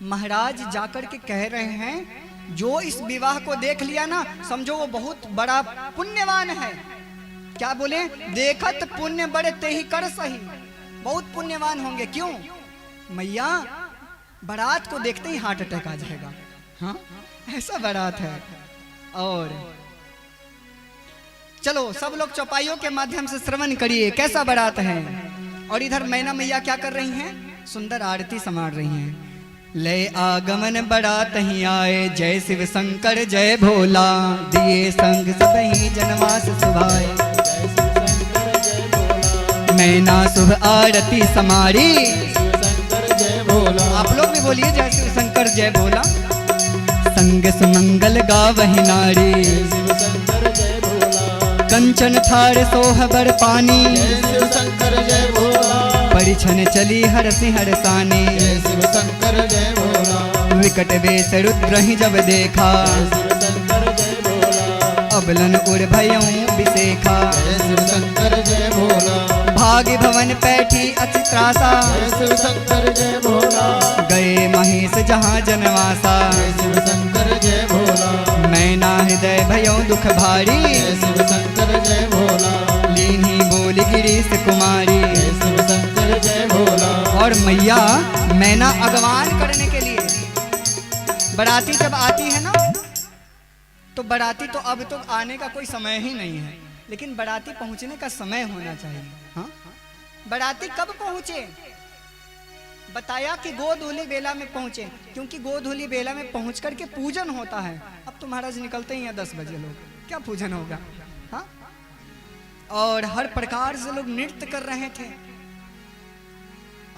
महाराज जाकर के कह रहे हैं जो इस विवाह को देख लिया ना समझो वो बहुत बड़ा पुण्यवान है। क्या बोले? देखत पुण्य बड़े ते ही कर सही, बहुत पुण्यवान होंगे। क्यों? मैया बारात को देखते ही हार्ट अटैक आ जाएगा। हाँ ऐसा बारात है। और चलो सब लोग चौपाइयों के माध्यम से श्रवण करिए कैसा बारात है। और इधर मैना मैया क्या कर रही हैं? सुंदर आरती संभाल रही हैं। ले आगमन बारात ही आए जय शिव शंकर जय भोला दिए संग सब ही जनवास सुभाए मैना शुभ आरती समारी जय भोला। आप लोग भी बोलिए जय शिव शंकर जय भोला। संग सुमंगल गावहि नारी जय भोला। कंचन थार सोहबर पानी जय शिव शंकर जय भोला। परिछन चली हरसि हरसानी जय शिव शंकर जय भोला। विकट वेश रुद्र ही जब देखा जय शिव शंकर जय भोला। अबलन उड़ भयऊं बिसेखा जय शिव शंकर जय भोला। भाग्य भवन पैठी अति त्रासा जय शिव शंकर जय भोला। गए महेश जहाँ जनवासा जय शिव शंकर जय भोला। मैना हृदय भयऊं दुख भारी जय शिव शंकर जय भोला। लीनी बोली गिरीश कुमारी जय शिव शंकर जय भोला। और मैया मैना अगवान करने के लिए बराती जब आती है ना तो बराती तो अब तो आने का कोई समय ही नहीं है, लेकिन बराती पहुंचने का समय होना चाहिए। हाँ बराती कब पहुंचे? बताया कि गोधूली बेला में पहुंचे, क्योंकि गोधूली बेला में पहुंच करके पूजन होता है। अब तो महाराज निकलते ही हैं 10 बजे, लोग क्या पूजन होगा। हाँ और हर प्रकार से लोग नृत्य कर रहे थे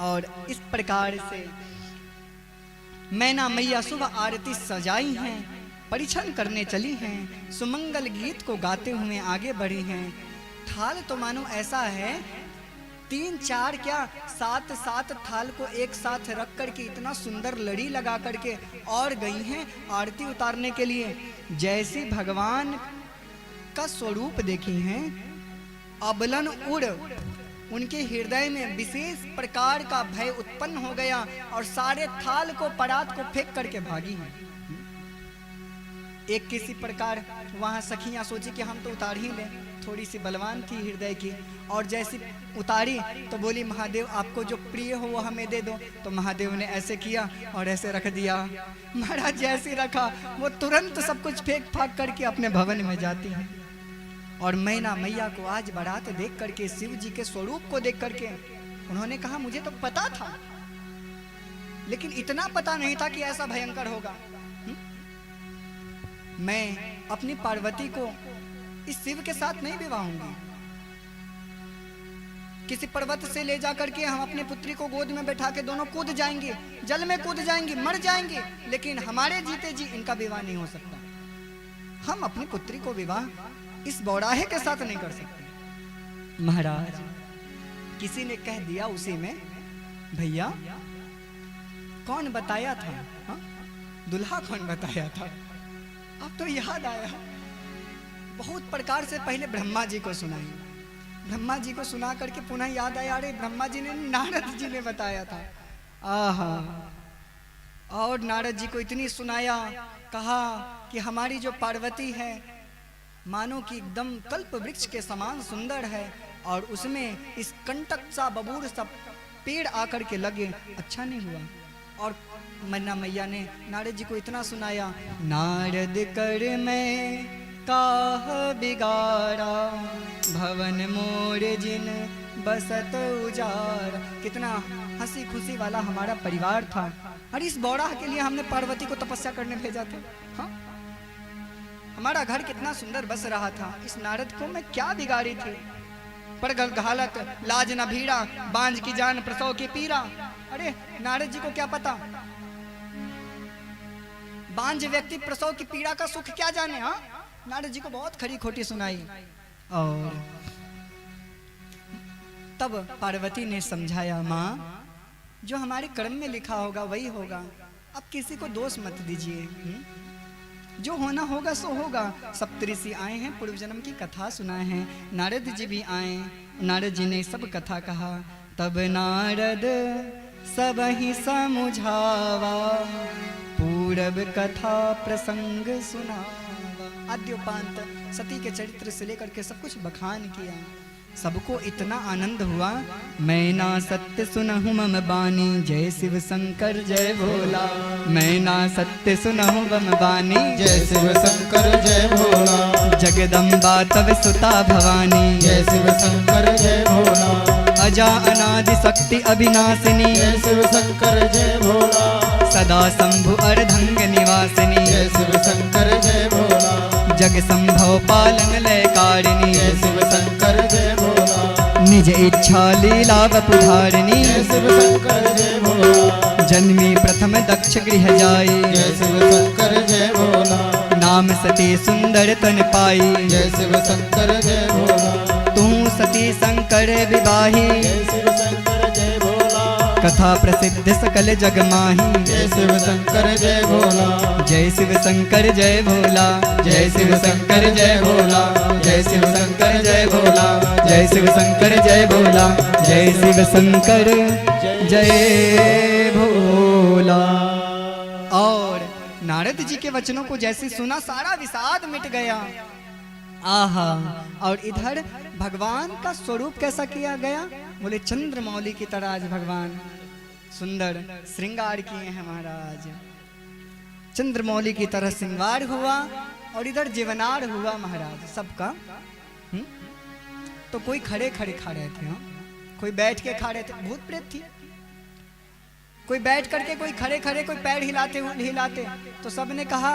और इस प्रकार से मैना मैया शुभ आरती सजाई हैं, परिछन करने चली हैं, सुमंगल गीत को गाते हुए आगे बढ़ी हैं। थाल तो मानो ऐसा है 3-4 क्या 7 थाल को एक साथ रख करके इतना सुंदर लड़ी लगा करके और गई हैं आरती उतारने के लिए। जैसे भगवान का स्वरूप देखी हैं, अबलन उड़ उनके हृदय में विशेष प्रकार का भय उत्पन्न हो गया और सारे थाल को परात को फेंक करके भागी हैं। एक किसी प्रकार वहां सखियां सोची कि हम तो उतार ही लें, थोड़ी सी बलवान थी हृदय की, और जैसी उतारी तो बोली महादेव आपको जो प्रिय हो वो हमें दे दो। तो महादेव ने ऐसे किया और ऐसे रख दिया। महाराज जैसे रखा वो तुरंत सब कुछ फेंक फाक करके अपने भवन में जाती है। और मैना मैया को आज बारात देख करके, शिव जी के स्वरूप को देख करके उन्होंने कहा मुझे तो पता था, लेकिन इतना पता नहीं था कि ऐसा भयंकर होगा। मैं अपनी पार्वती को इस शिव के साथ नहीं विवाहूंगी। किसी पर्वत से ले जा करके हम अपनी पुत्री को गोद में बैठा के दोनों कूद जाएंगे, जल में कूद जाएंगे, मर जाएंगे, लेकिन हमारे जीते जी इनका विवाह नहीं हो सकता। हम अपनी पुत्री को विवाह इस बौराहे के साथ नहीं कर सकते। महाराज किसी ने कह दिया उसी में, भैया कौन बताया था? हा? दुल्हा कौन बताया था? अब तो याद आया, बहुत प्रकार से पहले ब्रह्मा जी को सुनाई, ब्रह्मा जी को सुना करके पुनः याद आया, अरे ब्रह्मा जी ने नारद जी ने बताया था। आहा, और नारद जी को इतनी सुनाया, कहा कि हमारी जो पार्वती है मानो कि एकदम कल्प वृक्ष के समान सुंदर है, और उसमें इस कंटक सा बबूर सा पेड़ आकर के लगे, अच्छा नहीं हुआ। और मैना मैया ने नारद जी को इतना सुनाया, नारद कर मैं काह बिगाड़ा भवन मोर जिन बसत उजाड़। कितना हंसी खुशी वाला हमारा परिवार था, और इस बौराह के लिए हमने पार्वती को तपस्या करने भेजा था। हाँ? हमारा घर कितना सुंदर बस रहा था, इस नारद को मैं क्या बिगाड़ी थी। पर घालत लाज न भीड़ा, बांझ की जान प्रसव की पीरा। अरे नारद जी को क्या पता, बांझ व्यक्ति प्रसव की पीड़ा का सुख क्या जाने। हाँ नारद जी को बहुत खरी खोटी सुनाई, और तब पार्वती ने समझाया, माँ जो हमारे कर्म में लिखा होगा वही होगा, अब किसी को दोष मत दीजिए। जो होना होगा सो होगा। सप्तऋषि आए हैं, पूर्व जन्म की कथा सुनाए हैं, नारद जी भी आए, नारद जी ने सब कथा कहा। तब नारद सब ही समझावा, पूरब कथा प्रसंग सुनावा। आद्योपांत सती के चरित्र से लेकर के सब कुछ बखान किया। सबको इतना आनंद हुआ, मैं ना सत्य सुनहु मम बानी, जय शिव शंकर जय भोला। मैं ना सत्य सुनहु मम बानी, जय शिव शंकर जय भोला। जगदम्बा तव सुता भवानी, जय शिव शंकर जय भोला। अजा अनादि शक्ति अविनाशिनी, जय शिव शंकर जय भोला। सदा शंभु अर्धंग निवासिनी, जय शिव शंकर जय भोला। जग संभव पालन लय कारिणी, जय शिव शंकर जय भोला। निज इच्छा लीला वपुधारिणी, जय शिव शंकर जय भोला। जन्मी प्रथम दक्ष गृह जाई, जय शिव शंकर जय भोला। नाम सती सुंदर तन पाई, जय शिव शंकर जय भोला। तू सती शंकर विवाही, जय शिव शंकर जय भोला। कथा प्रसिद्ध सकल जग माही, जय शिव शंकर जय भोला। जय शिव शंकर जय भोला। जय शिव शंकर जय भोला। जय शिव शंकर जय भोला। जय शिव शंकर जय भोला। जय शिव शंकर जय भोला। और नारद जी के वचनों को जैसे सुना, सारा विषाद मिट गया। आहा। और इधर भगवान का स्वरूप कैसा किया गया? बोले चंद्रमौली की तरह आज भगवान सुंदर श्रृंगार किए हैं महाराज। चंद्रमौली की तरह श्रृंगार हुआ और इधर जीवनार हुआ महाराज सबका। तो कोई खड़े खड़े खा रहे थे, कोई बैठ के खा रहे थे, भूत प्रेत थी। कोई बैठ करके, कोई खड़े खड़े, कोई पैर हिलाते हिलाते। तो सबने कहा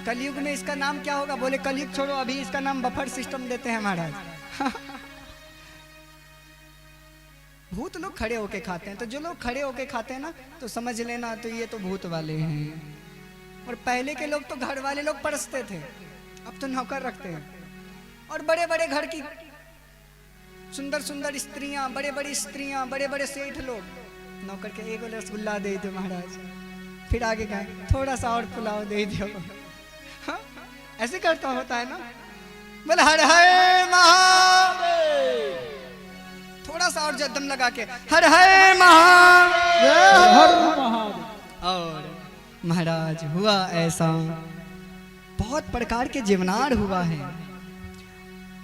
कलयुग में इसका नाम क्या होगा? बोले कलयुग छोड़ो, अभी इसका नाम बफर सिस्टम देते हैं महाराज। भूत लोग खड़े होके खाते हैं, तो जो लोग खड़े होके खाते हैं ना, तो समझ लेना तो ये तो भूत वाले हैं। और पहले के लोग तो घर वाले लोग परसते थे, अब तो नौकर रखते हैं। और बड़े बड़े घर की सुंदर सुंदर स्त्रियां, बड़े बड़ी स्त्रियां, बड़े बड़े सेठ लोग नौकर के एक रसगुल्ला दे दो महाराज, फिर आगे कहें थोड़ा सा और पुलाव दे दो। हाँ? ऐसे करता होता है ना। बोले हर हर महादेव, थोड़ा सा और दम लगा के हर हर महादेव। और महाराज हुआ ऐसा, बहुत प्रकार के जीवनार हुआ है।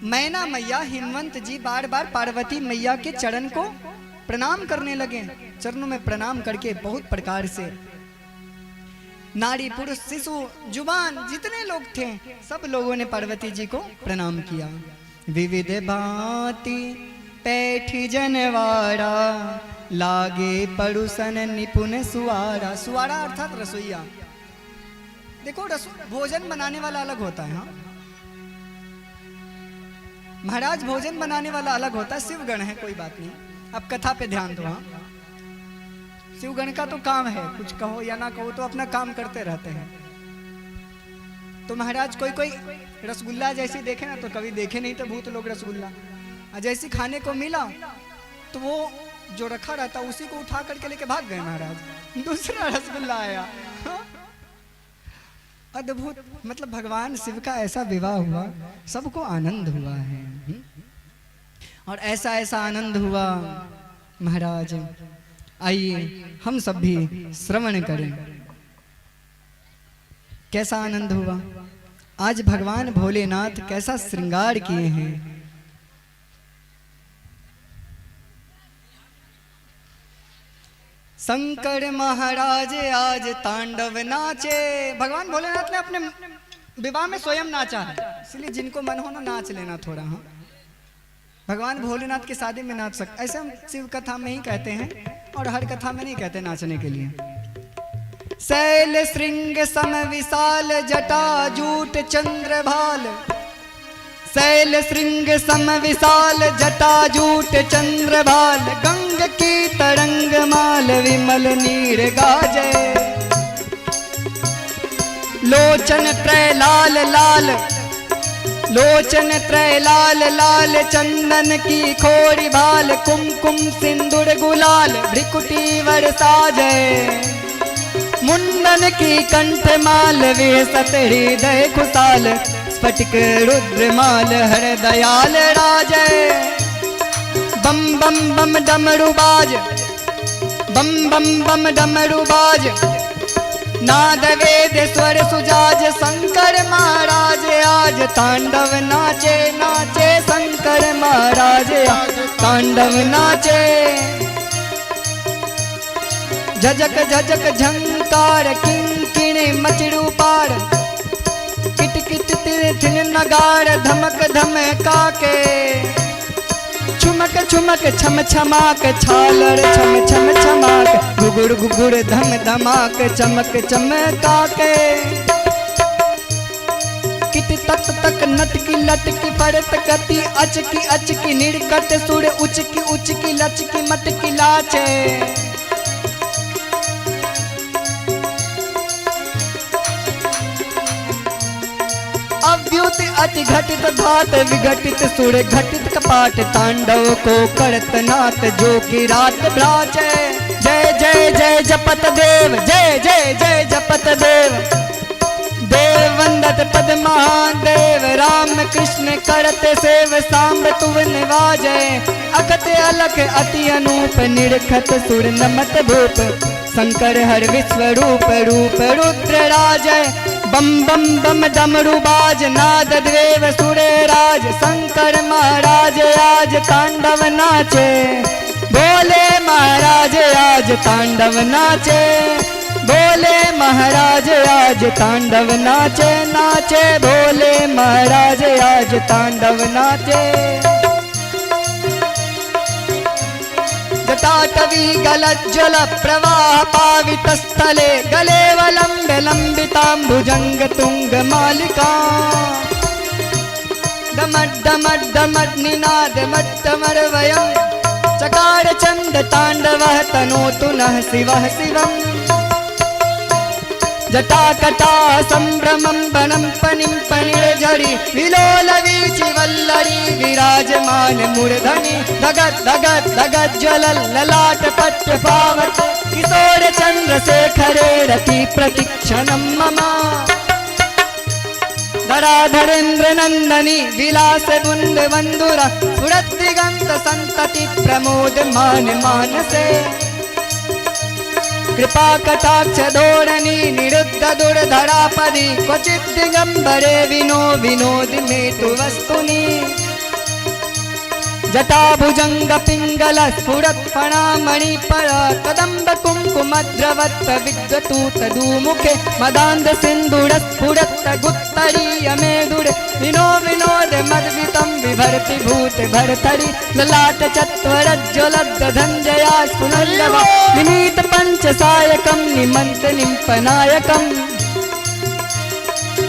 मैना मैया हिमवंत जी बार बार पार्वती मैया के चरण को प्रणाम करने लगे। चरणों में प्रणाम करके बहुत प्रकार से नारी पुरुष शिशु जुबान जितने लोग थे सब लोगों ने पार्वती जी को प्रणाम किया। विविध भांति पैठी जनवारा, लागे परुसन निपुण सुआरा। सुआरा अर्थात रसोईया। देखो भोजन बनाने वाला अलग होता है। हाँ महाराज, भोजन बनाने वाला अलग होता है, शिवगण है, कोई बात नहीं। अब कथा पे ध्यान दो। हाँ शिवगण का तो काम है, कुछ कहो या ना कहो तो अपना काम करते रहते हैं। तो महाराज कोई कोई रसगुल्ला जैसे देखे ना, तो कभी देखे नहीं तो भूत लोग रसगुल्ला, जैसे खाने को मिला तो वो जो रखा रहता उसी को उठा करके लेके भाग गए महाराज। दूसरा रसगुल्ला आया। अद्भुत, मतलब भगवान शिव का ऐसा विवाह हुआ, सबको आनंद हुआ है। और ऐसा ऐसा आनंद हुआ महाराज। आइए हम सब भी श्रवण करें कैसा आनंद हुआ। आज भगवान भोलेनाथ कैसा श्रृंगार किए हैं। शंकर महाराज आज तांडव नाचे। भगवान भोलेनाथ ने अपने विवाह में स्वयं नाचा है, इसलिए जिनको मन हो ना नाच लेना थोड़ा। हाँ भगवान भोलेनाथ की शादी में नाच सकते, ऐसे हम शिव कथा में ही कहते हैं और हर कथा में नहीं कहते नाचने के लिए। शैल श्रृंग सम विशाल जटा जूट चंद्र भाल, शैल श्रृंग सम विशाल जटा जूट चंद्र भाल, गंग की तरंग माल विमल नीर गाजे, लोचन त्रय लाल लाल, लोचन त्रय लाल लाल चंदन की खोरी भाल कुमकुम सिंदूर गुलाल भ्रिकुटी वर साजय मुंडन की कंठ माल विहसत हृदय खुशाल स्फटिक रुद्र माल हर दयाल राजय बम बम बम डमरू बाज बम बम बम डमरू बाज नाद वेद स्वर सुजाज शंकर महाराज आज तांडव नाचे नाचे शंकर महाराज आज तांडव नाचे झजक झजक झंकार किंकिणी मचड़ू पार किट किट तिर थिन नगार धमक धमका के छुमक छुमक छम छमाक छालर छम छम छमाक गुगुर गुगुर धम धमाक चमक चमका के किट तक तक नटकी लटकी पड़त गति अचकी अचकी निर्कट सुर उचकी उचकी लचकी मटकी लाचे अव्युत अति घटित धात विघटित सुर घटित कपाट तांडव को करत नाथ जो की रात भ्राचे जय जय जय जपत देव जय जय जय जपत देव देव वंदत पद महादेव राम कृष्ण करत सेव सांब तुव निवाजय अखत अलख अति अनूप निरखत सुर नमत भूप शंकर हर विश्व रूप रूप रुद्र राजय बम बम बम डमरू बाज नाद देव सुरे राज शंकर महाराज आज तांडव नाचे बोले महाराज आज तांडव नाचे बोले महाराज आज तांडव नाचे नाचे बोले महाराज आज तांडव नाचे जटाटवी गलज्जल प्रवाह पावित स्थले गले वलंब लंबितांबुजंग तुंग मालिका डमड डमड डमड निनाद मट्टमरवयं चकार चंद तांडवः तनोतु नः शिवः शिवम् जटाकटा संभ्रमं वनं पनिं पनिर्झरि विलोल वीचि वल्लरी विराजमान मूर्धनि धगत धगत धगत ज्वलल ललाट पट्ट पावक किशोर चंद्रशेखरे रति प्रतिक्षणं मम धराधरेन्द्र नंदनी विलास बुंद बंधुरा सुरत दिगंत संतति प्रमोद मान मानसे कृपा कटाक्ष धोरणी निरुद्ध दुर्धरापदि क्वचित् दिगंबरे विनो विनोदि मेतु वस्तुनि जटा भुजंग पिंगल स्फुरत् फणामणि पर कदम्ब कुंकुमद्रवत् विद्वतूत दूमुखे मदान्ध सिंधुर स्फुरत् गुत्तरीय मेदुर विनो विनोद मद्वितं विभर्ति भूत भरतरि ललाट चत्वरज्ज्वलद् धनंजया स्फुरल्लव विनीत पंचसायकं निमन्त निम्पनायकम्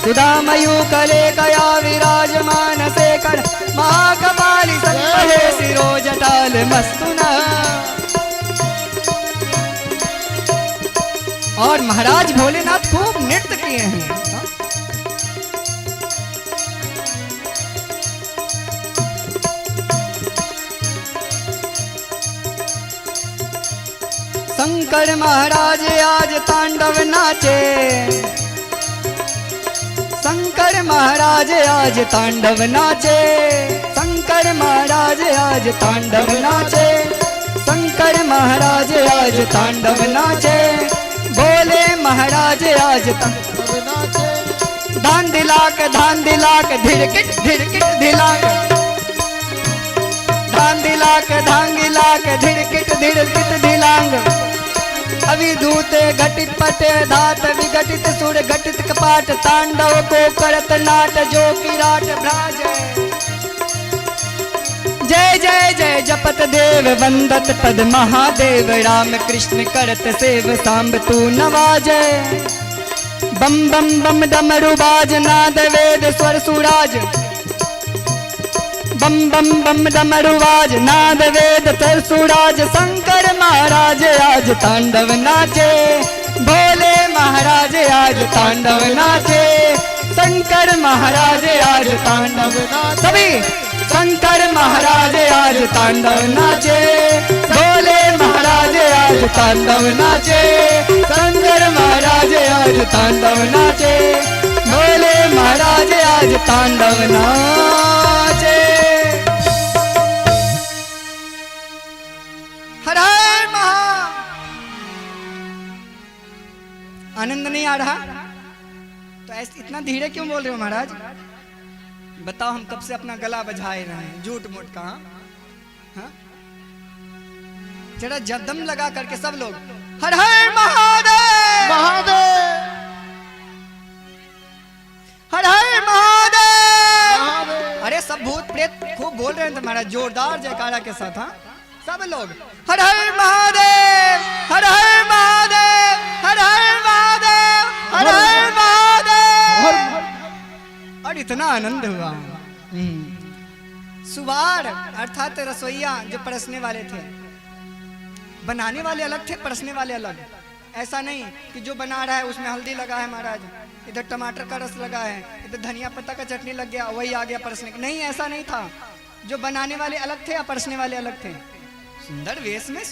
सुधामयूखले कया विराजमान शेखर महाकपाली संपहे शिरोजटाल मस्तुना। और महाराज भोलेनाथ खूब नृत्य किए हैं। शंकर महाराज आज तांडव नाचे शंकर महाराज आज तांडव नाचे शंकर महाराज आज तांडव नाचे शंकर महाराज आज तांडव नाचे बोले महाराज आज तांडव नाचे धान दिलाक धिरकिट धिलाक धान दिलाक धिरकिट धिलांग अविधूते घटित पटे धात विघटित सुर घटित कपाट तांडव को करत नाट जो की राट भ्राज जय जय जय जपत देव वंदत पद महादेव राम कृष्ण करत सेव सांब तू नवाजय बम बम बम डमरू बाज नाद वेद स्वर सुराज बम बम बम डमरुवाज नाद वेद तरसुराज शंकर महाराज आज तांडव नाचे भोले महाराज आज तांडव नाचे शंकर महाराज आज तांडव नाचे, सभी शंकर महाराज आज तांडव नाचे, भोले महाराज आज तांडव नाचे, शंकर महाराज आज तांडव नाचे, भोले महाराज आज तांडव नाचे। हर हर महा। आनंद नहीं आ रहा तो ऐसे इतना धीरे क्यों बोल रहे हो महाराज? बताओ, हम कब से अपना गला बजाए रहे हैं झूठ मूठ का। हाँ? जरा जदम लगा करके सब लोग हर हर महादेव महादेव हर हर महादेव। महादेव। अरे सब भूत प्रेत खूब बोल रहे हैं तुम्हारा जोरदार जयकारा के साथ। हाँ, सब लोग हर हर महादेव हर हर महादेव हर हर महादेव हर हर महादेव। और इतना आनंद हुआ। सुवार अर्थात रसोईया जो परसने वाले थे, बनाने वाले अलग थे, परसने वाले अलग। ऐसा नहीं कि जो बना रहा है उसमें हल्दी लगा है महाराज, इधर टमाटर का रस लगा है, इधर धनिया पत्ता का चटनी लग गया, वही आ गया परसने। नहीं, ऐसा नहीं था। जो बनाने वाले अलग थे या परसने वाले अलग थे। सुंदर वेश में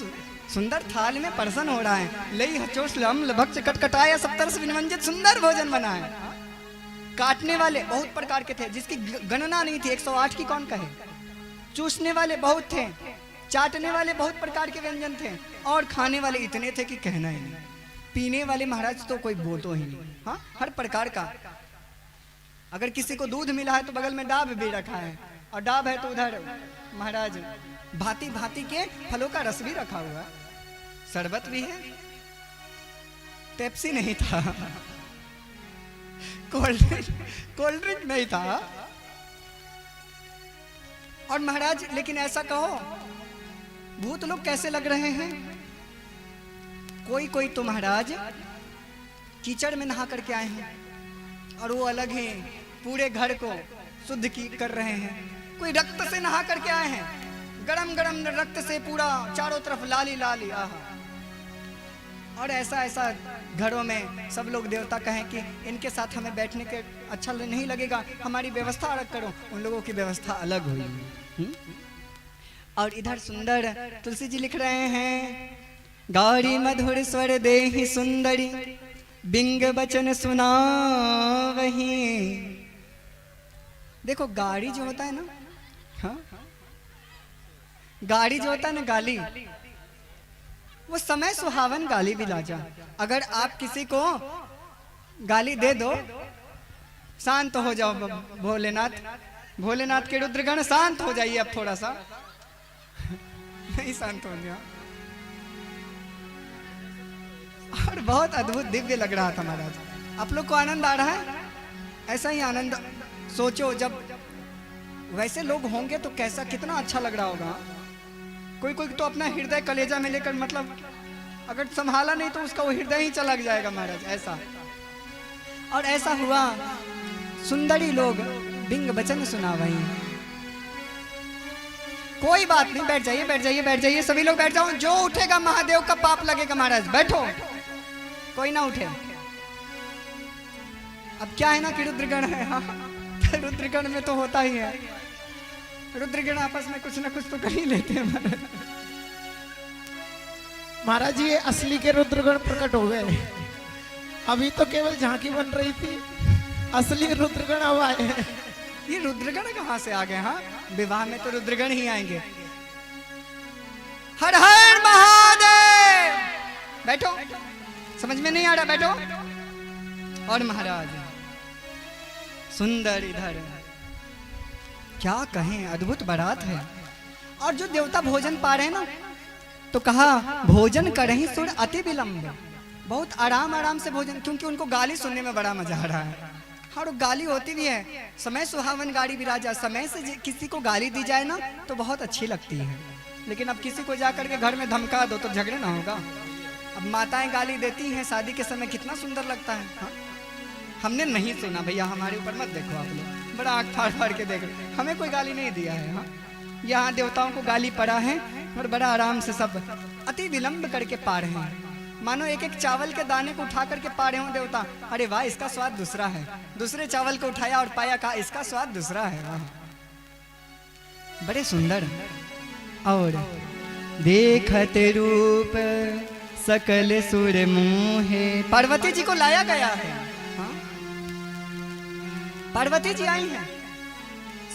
सुंदर थाल में परसन हो रहा है। लई हचोस लम लभक कटकटाया सप्तर से विनिमंजित सुंदर भोजन बना है। काटने वाले बहुत प्रकार के थे जिसकी गणना नहीं थी, 108 की कौन कहे। चूसने वाले बहुत थे, चाटने वाले बहुत प्रकार के व्यंजन थे, और खाने वाले इतने थे कि कहना ही नहीं। पीने वाले महाराज तो कोई बोलतो ही नहीं। हाँ, हर प्रकार का। अगर किसी को दूध मिला है तो बगल में डाब भी रखा है, और डाब है तो उधर महाराज भांति भांति के फलों का रस भी रखा हुआ है, शरबत भी है। पेप्सी नहीं था, कोल्ड ड्रिंक नहीं था। और महाराज लेकिन ऐसा कहो, भूत लोग कैसे लग रहे हैं? कोई कोई तो महाराज कीचड़ में नहा करके आए हैं, और वो अलग हैं, पूरे घर को शुद्ध कर रहे हैं। कोई रक्त से नहा करके आए हैं, गरम गरम रक्त से पूरा चारों तरफ लाली लाली। आहा। और ऐसा ऐसा घरों में सब लोग देवता कहें कि इनके साथ हमें बैठने के अच्छा नहीं लगेगा, हमारी व्यवस्था अलग करो। उन लोगों की व्यवस्था अलग हुई। और इधर सुंदर तुलसी जी लिख रहे हैं, गाड़ी मधुर स्वर देहि सुंदरी, बिंग बचन सुना वही। देखो गाड़ी जो होता है ना, हाँ, गाड़ी जो होता है ना, गाली, वो समय सुहावन गाली भी लाजा। अगर आप किसी को गाली दे दो, शांत हो जाओ भोलेनाथ, भोलेनाथ के रुद्रगण शांत हो जाइए अब थोड़ा सा। नहीं शांत हो गया। और बहुत अद्भुत दिव्य लग रहा था महाराज। आप लोग को आनंद आ रहा है? ऐसा ही आनंद सोचो, जब वैसे लोग होंगे तो कैसा कितना अच्छा लग रहा होगा। कोई कोई तो अपना हृदय कलेजा में लेकर, मतलब अगर संभाला नहीं तो उसका वो हृदय ही चला जाएगा महाराज, ऐसा। और ऐसा हुआ, सुंदरी लोग बिंग बचन सुना वही। कोई बात नहीं, बैठ जाइए बैठ जाइए बैठ जाइए, सभी लोग बैठ जाओ। जो उठेगा महादेव का पाप लगेगा महाराज, बैठो, कोई ना उठे। अब क्या है ना कि रुद्रगण है। हाँ, रुद्रगण में तो होता ही है, रुद्रगण आपस में कुछ ना कुछ तो कर ही लेते हैं महाराज जी। ये असली के रुद्रगण प्रकट हो गए। अभी तो केवल झांकी बन रही थी, असली रुद्रगण अब आए हैं। ये रुद्रगण कहाँ से आ गए? हाँ, विवाह में तो रुद्रगण ही आएंगे। हर हर महादेव। बैठो, समझ में नहीं आ रहा, बैठो। और महाराज सुंदर इधर क्या कहें, अद्भुत बारात है। और जो देवता भोजन पा रहे हैं ना, तो कहा भोजन करहीं सुर अति विलंब। बहुत आराम आराम से भोजन, क्योंकि उनको गाली सुनने में बड़ा मजा आ रहा है। और गाली होती भी है, समय सुहावन गाड़ी विराजा। समय से किसी को गाली दी जाए ना तो बहुत अच्छी लगती है, लेकिन अब किसी को जाकर के घर में धमका दो तो झगड़े ना होगा। अब माताएं गाली देती हैं शादी के समय, कितना सुंदर लगता है। हाँ? हमने नहीं सुना भैया, हमारे ऊपर मत देखो आप लोग, बड़ा आँख फाड़ फाड़ के देख रहे, हमें कोई गाली नहीं दिया है। हाँ, यहाँ देवताओं को गाली पड़ा है और बड़ा आराम से सब अति विलंब करके पा रहे हैं। मानो एक एक चावल के दाने को उठा करके पा रहे हो देवता। अरे वाह, इसका स्वाद दूसरा है। दूसरे चावल को उठाया और पाया, कहा इसका स्वाद दूसरा है। वाह, बड़े सुंदर। और देखत रूप सकल सुर मोहे, पार्वती जी को लाया गया है। हाँ? पार्वती जी आई हैं।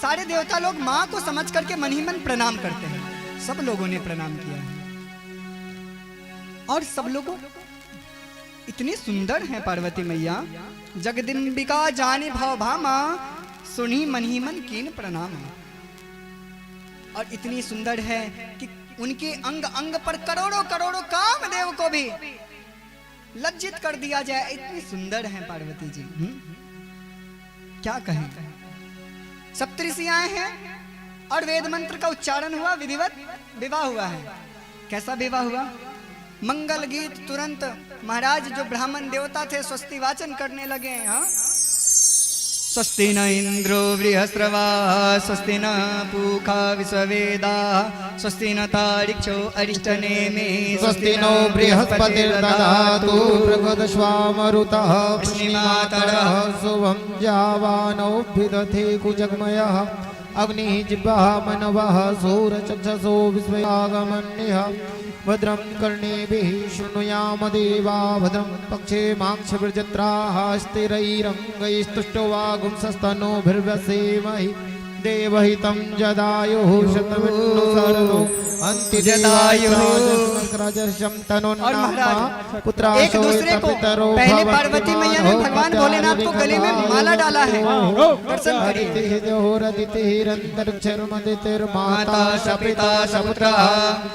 सारे देवता लोग माँ को समझ करके मन ही मन प्रणाम करते हैं। सब लोगों ने प्रणाम किया है और सब लोगों इतनी सुंदर हैं पार्वती मैया। जगदम्बिका जाने भव भामा, सुनी मन ही मन कीन प्रणाम। और इतनी सुंदर है कि उनके अंग अंग पर करोड़ों करोड़ों कामदेव को भी लज्जित कर दिया जाए, इतनी सुंदर है पार्वती जी। क्या कहें। सप्तऋषियां हैं और वेद मंत्र का उच्चारण हुआ, विधिवत विवाह हुआ है। कैसा विवाह हुआ? मंगल गीत तुरंत महाराज जो ब्राह्मण देवता थे स्वस्ति वाचन करने लगे। हाँ, स्वस्ति न इंद्रो बृहस्रवा, स्वस्ति न पूषा विश्ववेदा, स्वस्ति न तारिक्षो अरिष्टनेमि, स्वस्ति नो बृहस्पतिर्दधातु बृहदश्वामरुतः पुष्टिमातरः शुभं जावानो विदधे कुजग्मयः अग्निः जिह्वः मनवः सूरचक्षसो विश्वयागमन्यः भद्रं कर्णेभिः शृणुयाम देवा भद्रं पक्षे माक्षभिर्जत्राः स्थिरैरङ्गैस्तुष्टुवागुंसस्तनोभिर्व्यसेमहि देवहितं जदायुः शतमिन्नु सर्वो अन्ति जदायुः सहस्रजर्षं तनोन्नामा पुत्रासो एक दूसरे को पहले पार्वती मैया ने भगवान भोलेनाथ को गले में माला डाला है। दर्शन करिए। देवोरदितिरन्तरिक्षरमदितिर्माता सपिता सपुत्रः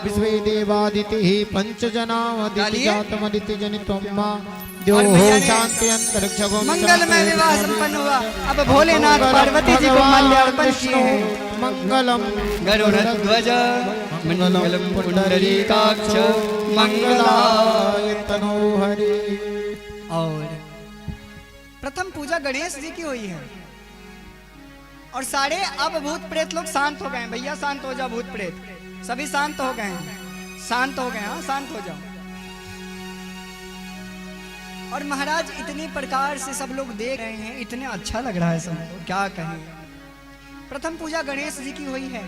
विश्वे देवादितिः पंचजनामदितिजातमदिति जनित्वं मा द्योः शान्ति अंतरिक्ष मंगलमय विवाह संपन्न हुआ। अब भोलेनाथ पार्वती जी को माल्यार्पण किए हैं। मंगलम गरुड़ध्वज मंगलम पुंडरीकाक्ष मंगलाय तनो हरि। और प्रथम पूजा गणेश जी की हुई है और सारे अब भूत प्रेत लोग शांत हो गए हैं। भैया शांत हो जाओ, भूत प्रेत सभी शांत हो गए हैं, शांत हो गए। हाँ, शांत हो जाओ। और महाराज इतनी प्रकार से सब लोग देख रहे हैं, इतने अच्छा लग रहा है सबको, क्या कहें। प्रथम पूजा गणेश जी की हुई है।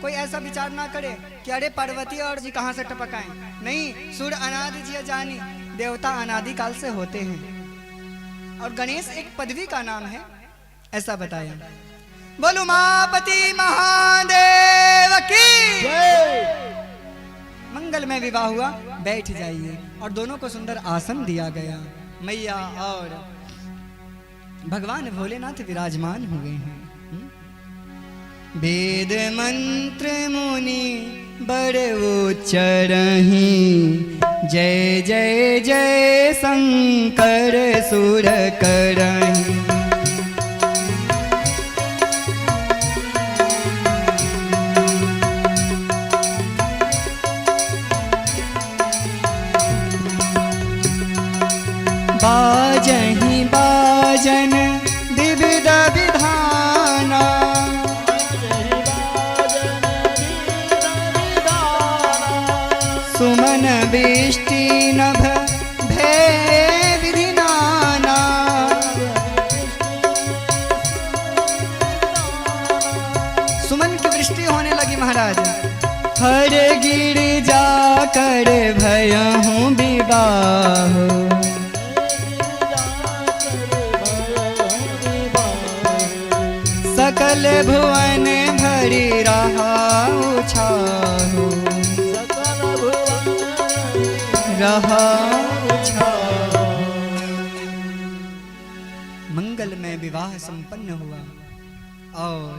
कोई ऐसा विचार ना करे कि अरे पार्वती और जी कहां से टपक आए। नहीं, सूर्य अनादि जी जानी, देवता अनादि काल से होते हैं और गणेश एक पदवी का नाम है, ऐसा बताया। बोलो मापति महादेव की मंगलमय विवाह हुआ। बैठ जाइए। और दोनों को सुंदर आसन दिया गया। मैया और भगवान भोलेनाथ विराजमान हुए हैं। वेद मंत्र मुनि बड़ उच्चरहि, जय जय जय शंकर सुर करहि। बाजहि बाजन विविध विधाना, सुमन बिष्टि नभ भय विधि नाना। सुमन की वृष्टि होने लगी महाराज। हर गिर जाकर भयहूँ विवाह, सकल भुवन भरी रहा उछाहु, रहा उछाहु। मंगलमय विवाह संपन्न हुआ। और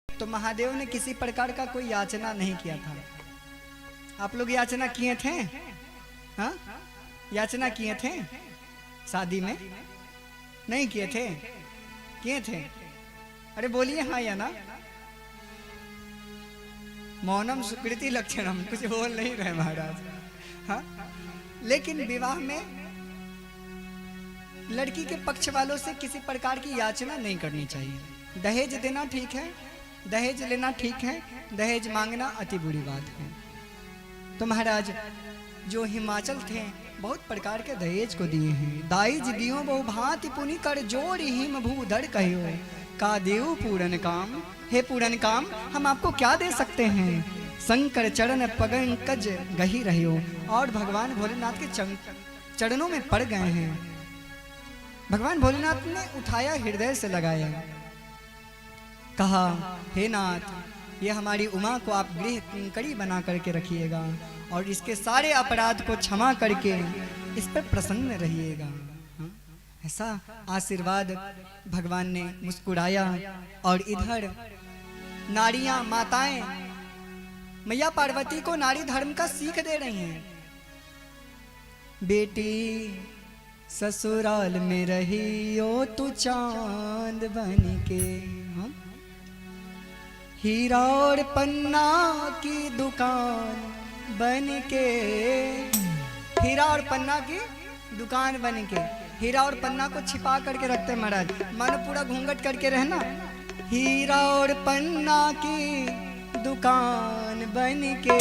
तो महादेव ने किसी प्रकार का कोई याचना नहीं किया था। आप लोग याचना किए थे? हाँ, याचना किए थे शादी में? नहीं किए थे? किए थे? अरे बोलिए हाँ या ना। मौनम सुकृति लक्षणम, कुछ बोल नहीं रहे महाराज। हाँ, लेकिन विवाह में लड़की के पक्ष वालों से किसी प्रकार की याचना नहीं करनी चाहिए। दहेज देना ठीक है, दहेज लेना ठीक है, दहेज मांगना अति बुरी बात है। तो महाराज जो हिमाचल थे बहुत प्रकार के दहेज को दिए हैं। दाइज दियो बहु भांति पुनि कर जोड़ हिम भूधर कहो का देव पूरन काम। हे पूरन काम, हम आपको क्या दे सकते हैं? शंकर चरण पंकज गही रहे हो। और भगवान भोलेनाथ के चरणों में पड़ गए हैं। भगवान भोलेनाथ ने उठाया, हृदय से लगाया, कहा हे नाथ, ये हमारी उमा को आप गृह किंकरी बना करके रखिएगा और इसके सारे अपराध को क्षमा करके इस पर प्रसन्न रहिएगा। ऐसा आशीर्वाद भगवान ने मुस्कुराया। और इधर नारियां, माताएं मैया पार्वती को नारी धर्म का सीख दे रही हैं। बेटी ससुराल में रही ओ तू चांद बन के, हीरा और पन्ना की दुकान बन के। हीरा और पन्ना की दुकान बन के, हीरा और पन्ना को छिपा करके रखते महाराज, मानो पूरा घूंघट करके रहना। हीरा और पन्ना की दुकान बन के,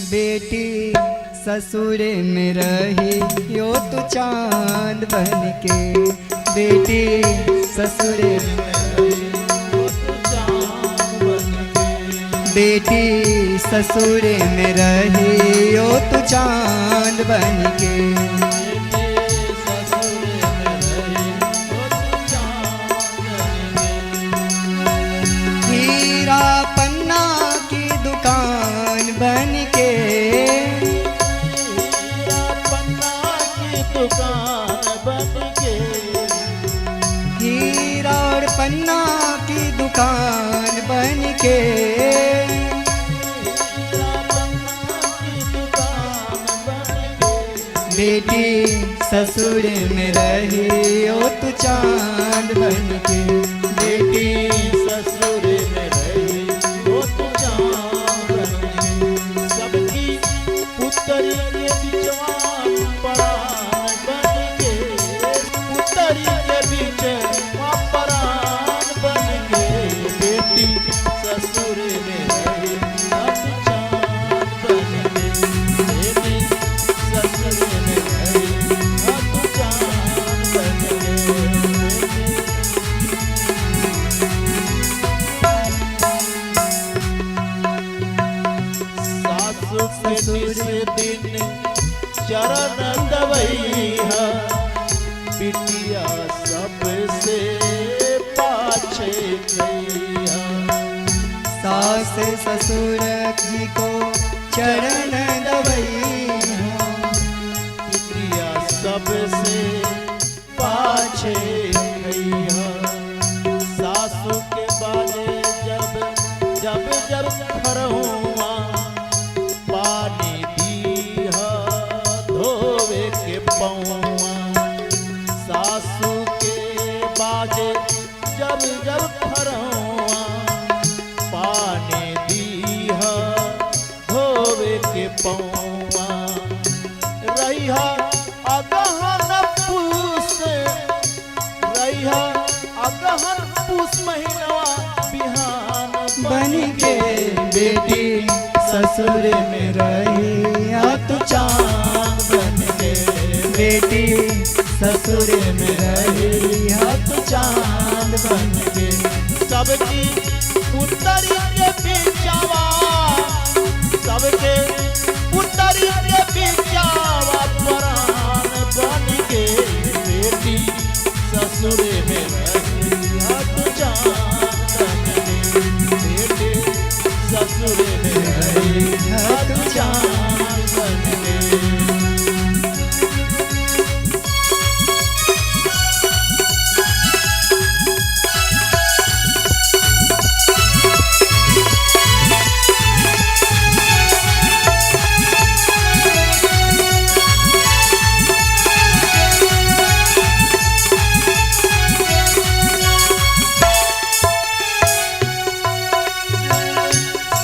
बेटी ससुरे में रही यो तू चांद बन के। बेटी ससुरे में रही, बेटी ससुरे में रही ओ तू चांद बन के। हीरा पन्ना की दुकान बन के, हीरा पन्ना की दुकान बन के, हीरा और पन्ना की दुकान बन के। बेटी ससुर में रही ओ तू चांद बन के। बेटी ससुर में रही ओ तू चांद बन के। सबकी पुत्री के बिचवा परान बन के, पुत्री के बीच परान बन के। बेटी ससुर में रही ओ तू चांद बन के। बेटी ससुर में रही ओ तू चांद बन के। ससुर दिन चरण दबैया, बिटिया सबसे पाछे गैया। सास ससुर जी को चरण दबैया, बिटिया सबसे पाछे गैया। सासू के बाले जब जब खरहुआ, पानी दीहा धोवे के पौआ। सासू के बाजे जब जब खरहुआ, पानी दीहा धोवे के पौआ। रहिहा अगहन पूस, रहिहा अगहन पूस महीनवा बिहान बन के। बेटी ससुर में रही आ तू चांद बन के। बेटी ससुर में रही आ तू चांद बन के। सबकी पुतरी के बिचावा, सबके पुतरी के बिचावा परान बन के। बेटी ससुर में रही हाथ चांद बन के। बेटी ससुर में रही हाथ चांद बन के।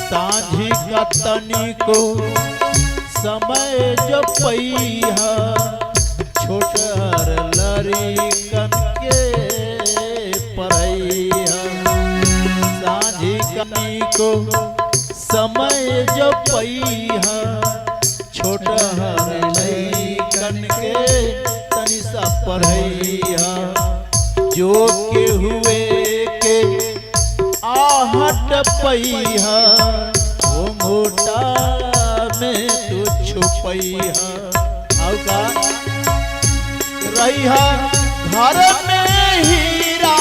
सांझी का तनी को समय जो पैहा, छोटहर लड़िकन के पढ़ैया साझी कनी को समय जो पैहा छोटहर लड़िकन के तनी सा पढ़ैया जो के हुए के आहट पैहा वो मोटा में तू छुपैहा और का रहिया घर में हीरा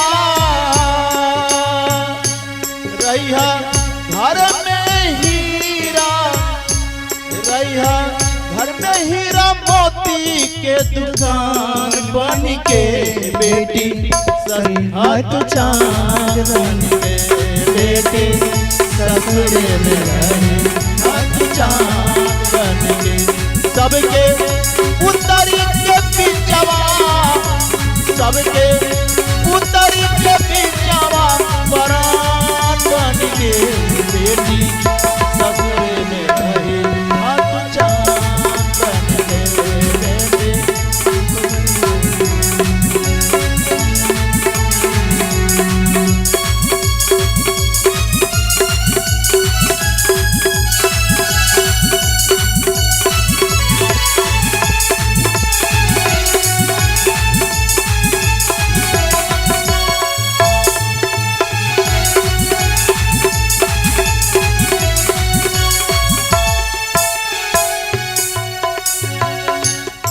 रहिया घर में हीरा रहिया घर में हीरा मोती के दुकान बन के बेटी हाथ चांद बन के बेटी ससुरे में रही हाथ चांद बन के सबके उतरी के पिछवा सबके उतरी के पिछवा बरात बन के बेटी ससुरे में रही हाथ चांद बन के बेटी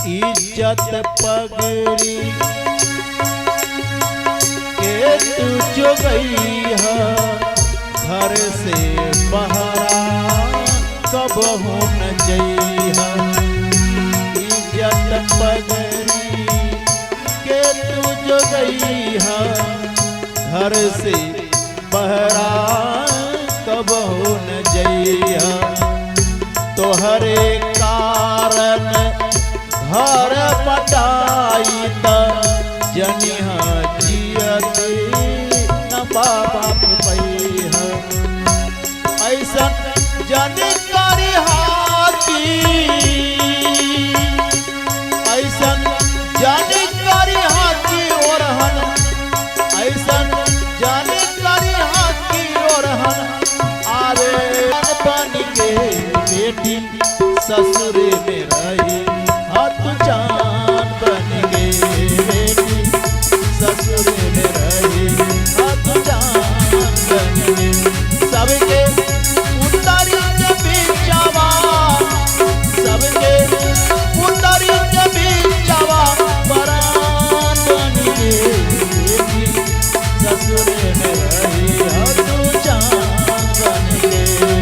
इज्जत पगड़ी के तू जो गई है घर से बहरा कब हो न जइहा इज्जत पगड़ी के तू जो गई है घर से बहरा कब हो न जइहा तोहरे कारण घर पटाई त जनिहा जियते न बाप पैहा ऐसा जानकारी हाथी ऐसा जानकारी हाथी ओरहन ऐसा जानकारी हाथी ओरहन आरे बन के बेटी ससुरे में रही हाथ चांद बन गए बेटी ससुरे में रही हाथ चांद बन गए सबके उतारी के बिचावा सबके उतारी के बिचावा बरात बन गए बेटी ससुरे में रही हाथ चांद बन गए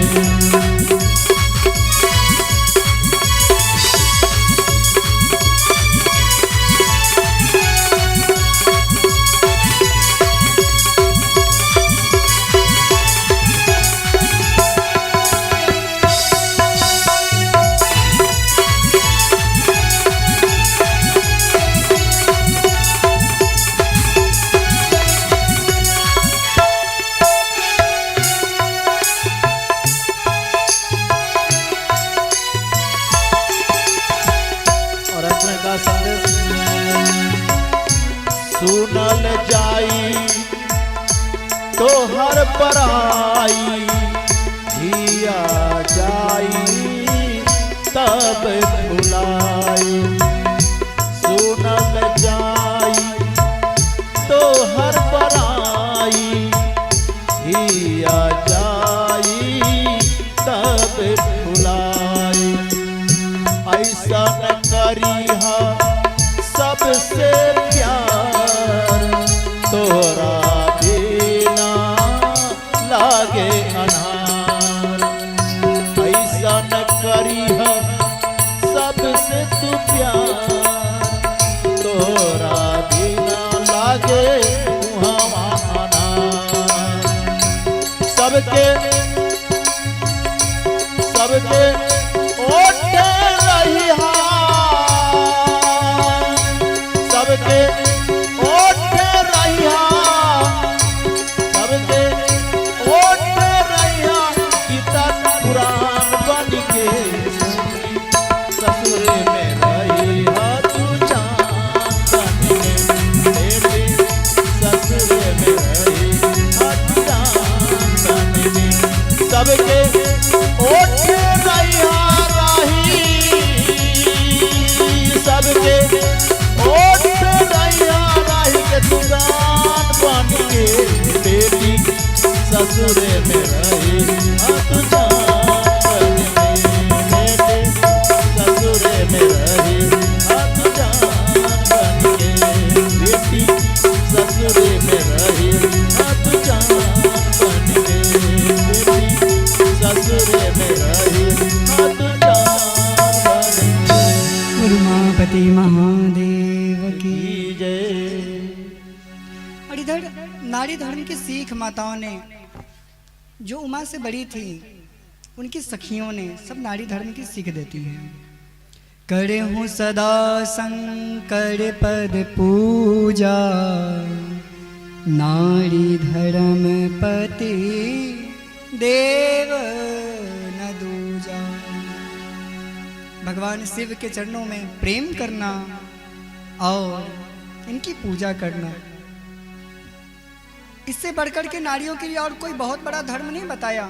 सुनल जाई तो हर पराई धिया जाई तब भुलाई सुनल जाई तो हर पराई धिया जाई तब भुलाई ऐसा न करिहा सबसे प्यार तोरा बिना लागे अनार ऐसा न करिहा सबसे तू प्यार तोरा बिना लागे अनार सबके सबके ओटे रहिहा सबके ओठे रहिया सबके ओठे रहिया गीता कुरान बन के ससुरे में रहिया तू चांद गणपति महादेव की। जय। और इधर नारी धर्म की सीख माताओं ने, जो उमा से बड़ी थी, उनकी सखियों ने सब नारी धर्म की सीख देती हैं। करे हूँ सदा शंकर पद पूजा, नारी धर्म पति देव न दूजा। भगवान शिव के चरणों में प्रेम करना और इनकी पूजा करना, इससे बढ़कर के नारियों के लिए और कोई बहुत बड़ा धर्म नहीं बताया।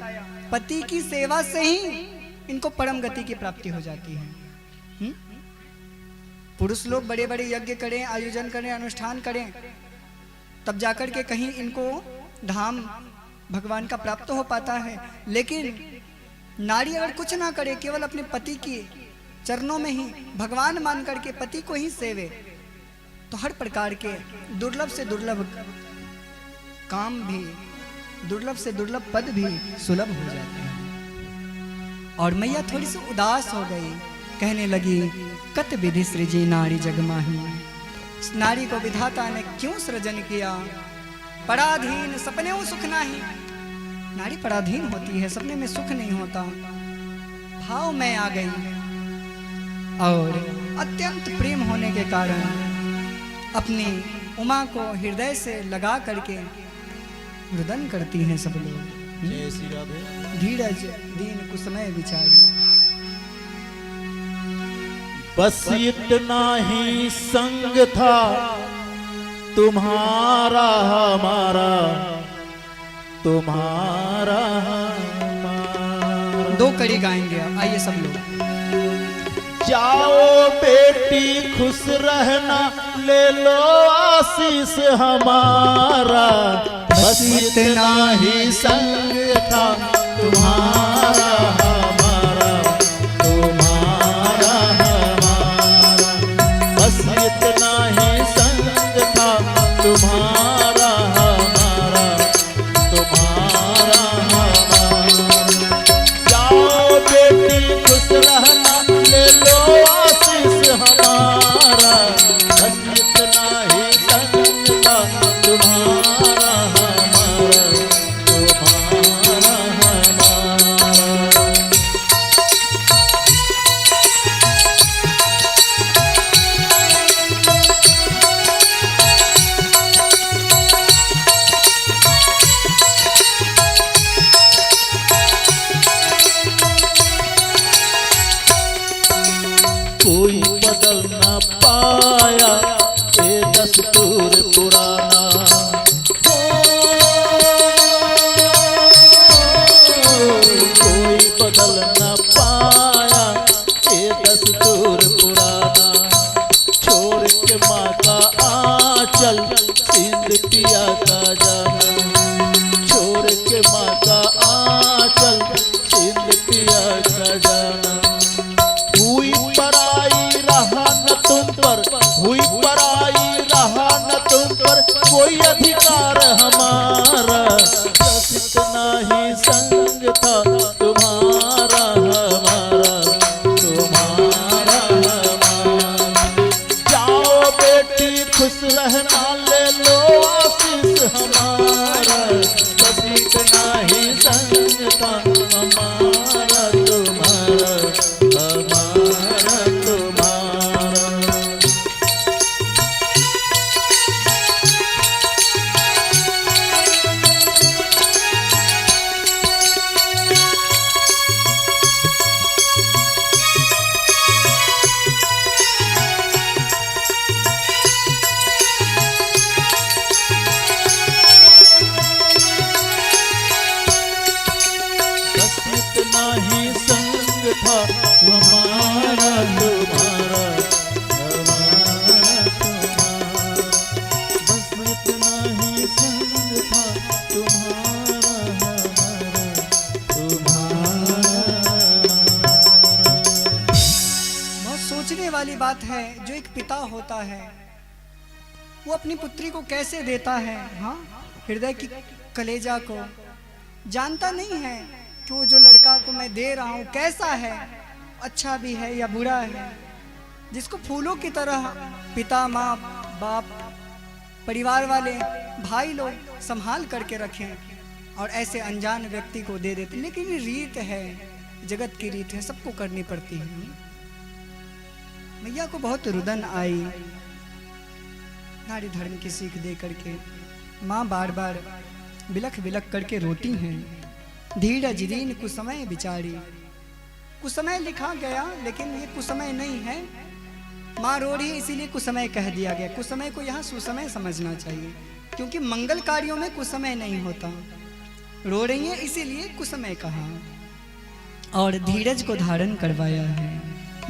पति की सेवा से ही इनको परम गति की प्राप्ति हो जाती है। पुरुष लोग बड़े बड़े यज्ञ करें, आयोजन करें, अनुष्ठान करें, तब जाकर के कहीं इनको धाम भगवान का प्राप्त हो पाता है। लेकिन नारी अगर कुछ ना करे, केवल अपने पति के चरणों में ही भगवान मान करके पति को ही सेवे, तो हर प्रकार के दुर्लभ से दुर्लभ काम भी, दुर्लभ से दुर्लभ पद भी सुलभ हो जाते हैं। और मैया थोड़ी सी उदास हो गई, कहने लगी, कत विधि सृजी नारी जगमाही। इस नारी को विधाता ने क्यों सृजन किया? पराधीन सपने सुख नाही। नारी पराधीन होती है, सपने में सुख नहीं होता। भाव में आ गई और अत्यंत प्रेम होने के कारण अपनी उमा को हृदय से लगा करके रुदन करती हैं सब लोग। जय श्री राधे। धीरज दीन कुसमय विचारी। बस इतना ही संग था तुम्हारा हमारा, तुम्हारा हमारा। दो कड़ी गाएंगे, आइए सब लोग। जाओ बेटी खुश रहना, ले लो आशीष हमारा। बस इतना ही संग था तुम्हारा हमारा, तुम्हारा हमारा। बस इतना ही संग था तुम्हारा हमारा, तुम्हारा हमारा। जाओ बेटी खुश रहना, ले लो आशीष हमारा। बस इतना ही संग था तुम्हारा हमारा, तुम्हारा हमारा। कोई बदल न पाया ये दस्तूर पुराना। कोई बदल न पाया ये दस्तूर पुराना। छोड़ के माँ का आंचल सिंध पिया का जाना। छोड़ के माँ का आंचल सिंध पिया का जाना। हुई पराई रहा न तुम पर, हुई पराई रहा न तुम पर कोई अधिकार हमारा। बस इतना ही संग था तुम्हारा हमारा, तुम्हारा हमारा। जाओ बेटी खुश रहना, ले लो आशीष हमारा। बस इतना ही संग था हमारा, तुम्हारा हमारा, तुम्हारा। बस इतना ही संग था हमारा, तुम्हारा हमारा, तुम्हारा। बस इतना ही संग था तुम्हारा हमारा, तुम्हारा। बहुत सोचने वाली बात है। जो एक पिता होता है, वो अपनी पुत्री को कैसे देता है, हाँ, हृदय की कलेजा को। जानता नहीं है कि वो जो लड़का को मैं दे रहा हूँ कैसा है, अच्छा भी है या बुरा है। जिसको फूलों की तरह पिता, माँ, बाप, परिवार वाले, भाई लोग संभाल करके रखें और ऐसे अनजान व्यक्ति को दे देते। लेकिन ये रीत है, जगत की रीत है, सबको करनी पड़ती है। मैया को बहुत रुदन आई नारी धर्म की सीख दे करके। माँ बार बार बिलख बिलख करके रोती हैं। धीरज दीन कुसमय बिचारी। कुसमय लिखा गया लेकिन ये कुसमय नहीं है। माँ रो रही है इसीलिए कुसमय कह दिया गया। कुसमय को यहाँ सुसमय समझना चाहिए, क्योंकि मंगल कार्यों में कुसमय नहीं होता। रो रही है इसीलिए कुसमय कहा और धीरज को धारण करवाया है।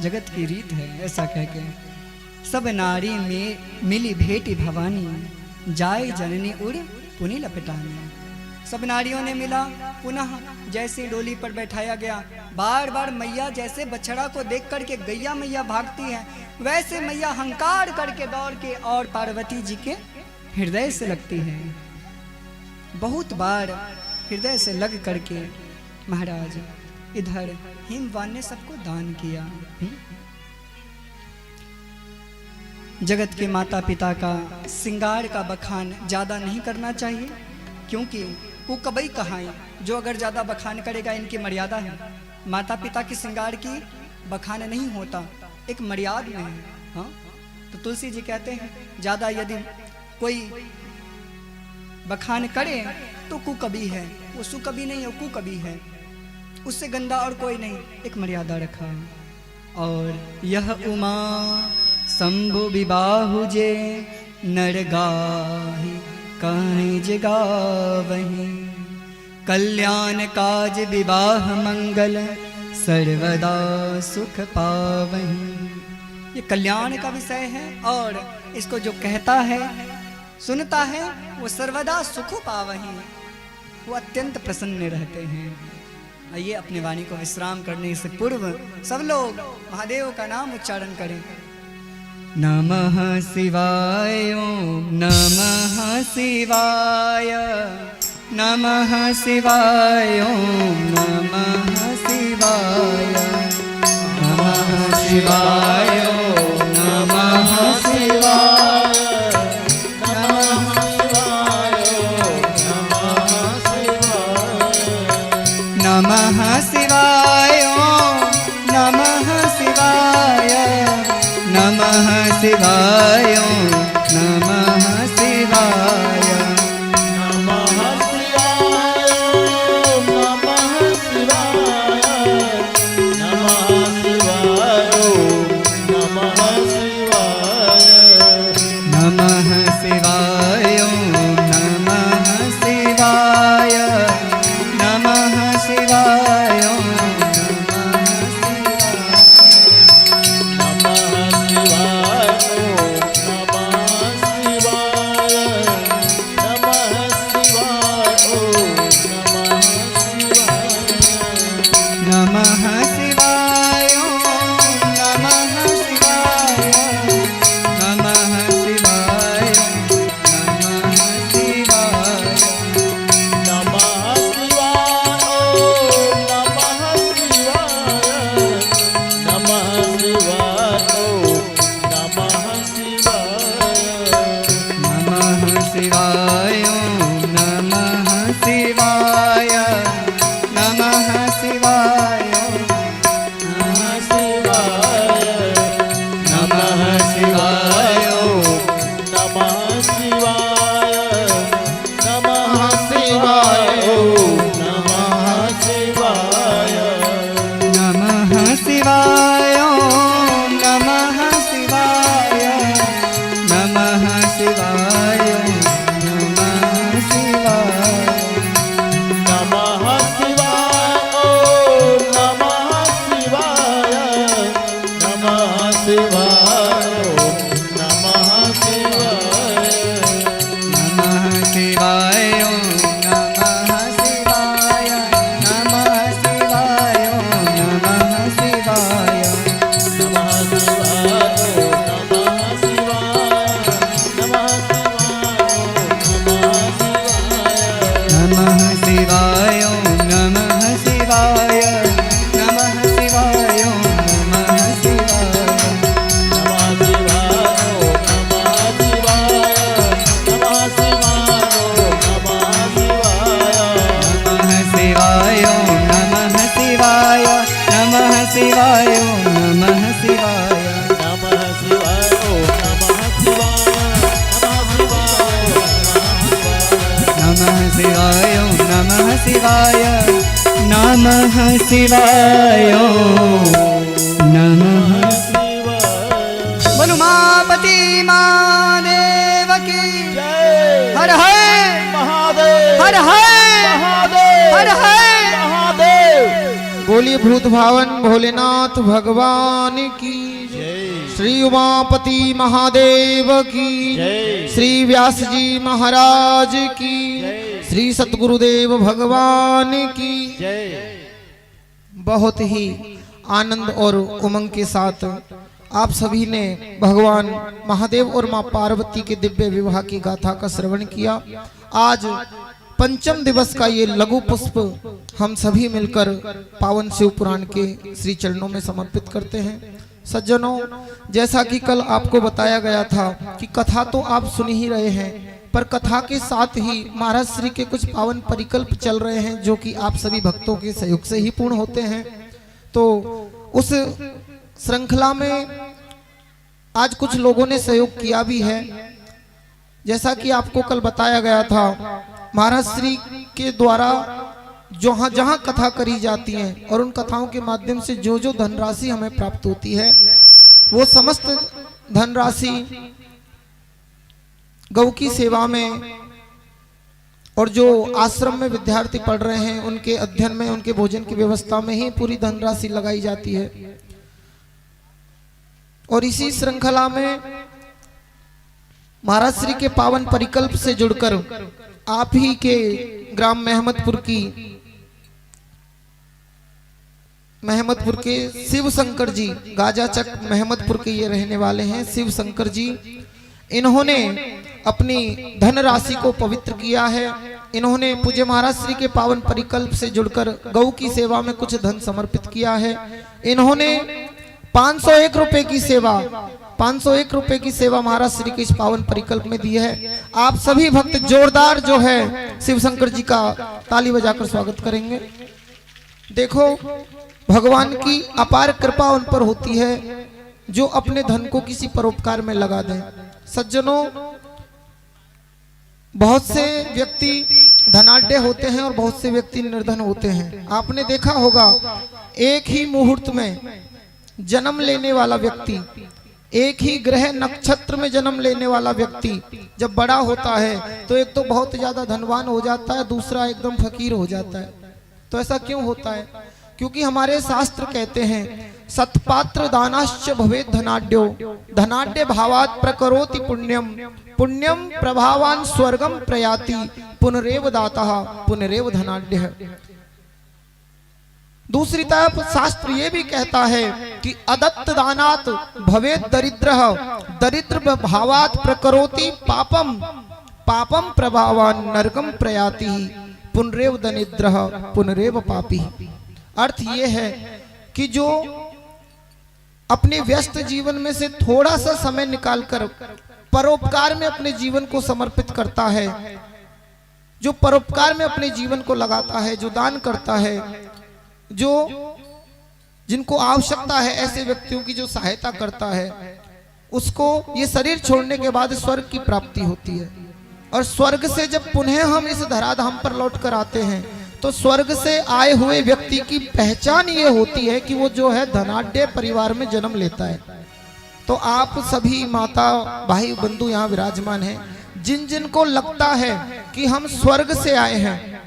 जगत की रीत है ऐसा कह के। सब नारी में मिली भेटी भवानी, जाए जननी उड़ पुनि लपटानी। सब नारियों ने मिला, पुनः जैसे डोली पर बैठाया गया। बार बार मैया जैसे बछड़ा को देख करके गैया मैया भागती है, वैसे मैया हंकार करके दौड़ के और पार्वती जी के हृदय से लगती है। बहुत बार हृदय से लग करके महाराज इधर हिमवान ने सबको दान किया। जगत के माता पिता का श्रृंगार का बखान ज्यादा नहीं करना चाहिए, क्योंकि कुकबई कहाएं जो अगर ज्यादा बखान करेगा इनकी मर्यादा है। माता पिता की श्रृंगार की बखान नहीं होता, एक मर्यादा में है। हाँ, तो तुलसी जी कहते हैं ज्यादा यदि कोई बखान करे तो कुकबी है, वो सुकबी नहीं है, वो कुकबी है। उससे गंदा और कोई नहीं, एक मर्यादा रखा। और यह उमा शंभु विबाहु जे नर गाहि काहि जगावहि, कल्याण काज विवाह मंगल सर्वदा सुख पावहि। ये कल्याण का विषय है और इसको जो कहता है सुनता है वो सर्वदा सुख पावहि, वो अत्यंत प्रसन्न रहते हैं। आइए अपनी वाणी को विश्राम करने से पूर्व सब लोग महादेव का नाम उच्चारण करें। नमः शिवाय ओम नमः शिवाय, नमः शिवाय ओम नमः शिवाय, नमः शिवाय ओम नमः शिवाय, नमः शिवाय ओम नमः शिवाय, नमः शिवाय ओम नमः शिवाय, नमः शिवाय ओम नमः शिवाय, नमः शिवाय, नमः शिवाय, नमः शिवाय, नमः शिवाय, नमः शिवाय, नमः शिवाय, शिवाय, शिवाय ओम नमः शिवाय नमः शिवाय ओम नमः शिवाय नमः शिवाय ओम नमः शिवाय नमः शिवाय ओम नमः बोलो मापति महादेव की जय हर हर महादेव हर हर महादेव हर हर महादेव बोलिए भूत भावन भोलेनाथ भगवान की जय श्री उमापति महादेव की जय श्री व्यास जी महाराज की जय श्री सतगुरुदेव भगवान की जय बहुत ही आनंद और उमंग के साथ आप सभी ने भगवान महादेव और मां पार्वती के दिव्य विवाह की गाथा का श्रवण किया। आज पंचम दिवस का ये लघु पुष्प हम सभी मिलकर पावन शिव पुराण के श्री चरणों में समर्पित करते हैं। सज्जनों, जैसा कि कल आपको बताया गया था कि कथा तो आप सुन ही रहे हैं, पर कथा के साथ ही महाराज श्री के कुछ पावन परिकल्प चल रहे हैं जो कि आप सभी भक्तों के सहयोग से ही पूर्ण होते हैं। तो उस श्रृंखला में आज कुछ लोगों ने सहयोग किया भी है। जैसा कि आपको कल बताया गया था, महाराज श्री के द्वारा जहां जहां कथा करी जाती है और उन कथाओं के माध्यम से जो जो धनराशि हमें प्राप्त होती है, वो समस्त धनराशि गौ की सेवा में और जो आश्रम में विद्यार्थी पढ़ रहे हैं उनके अध्ययन में, उनके भोजन की व्यवस्था में ही पूरी धनराशि लगाई जाती है। और इसी श्रृंखला में महाराज श्री के पावन परिकल्प से जुड़कर आप ही के ग्राम महमदपुर के शिव शंकर जी, गाजाचक महमदपुर के ये रहने वाले हैं शिव शंकर जी। इन्होंने अपनी धनराशि को पवित्र किया है। इन्होंने पूज्य महाराज श्री के पावन परिकल्प से जुड़कर गौ की सेवा में कुछ धन समर्पित किया है। इन्होंने 501 रुपए की सेवा 501 रुपए की सेवा महाराज श्री के इस पावन परिकल्प में दी है। आप सभी भक्त जोरदार जो है शिव शंकर जी का ताली बजाकर स्वागत करेंगे। देखो, भगवान की अपार कृपा उन पर होती है जो अपने धन को किसी परोपकार में लगा दें। सज्जनों, बहुत से व्यक्ति धनाढ्य होते हैं और बहुत से व्यक्ति निर्धन होते हैं। आपने देखा होगा, एक ही मुहूर्त में जन्म लेने वाला व्यक्ति, एक ही ग्रह नक्षत्र में जन्म लेने वाला व्यक्ति जब बड़ा होता है तो एक तो बहुत ज्यादा धनवान हो जाता है, दूसरा एकदम फकीर हो जाता है। तो ऐसा क्यों होता है? क्योंकि हमारे शास्त्र कहते हैं, सत्पात्र दानाश्च भवेत् धनाढ्यो धनाढ्य भावात् प्रकरोति पुण्यम पुण्यम प्रभावान स्वर्गम प्रयाति पुनरेव दातः पुनरेव धनाढ्यः। दूसरी तरफ शास्त्र ये भी कहता है कि अदत्त दानात् भवेत् दरिद्रः दरिद्र भावात् प्रकरोति पापम पापम प्रभावान नरकम प्रयाति पुनरेव दरिद्रः पुनरेव पापी। अर्थ ये है कि जो अपने व्यस्त जीवन में से थोड़ा सा समय निकालकर परोपकार में अपने जीवन को समर्पित करता है, जो परोपकार में अपने जीवन को लगाता है, जो दान करता है, जो जिनको आवश्यकता है ऐसे व्यक्तियों की जो सहायता करता है, उसको ये शरीर छोड़ने के बाद स्वर्ग की प्राप्ति होती है। और स्वर्ग से जब पुनः हम इस धराधाम पर लौट कर आते हैं तो स्वर्ग से आए हुए व्यक्ति की पहचान ये होती है कि वो जो है धनाढ्य परिवार में जन्म लेता है। तो आप सभी माता भाई बंधु यहाँ विराजमान हैं, जिन जिन को लगता है कि हम स्वर्ग से आए हैं,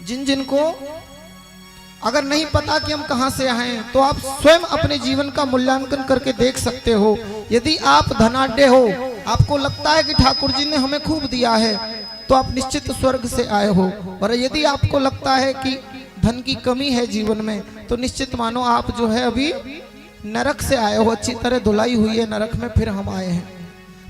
जिन जिन को अगर नहीं पता कि हम कहां से आए हैं, तो आप स्वयं अपने जीवन का मूल्यांकन करके देख सकते हो। यदि आप धनाढ्य हो, आपको लगता है कि ठाकुर जी ने हमें खूब दिया है, तो आप निश्चित स्वर्ग से आए हो। और यदि आपको लगता है कि धन की कमी है जीवन में, तो निश्चित मानो आप जो है अभी नरक से आए हो, अच्छी तरह धुलाई हुई है नरक में, फिर हम आए हैं।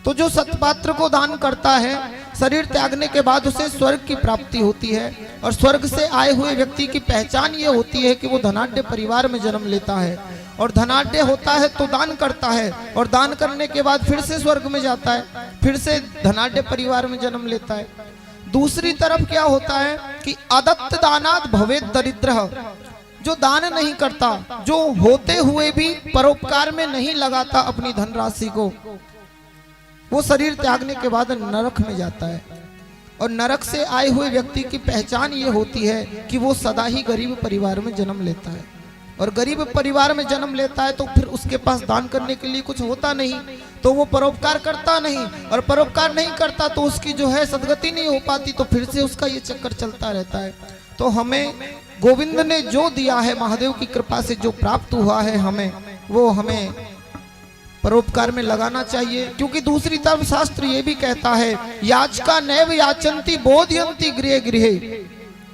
तो जो सत्पात्र को दान करता है, शरीर त्यागने के बाद उसे स्वर्ग की प्राप्ति होती है। और स्वर्ग से आए हुए व्यक्ति की पहचान ये होती है कि वो धनाढ्य परिवार में जन्म लेता है, और धनाढ्य होता है तो दान करता है, और दान करने के बाद फिर से स्वर्ग में जाता है, फिर से धनाढ्य परिवार में जन्म लेता है। दूसरी तरफ क्या होता है कि अदत्त दानात् भवेत् दरिद्रः, जो दान नहीं करता, जो होते हुए भी परोपकार में नहीं लगाता अपनी धनराशि को, वो शरीर त्यागने के बाद नरक में जाता है। और नरक से आए हुए व्यक्ति की पहचान ये होती है कि वो सदा ही गरीब परिवार में जन्म लेता है। और गरीब परिवार में जन्म लेता है तो फिर उसके पास दान करने के लिए कुछ होता नहीं, तो वो परोपकार करता नहीं, और परोपकार नहीं करता तो उसकी जो है सदगति नहीं हो पाती, तो फिर से उसका ये चक्कर चलता रहता है। तो हमें गोविंद ने जो दिया है, महादेव की कृपा से जो प्राप्त हुआ है हमें, वो हमें परोपकार में लगाना चाहिए। क्योंकि दूसरी तरफ शास्त्र ये भी कहता है, याचका नैव याचन्ति बोधयन्ति गृहे गृहे,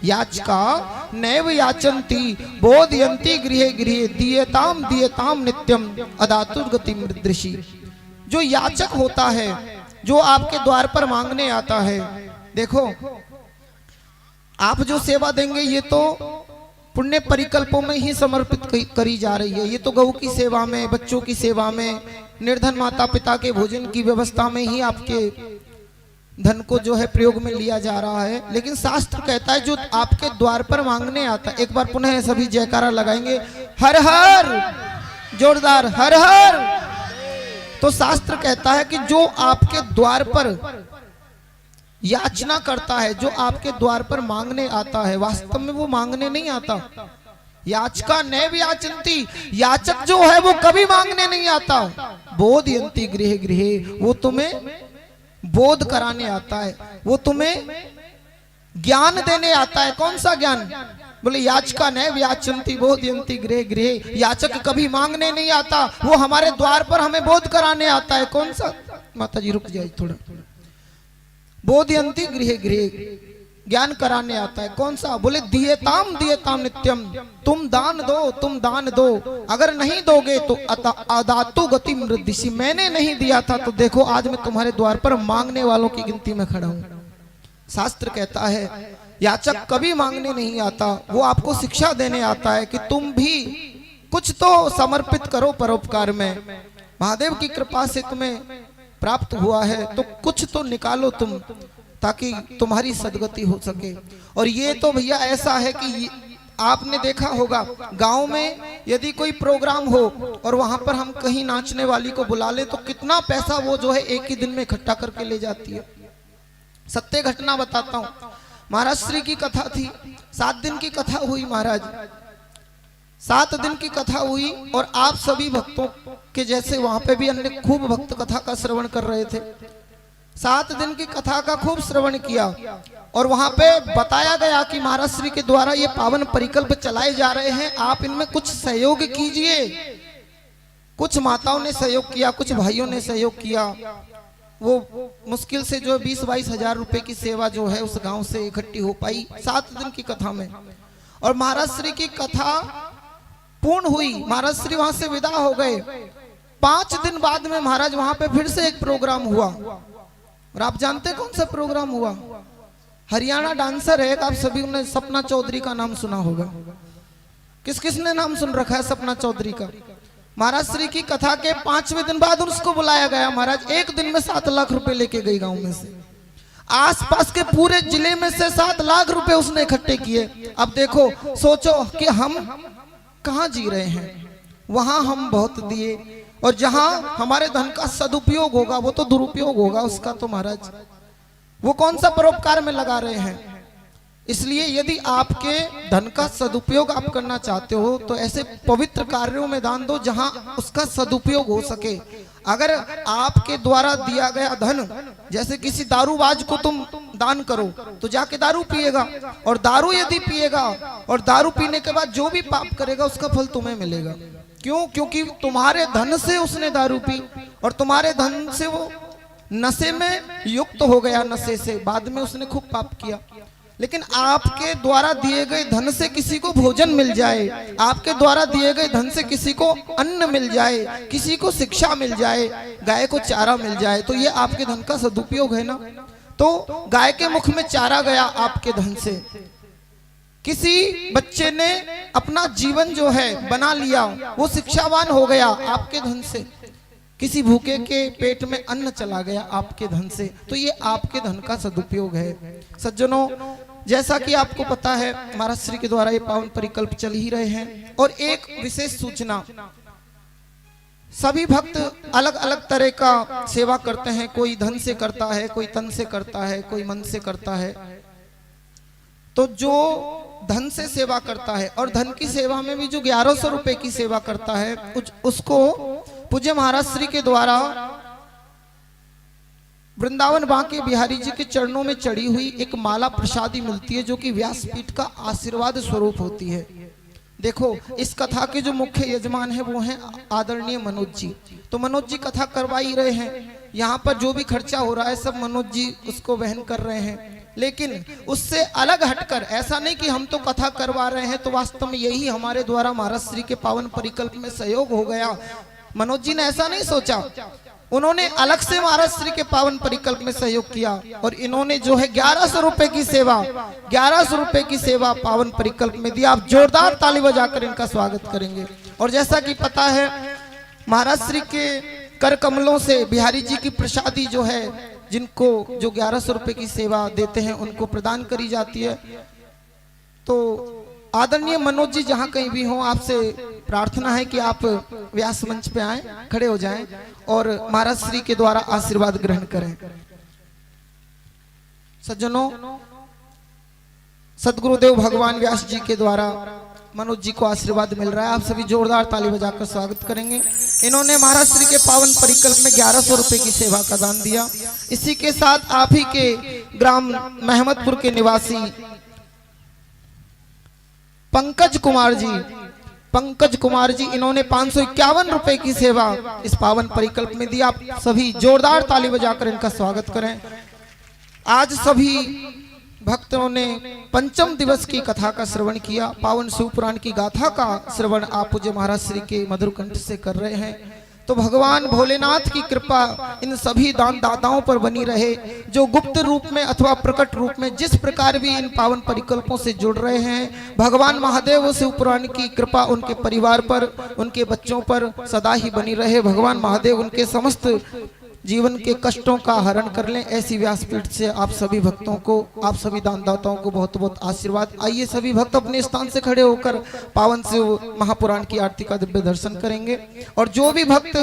याचका नैव याचन्ति बोधयन्ति गृहे गृहे, दीयताम दीयताम नित्यम अदातुर गति मृदृषि। जो याचक होता है, जो आपके द्वार पर मांगने आता है, देखो आप जो सेवा देंगे ये तो पुण्य परिकल्पों में ही समर्पित करी जा रही है। ये तो गौ की सेवा में, बच्चों की सेवा में, निर्धन माता पिता के भोजन की व्यवस्था में ही आपके धन को जो है प्रयोग में लिया जा रहा है। लेकिन शास्त्र कहता है जो आपके द्वार पर मांगने आता है, एक बार पुनः सभी जयकारा लगाएंगे, हर हर, जोरदार हर हर। तो शास्त्र कहता है कि जो आपके द्वार पर याचना करता है, जो आपके द्वार पर मांगने आता है, वास्तव में वो मांगने नहीं आता। याचका नैव याचन्ति, याचक जो है वो कभी मांगने नहीं आता। बोधयन्ति गृहे गृहे, वो तुम्हें बोध कराने आता है, वो तुम्हें ज्ञान देने आता है। कौन सा ज्ञान? बोले याचका नैव याचन्ति बोधयन्ति गृहे गृहे। याचक कभी मांगने नहीं आता, वो हमारे द्वार पर हमें बोध कराने आता है। कौन सा? माता जी रुक जाए थोड़ा। बोधयन्ति गृहे गृहे, ज्ञान कराने आता है। कौन सा? बोले दीयताम दीयताम नित्यम, तुम दान दो, तुम दान दो, अगर नहीं दोगे तो अदातु गति मृदृषि। मैंने नहीं दिया था तो देखो आज मैं तुम्हारे द्वार पर मांगने वालों की गिनती में खड़ा हूं। शास्त्र कहता है याचक कभी मांगने नहीं आता, वो आपको शिक्षा देने आता है कि तुम भी कुछ तो समर्पित करो परोपकार में। महादेव की कृपा से तुम्हें प्राप्त हुआ है तो कुछ तो निकालो तुम, ताकि तुम्हारी सदगति हो सके। और ये तो भैया ऐसा है कि आपने देखा होगा गांव में यदि कोई प्रोग्राम हो और वहां पर हम कहीं नाचने वाली को बुला ले तो कितना पैसा वो जो है एक ही दिन में इकट्ठा करके ले जाती है। सत्य घटना बताता हूँ। महाराज श्री की कथा थी, 7 दिन की कथा हुई महाराज, 7 दिन की कथा हुई और आप सभी भक्तों के जैसे वहां पे भी अन्य खूब भक्त कथा का श्रवण कर रहे थे। 7 दिन की कथा का खूब श्रवण किया और वहां पे बताया गया कि महाराज श्री के द्वारा ये पावन परिकल्प चलाए जा रहे हैं, आप इनमें कुछ सहयोग कीजिए। कुछ माताओं ने सहयोग किया, कुछ भाइयों ने सहयोग किया। वो मुश्किल से जो 20-22 हजार रुपए की सेवा जो है उस गांव से इकट्ठी हो पाई 7 दिन की कथा में। और महाराज श्री की कथा पूर्ण हुई, महाराज श्री वहां से विदा हो गए। 5 दिन बाद में महाराज वहां पे फिर से एक प्रोग्राम हुआ और आप जानते कौन सा प्रोग्राम हुआ? हरियाणा डांसर है, आप सभी ने सपना चौधरी का नाम सुना होगा। किस किस ने नाम सुन रखा है सपना चौधरी का? महाराज श्री की कथा के 5वें दिन बाद उसको बुलाया गया। महाराज एक दिन में 7 लाख रुपए लेके गई गांव में से, आसपास के पूरे जिले में से 7 लाख रुपए उसने इकट्ठे किए। अब देखो सोचो कि हम कहाँ जी रहे हैं। वहां हम बहुत दिए और जहां हमारे धन का सदुपयोग होगा वो तो दुरुपयोग होगा उसका। तो महाराज वो कौन सा परोपकार में लगा रहे हैं। इसलिए यदि आपके धन का सदुपयोग आप करना चाहते हो तो ऐसे पवित्र कार्यों में दान दो जहां उसका सदुपयोग हो सके। अगर आपके द्वारा दिया गया धन, जैसे किसी दारूबाज को तुम दान करो तो जाके दारू पिएगा, और दारू यदि पिएगा और दारू पीने के बाद जो भी पाप करेगा उसका फल तुम्हें मिलेगा। क्यों? क्योंकि तुम्हारे धन से उसने दारू पी और तुम्हारे धन से वो नशे में युक्त हो गया, नशे से बाद में उसने खूब पाप किया। लेकिन आपके द्वारा दिए गए धन से किसी को भोजन मिल जाए, आपके द्वारा दिए गए धन से किसी को अन्न मिल जाए, किसी को शिक्षा मिल जाए, गाय को चारा मिल जाए, तो ये आपके धन का सदुपयोग है ना। तो गाय के मुख में चारा गया आपके धन से, किसी बच्चे ने अपना जीवन जो है बना लिया, वो शिक्षावान हो गया आपके धन से, किसी भूखे के पेट में अन्न चला गया आपके धन से, तो ये आपके धन का सदुपयोग है। सज्जनों, जैसा कि आपको पता है महाराज श्री के द्वारा ये पावन परिकल्प चल ही रहे हैं। और एक विशेष सूचना, सभी भक्त अलग अलग तरह का सेवा करते हैं। कोई धन से करता है, कोई तन से करता है, कोई मन से करता है। तो जो धन से सेवा करता है और धन की सेवा में भी जो 1100 रुपए की सेवा करता है, उसको पूज्य महाराज श्री के द्वारा वृंदावन बांके बिहारी जी के चरणों में चढ़ी हुई एक माला प्रसादी मिलती है, जो कि व्यासपीठ का आशीर्वाद स्वरूप होती है। देखो, इस कथा के जो मुख्य यजमान है वो हैं आदरणीय मनोज जी। तो मनोज जी कथा करवा ही रहे हैं, यहाँ पर जो भी खर्चा हो रहा है सब मनोज जी उसको वहन कर रहे हैं। लेकिन उससे अलग हटकर, ऐसा नहीं कि हम तो कथा करवा रहे हैं तो वास्तव में यही हमारे द्वारा महाराज श्री के पावन परिकल्प में सहयोग हो गया। मनोज जी ने ऐसा नहीं सोचा, उन्होंने अलग से महाराज श्री के पावन परिकल्प में सहयोग किया और इन्होंने जो है 1100 रुपए की सेवा, 1100 रुपए की सेवा पावन परिकल्प में दी। आप जोरदार ताली बजाकर इनका स्वागत करेंगे। और जैसा कि पता है महाराज श्री के कर कमलों से बिहारी जी की प्रसादी जो है, जिनको जो 1100 रुपए की सेवा देते हैं उनको प्रदान करी जाती है। तो आदरणीय मनोज जी जहाँ कहीं भी हों, आपसे प्रार्थना है कि आप व्यास मंच पे आएं, खड़े हो जाएं और महाराज श्री के द्वारा आशीर्वाद ग्रहण करें। सज्जनों, सदगुरुदेव भगवान व्यास जी के द्वारा मनोज जी को आशीर्वाद मिल रहा है। आप सभी जोरदार ताली बजाकर स्वागत करेंगे। इन्होंने महाराज श्री के पावन परिकल्प में 1100 रुपए की सेवा का दान दिया। इसी के साथ आप ही के ग्राम महमदपुर के निवासी पंकज कुमार जी, इन्होंने 551 रुपए की सेवा इस पावन परिकल्प में दी। आप सभी जोरदार ताली बजाकर इनका स्वागत करें। आज सभी भक्तों ने पंचम दिवस की कथा का श्रवण किया। पावन शिव पुराण की गाथा का श्रवण आप पूज्य महाराज श्री के मधुर कंठ से कर रहे हैं। तो भगवान भोलेनाथ की कृपा इन सभी दान दाताओं पर बनी रहे, जो गुप्त रूप में अथवा प्रकट रूप में जिस प्रकार भी इन पावन परिकल्पों से जुड़ रहे हैं। भगवान महादेव व शिव पुराण की कृपा उनके परिवार पर, उनके बच्चों पर सदा ही बनी रहे। भगवान महादेव उनके समस्त जीवन के कष्टों का हरण कर लें, ऐसी व्यासपीठ से आप सभी भक्तों को, आप सभी दानदाताओं को बहुत बहुत आशीर्वाद। आइए सभी भक्त अपने स्थान से खड़े होकर पावन शिव महापुराण की आरती का दिव्य दर्शन करेंगे। और जो भी भक्त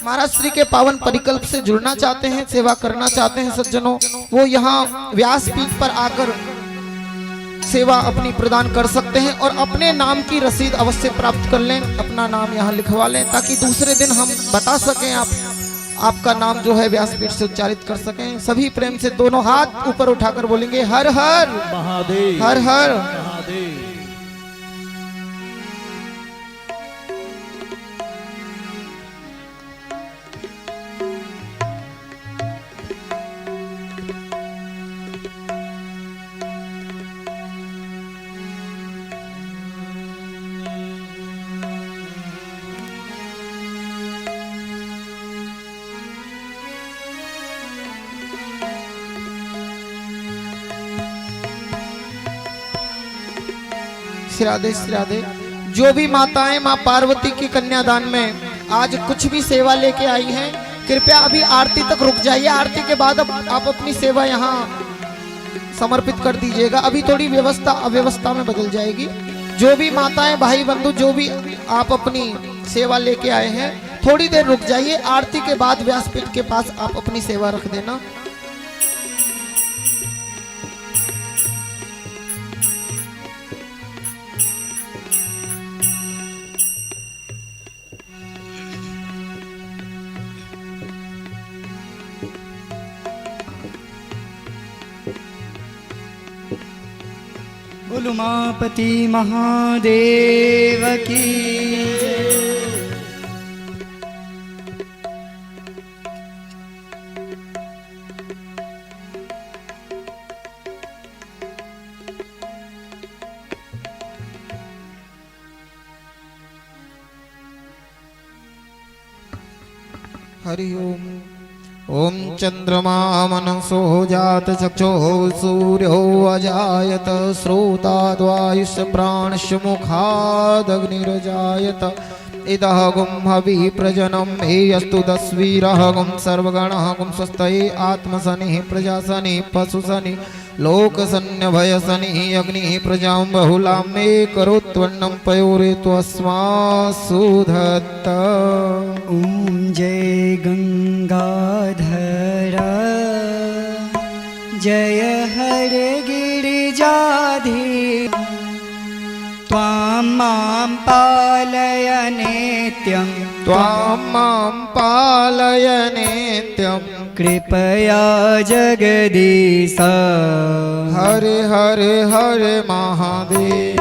महाराज श्री के पावन परिकल्प से जुड़ना चाहते हैं, सेवा करना चाहते हैं सज्जनों, वो यहाँ व्यासपीठ पर आकर सेवा अपनी प्रदान कर सकते हैं और अपने नाम की रसीद अवश्य प्राप्त कर लें। अपना नाम यहाँ लिखवा लें ताकि दूसरे दिन हम बता सकें, आपका नाम जो है व्यासपीठ से उच्चारित कर सकें। सभी प्रेम से दोनों हाथ ऊपर उठाकर बोलेंगे हर हर महादेव, हर हर महादेव। श्राद्धे श्राद्धे। जो भी माताएं माँ पार्वती की कन्यादान में आज कुछ भी सेवा लेके आई हैं, कृपया अभी आरती तक रुक जाइए। आरती के बाद अब आप अपनी सेवा यहाँ समर्पित कर दीजिएगा। अभी थोड़ी व्यवस्था अव्यवस्था में बदल जाएगी। जो भी माताएं भाई बंधु जो भी आप अपनी सेवा लेके आए हैं, थोड़ी देर रुक जाइए। आरती के बाद व्यासपीठ के पास आप अपनी सेवा रख देना। उमापति महादेव की हरि ओम। ओम चंद्रमा मनसो जात चक्षुः सूर्यो अजायत श्रोताद्वायुष प्राणश मुखादग्निरजायत इदः गुं हवि प्रजनम हेयस्तु दस्वीरः गुं सर्वगणः गुं स्वस्तये आत्मसनिः प्रजासनिः पशुसनिः लोकसन्न्यभयसनि अग्निः प्रजां बहुलां मे करोत्वन्नं पयोरेत्वस्मासु धत्त। ॐ जय गंगाधर जय हरे गिरिजाधि त्वां मां पालय नित्यं त्वां मां पालय नित्यं कृपया जगदीश हरे हरे हरे महादेव।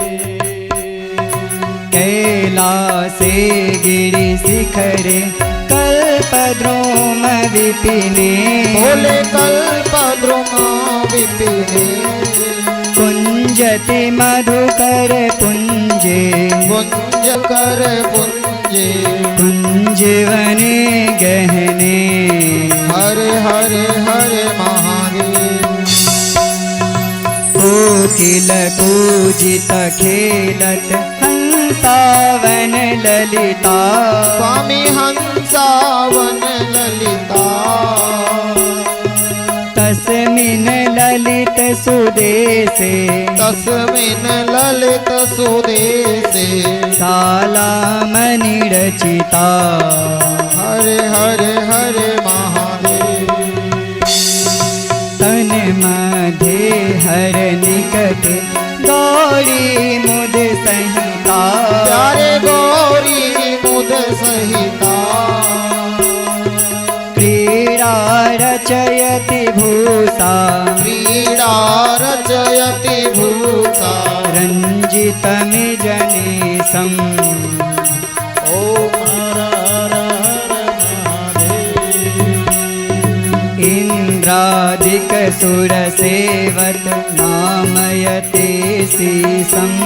कैलासे गिरिशिखरे कल्पद्रुम विपिने बोले कल्पद्रुमा विपिने कुंजति मधुकर पुंजे कुंज कर पुंजे कुंजवने गहने हरे हरे हरे महादेव। कोकिल कूजित खेलत हंसावन ललिता स्वामी हंसावन ललिता तस्मिन् ललित सुदेशे तस्मिन् ललित सुदेशे शालामणि रचिता हरे हरे हरे महादेव। तन मध्ये हर निकट गौरी मुद संहिता प्यारे गौरी मुद सहिता क्रीडा रचयति भूषा क्रीडा रचयति भूषा रञ्जितमिजनेशम् ओम हर हर हर महादेव। इन्द्रादिक सुरसेवत नामयते शीशम्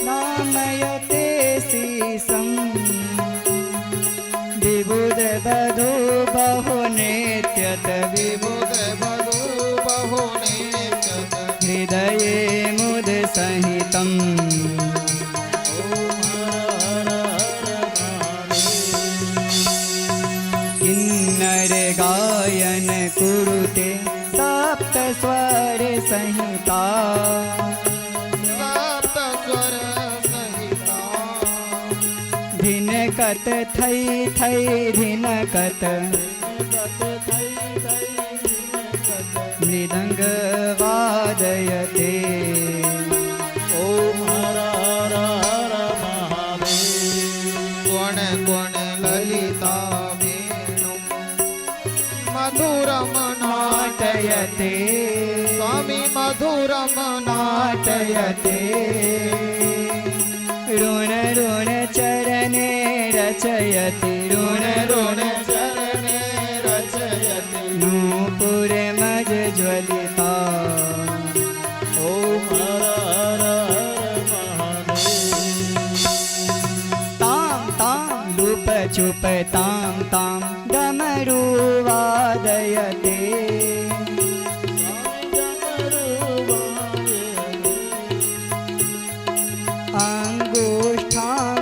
नामयते शीशम् विबुध बधू बहु नेत्यत विबुध बधू बहु नेत्यत हृदये मुद सहितम् ओम हर हर महादेव। किन्नर गायन कुरुते सप्त स्वर संहिता सप्त स्वर सहिता धिनकत थै थै धिनकत मृदंग वादयते ओम हर हर हर महादेव। गुण गुण ललिता वेणु मधुरम नाटयते स्वामी मधुरम नाटयते ऋण ऋण चरणे रचयति ऋण ऋण चरणे रचयति नूपुर मज ज्वलिता ओम हर हर हर महादेव। ताम ताम लुप चुप ताम ताम डमरू वादयते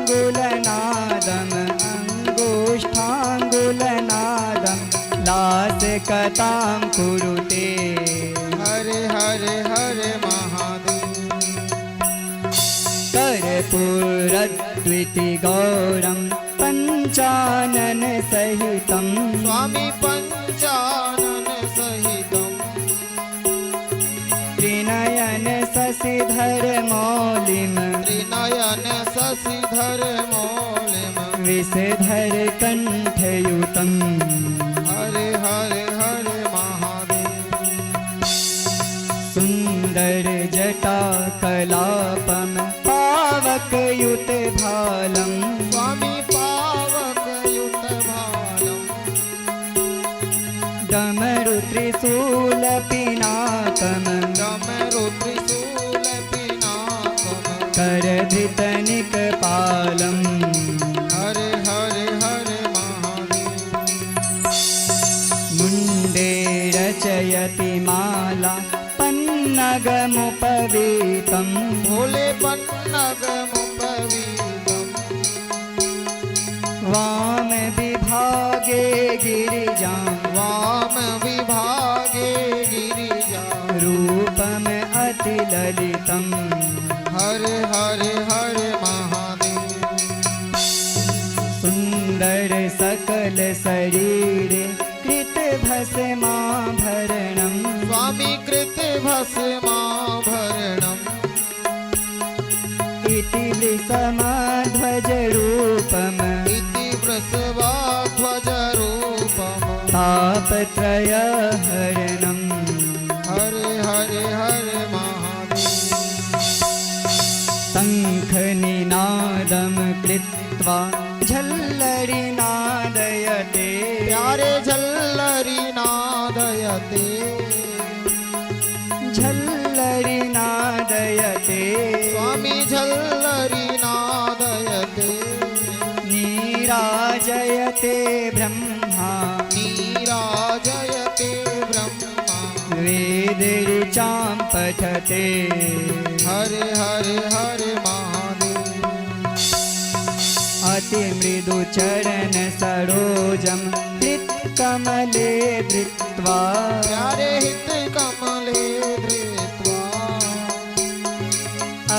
अंगुष्ठांगुलनादम लासकतां कुरुते हरे हरे हरे महादेव। कर्पूरद्विति गौरं पञ्चानन सहितं स्वामी पंचानन सहितम त्रिनयन शशिधर मौलिम त्रिनयन शशिधर मौलिम विषधर कंठयुतं हरे हरे हरे महादेव। सुंदर जटा कलापम पावकयुत भालं स्वामी पावक युत भालम डमरु त्रिशूल पिनाकम डमरु त्रिशूल पिनाकम करधितनिक पालम हरे हरे हरे महादेव। मुंडे रचयति माला पन्नगमुपवीतं भोले पन्नगमुपवीतम् वाम विभागे गिरिजां वाम विभागे गिरि वृषभाध्वज रूपम इति वृषभाध्वज रूपम तापत्रय हरणम हरे हरे हरे महादेव शङ्खनिनादं कृत्वा झल्लरि नादयते प्यारे झल्लरि नादयते झल्लरि नादयते स्वामी झल्लरि नादयते नीराजयते ब्रह्मा नीराजयते ब्रह्मा वेदऋचां पठते हरे हरे हरे महादेव अतिमृदु चरण सरोजं हृत्कमले धृत्वा प्यारे हित कमले धृत्वा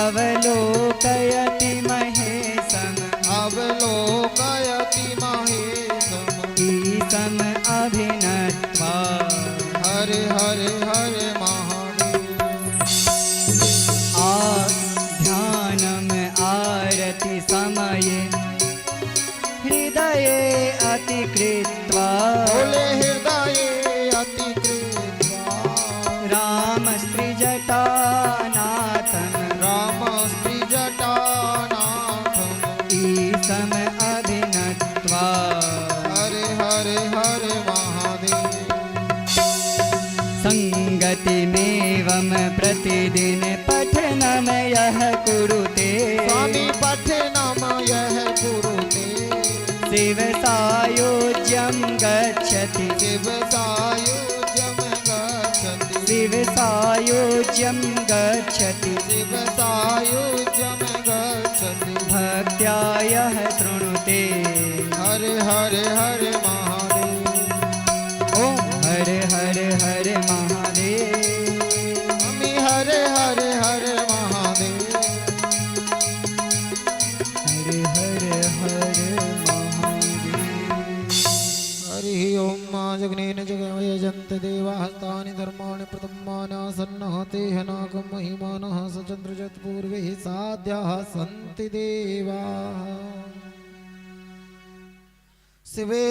अवलोकयति महेशम् अवलोकयति महेशम् ईशम् अभिनत्वा हरे हरे हरे महादेव ध्यानम् आरति समये हृदये अतिकृत्वा बोले हृदये अतिकृत्वा रामस्त्रिजटानाथं रामस्त्रिजटानाथम् ईशम् अभिनत्वा हरे हरे हरे महादेव संगतिमेवं प्रतिदिन पठनं यः कुरुते स्वामी पठनम यः कुरुते शिव सायुज्यं गच्छति शिव सायुज्यं गच्छति शिव सायुज्यं गच्छति शिव सायुज्यं गच्छति भक्त्या यः शृणुते हरे हरे हरे महादेव ॐ हरे हरे हरे महादेव स्वामी हरे हरे हरे महादेव हरे हरे हरे महादेव हरि ओम मा जगनेन जगमयजन्त देवास्तानि धर्माणि प्रथमानासन्नः तेह नागं महिमानः सचन्द्रजत् पूर्वे साध्याः सन्ति देवाः शिवे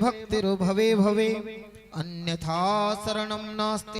भक्तिर् भवे भवे अन्यथा शरणं नास्ति।